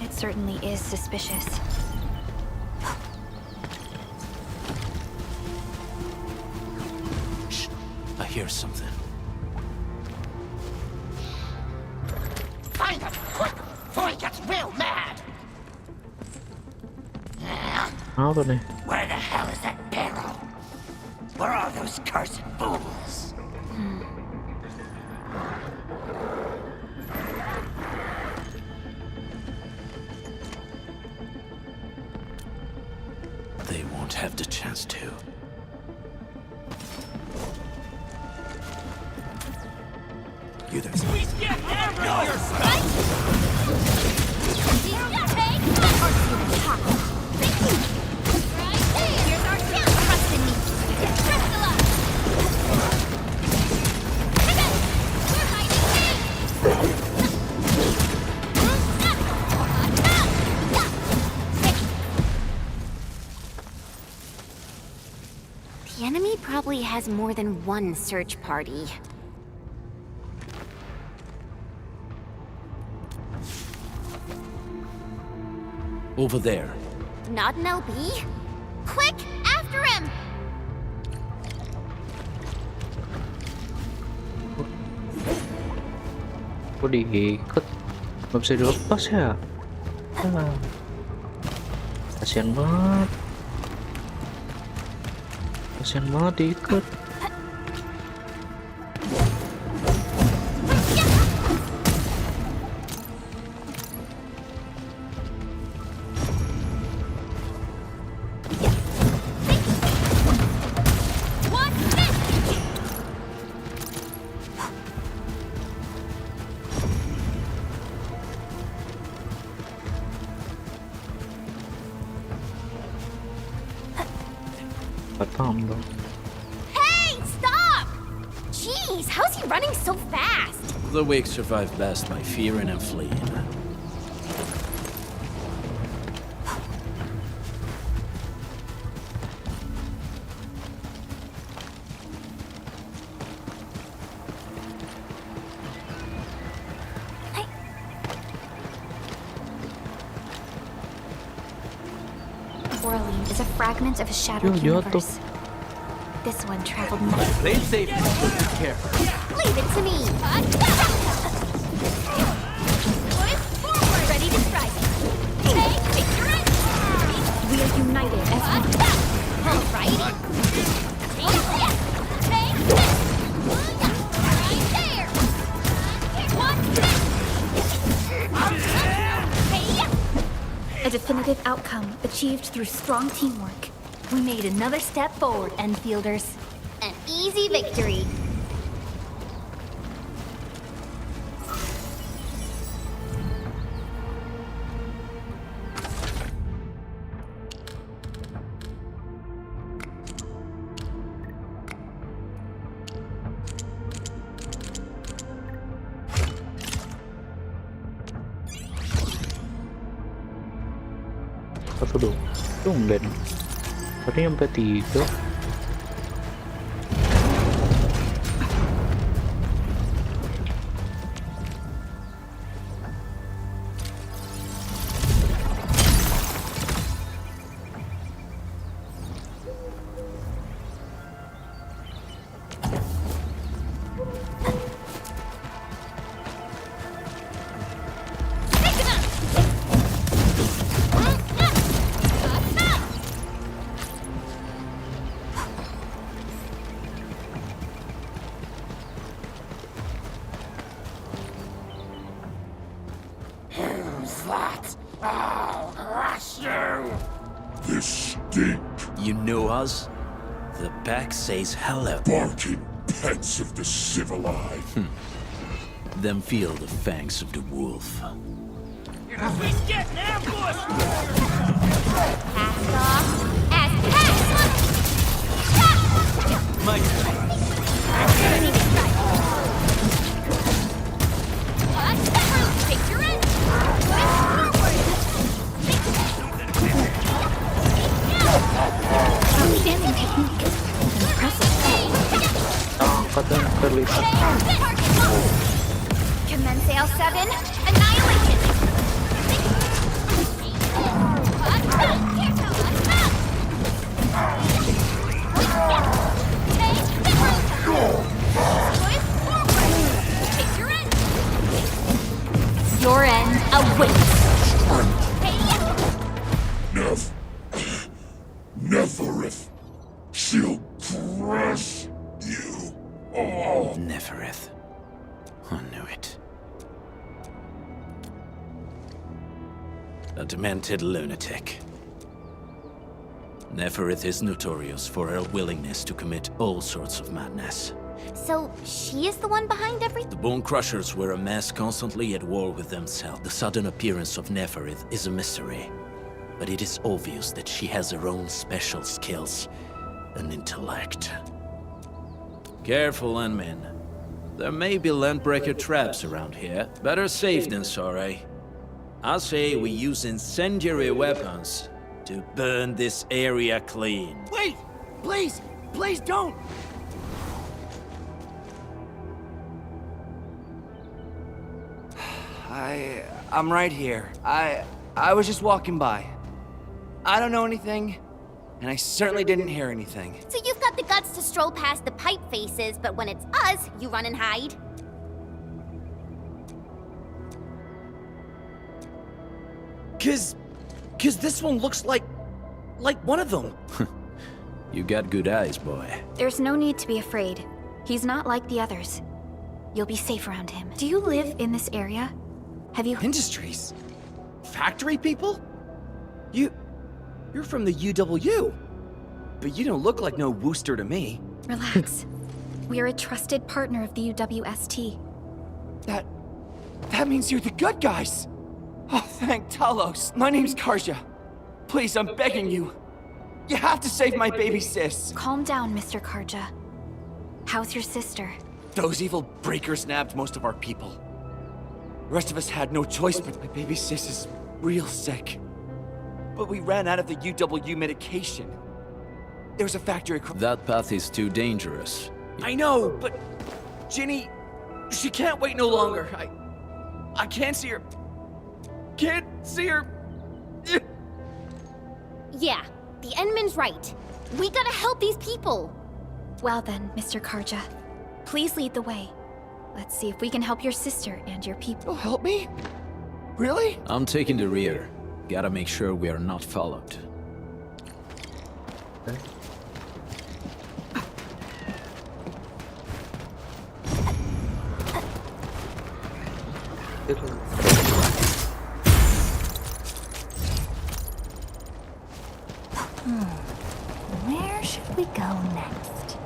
It certainly is suspicious. Shh. I hear something. Find him, quick, before he gets real mad! Apa nih? Where the hell is that barrel? Where are those cursed fools? They won't have the chance to. You there. We get every your stuff! has more than one search party. Over there. Not an LB? Quick, after him! Kok diikat? Nggak bisa dilepas ya? Ah. Kasian banget. Kasian banget diikat. Hey, stop! Jeez, how's he running so fast? The weak survive best by fearing and fleeing. Orlean is a fragment of a shattered universe. This one traveled more. Play it safe. Be careful. Leave it to me. Ready to strike. Hey, picture it. We are united as one. Alrighty. Take this. Right there. A definitive outcome achieved through strong teamwork. We made another step forward, Enfielders. An easy victory. Satu dong. Tumben. Tadi sampai 3. You know us? The pack says hello. Barking pets of the civilized. Then feel the fangs of the wolf. He's getting ambushed! Cast off as cast! My Ready to strike. Picture it. Outstanding technique. Impressive. Angkatan terlihat. Commence L7. Annihilation. Your end awaits. Neferith. She'll crush you all. Neferith. I knew it. A demented lunatic. Neferith is notorious for her willingness to commit all sorts of madness. So, she is the one behind everything? The Bone Crushers were a mass constantly at war with themselves. The sudden appearance of Neferith is a mystery. But it is obvious that she has her own special skills and intellect. Careful, Landmen. There may be landbreaker traps around here. Better safe than sorry. I say we use incendiary weapons to burn this area clean. Wait! Please! Please don't! I'm right here. I was just walking by. I don't know anything, and I certainly didn't hear anything. So you've got the guts to stroll past the pipe faces, but when it's us, you run and hide? Cause this one looks like one of them. You got good eyes, boy. There's no need to be afraid. He's not like the others. You'll be safe around him. Do you live in this area? Have you... Industries? Factory people? You're from the UW. But you don't look like no Wooster to me. Relax. We're a trusted partner of the UWST. That means you're the good guys. Oh, thank Talos. My name's Karja. Please, I'm begging you. You have to save my baby sis. Calm down, Mr. Karja. How's your sister? Those evil breakers nabbed most of our people. The rest of us had no choice, but my baby sis is real sick. But we ran out of the UW medication. There was a factory across... That path is too dangerous. I know, but... Ginny... She can't wait no longer. I can't see her. Can't see her. Yeah, the Endman's right. We gotta help these people. Well then, Mr. Karja. Please lead the way. Let's see if we can help your sister and your people. You'll help me? Really? I'm taking the rear. Gotta make sure we are not followed. Where should we go next?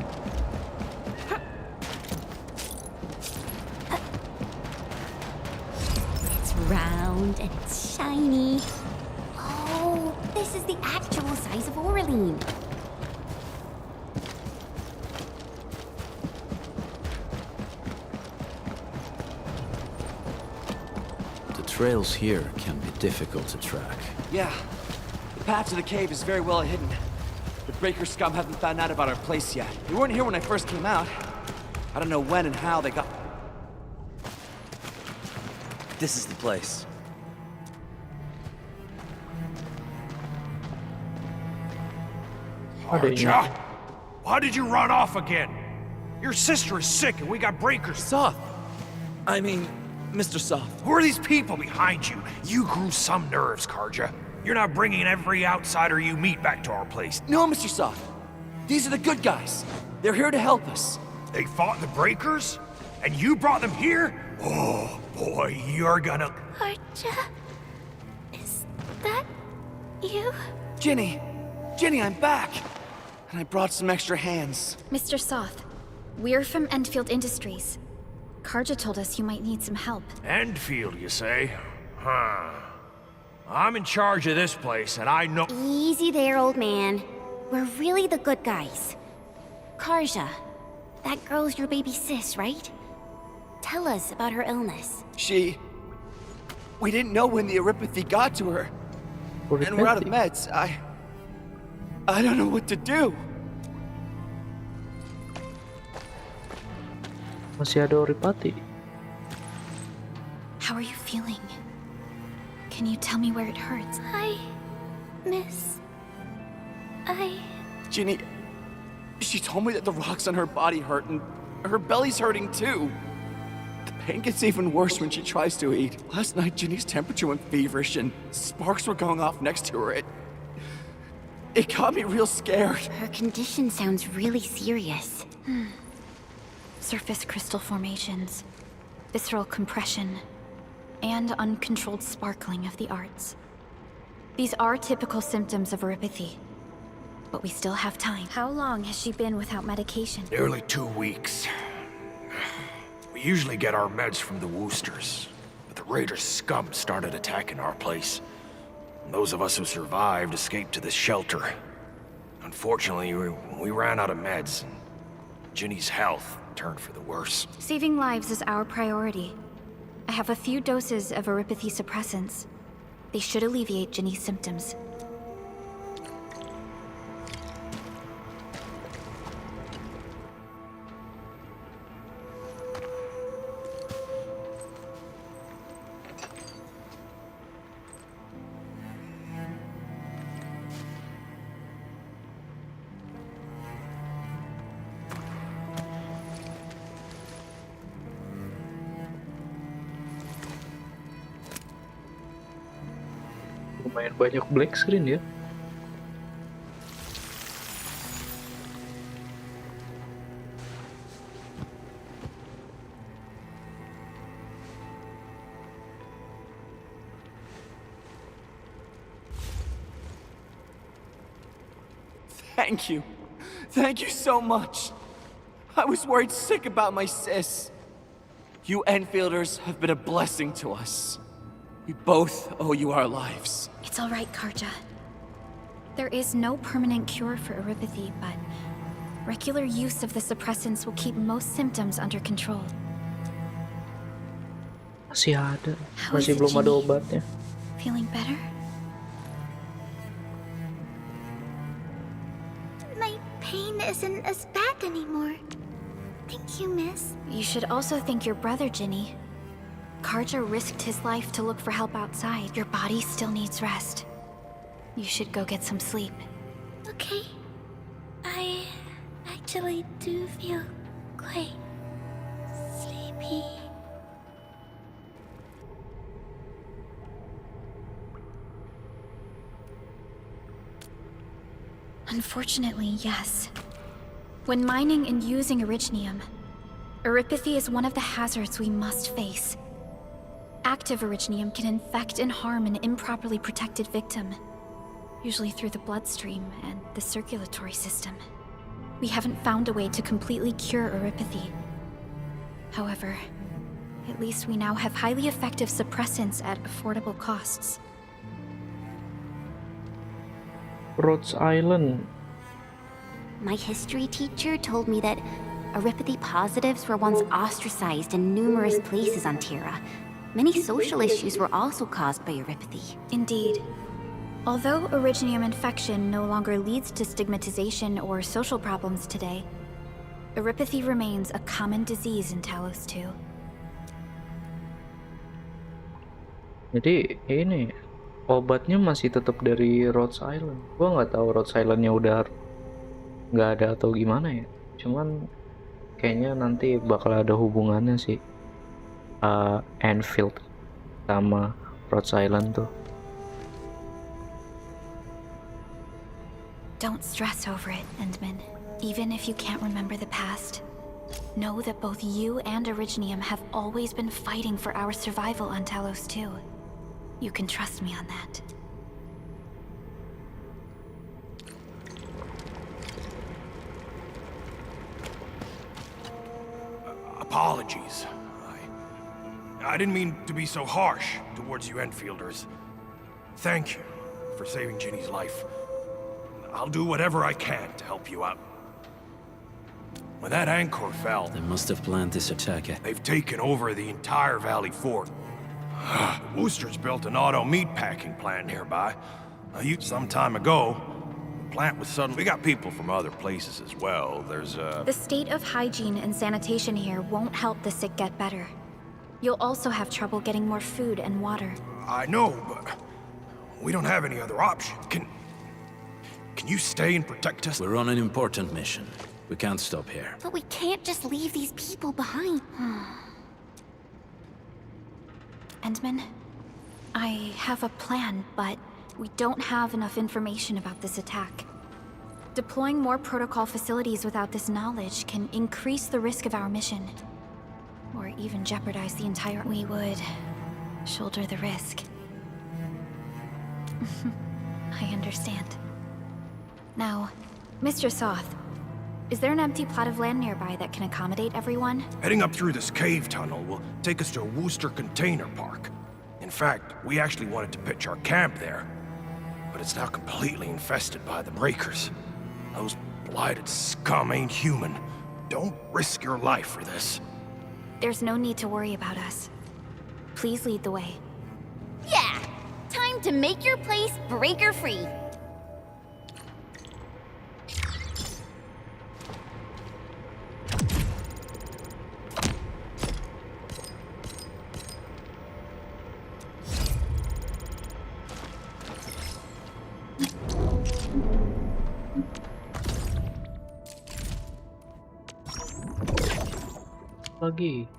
It's round and it's shiny. Oh, this is the actual size of Oraline. The trails here can be difficult to track. Yeah. The path to the cave is very well hidden. The breaker scum haven't found out about our place yet. They weren't here when I first came out. I don't know when and how they got... This is the place. Archa, why did you run off again? Your sister is sick and we got breakers. Soth. I mean, Mr. Soth. Who are these people behind you? You grew some nerves, Karja. You're not bringing every outsider you meet back to our place. No, Mr. Soth. These are the good guys. They're here to help us. They fought the breakers? And you brought them here? Oh, boy, you're gonna... Karja? Is that you? Ginny, I'm back. And I brought some extra hands. Mr. Soth, we're from Endfield Industries. Karja told us you might need some help. Endfield, you say? Huh. I'm in charge of this place, and I know... Easy there, old man. We're really the good guys. Karja, that girl's your baby sis, right? Tell us about her illness. We didn't know when the Aripathy got to her. And we're out of meds. I don't know what to do. Masih ada Oripati. How are you feeling? Can you tell me where it hurts? Ginny, she told me that the rocks on her body hurt and her belly's hurting too. The pain gets even worse when she tries to eat. Last night, Ginny's temperature went feverish and sparks were going off next to her. It got me real scared. Her condition sounds really serious. Surface crystal formations, visceral compression, and uncontrolled sparkling of the arts. These are typical symptoms of Aripathy, but we still have time. How long has she been without medication? Nearly 2 weeks. We usually get our meds from the Woosters, but the Raiders' scum started attacking our place. And those of us who survived escaped to this shelter. Unfortunately, we ran out of meds, and Ginny's health turned for the worse. Saving lives is our priority. I have a few doses of Aripathy suppressants. They should alleviate Ginny's symptoms. lumayan banyak black screen ya. Thank you. Thank you so much. I was worried sick about my sis. You Enfielders have been a blessing to us. We both owe you our lives. It's all right, Karja. There is no permanent cure for erypathy, but regular use of the suppressants will keep most symptoms under control. Masih ada, How is masih it, belum ada Ginny? obatnya. Feeling better? My pain isn't as bad anymore. Thank you, miss. You should also thank your brother, Ginny. Karja risked his life to look for help outside. Your body still needs rest. You should go get some sleep. Okay. I actually do feel quite sleepy. Unfortunately, yes. When mining and using Originium, erypathy is one of the hazards we must face. Active Originium can infect and harm an improperly protected victim, usually through the bloodstream and the circulatory system. We haven't found a way to completely cure erypathy. However, at least we now have highly effective suppressants at affordable costs. Rhodes Island. My history teacher told me that erypathy positives were once ostracized in numerous places on Terra. Many social issues were also caused by erypathy. Indeed. Although Originium infection no longer leads to stigmatization or social problems today, erypathy remains a common disease in Talos 2. Jadi ini obatnya masih tetap dari Rhodes Island. Gua nggak tahu Rhodes Islandnya udah nggak ada atau gimana ya. Cuman kayaknya nanti bakal ada hubungannya sih. Enfield sama Rhodes Island tuh. Don't stress over it, Endman. Even if you can't remember the past, know that both you and Originium have always been fighting for our survival on Talos 2. You can trust me on that. Apologies. I didn't mean to be so harsh towards you Enfielders. Thank you for saving Ginny's life. I'll do whatever I can to help you out. When that anchor fell... They must have planned this attack. They've taken over the entire Valley Fort. The Woosters built an auto meatpacking plant nearby. Some time ago, the plant was suddenly... We got people from other places as well. There's The state of hygiene and sanitation here won't help the sick get better. You'll also have trouble getting more food and water. I know, but we don't have any other option. Can you stay and protect us? We're on an important mission. We can't stop here. But we can't just leave these people behind. Endman, I have a plan, but we don't have enough information about this attack. Deploying more protocol facilities without this knowledge can increase the risk of our mission. Or even jeopardize the entire... We would shoulder the risk. I understand. Now, Mr. Soth, is there an empty plot of land nearby that can accommodate everyone? Heading up through this cave tunnel will take us to a Wooster container park. In fact, we actually wanted to pitch our camp there. But it's now completely infested by the breakers. Those blighted scum ain't human. Don't risk your life for this. There's no need to worry about us. Please lead the way. Yeah! Time to make your place breaker-free.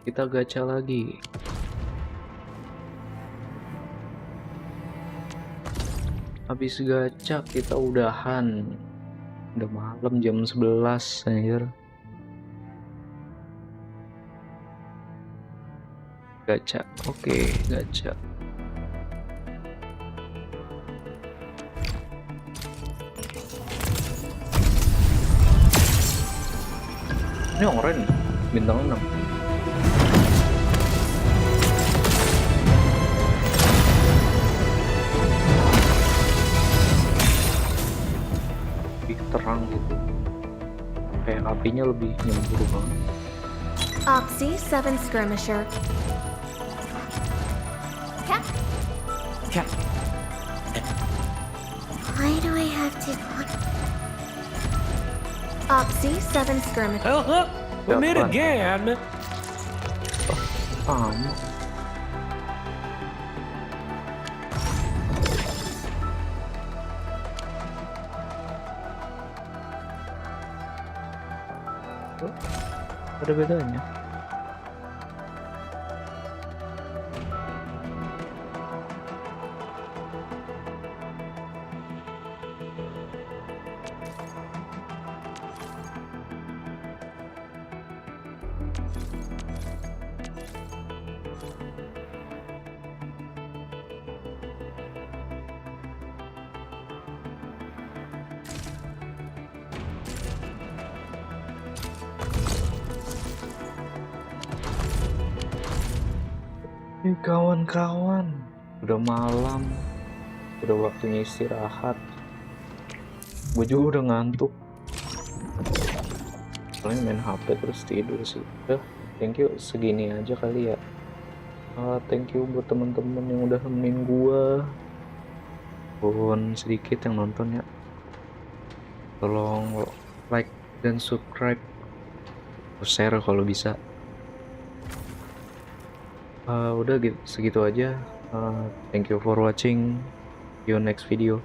Kita gacha lagi. Habis gacha kita udahan. Udah malam jam 11 anjir. Gacha. Oke, gacha. Ini oranye bintang 6. Lebih terang gitu. Kayak apinya lebih nyembur banget. Oxy 7 Skirmisher. Cap. Why do I have to... Oxy 7 Skirmisher. Huh? We meet again. Sama. Ada bedanya. Kawan-kawan, udah malam, udah waktunya istirahat. Gue juga udah ngantuk. Paling main HP terus tidur sih. Thank you, segini aja kali ya. Thank you buat temen-temen yang udah nemenin gue. Pun sedikit yang nonton ya. Tolong like dan subscribe, share kalau bisa. Udah gitu, segitu aja. Thank you for watching. See you next video.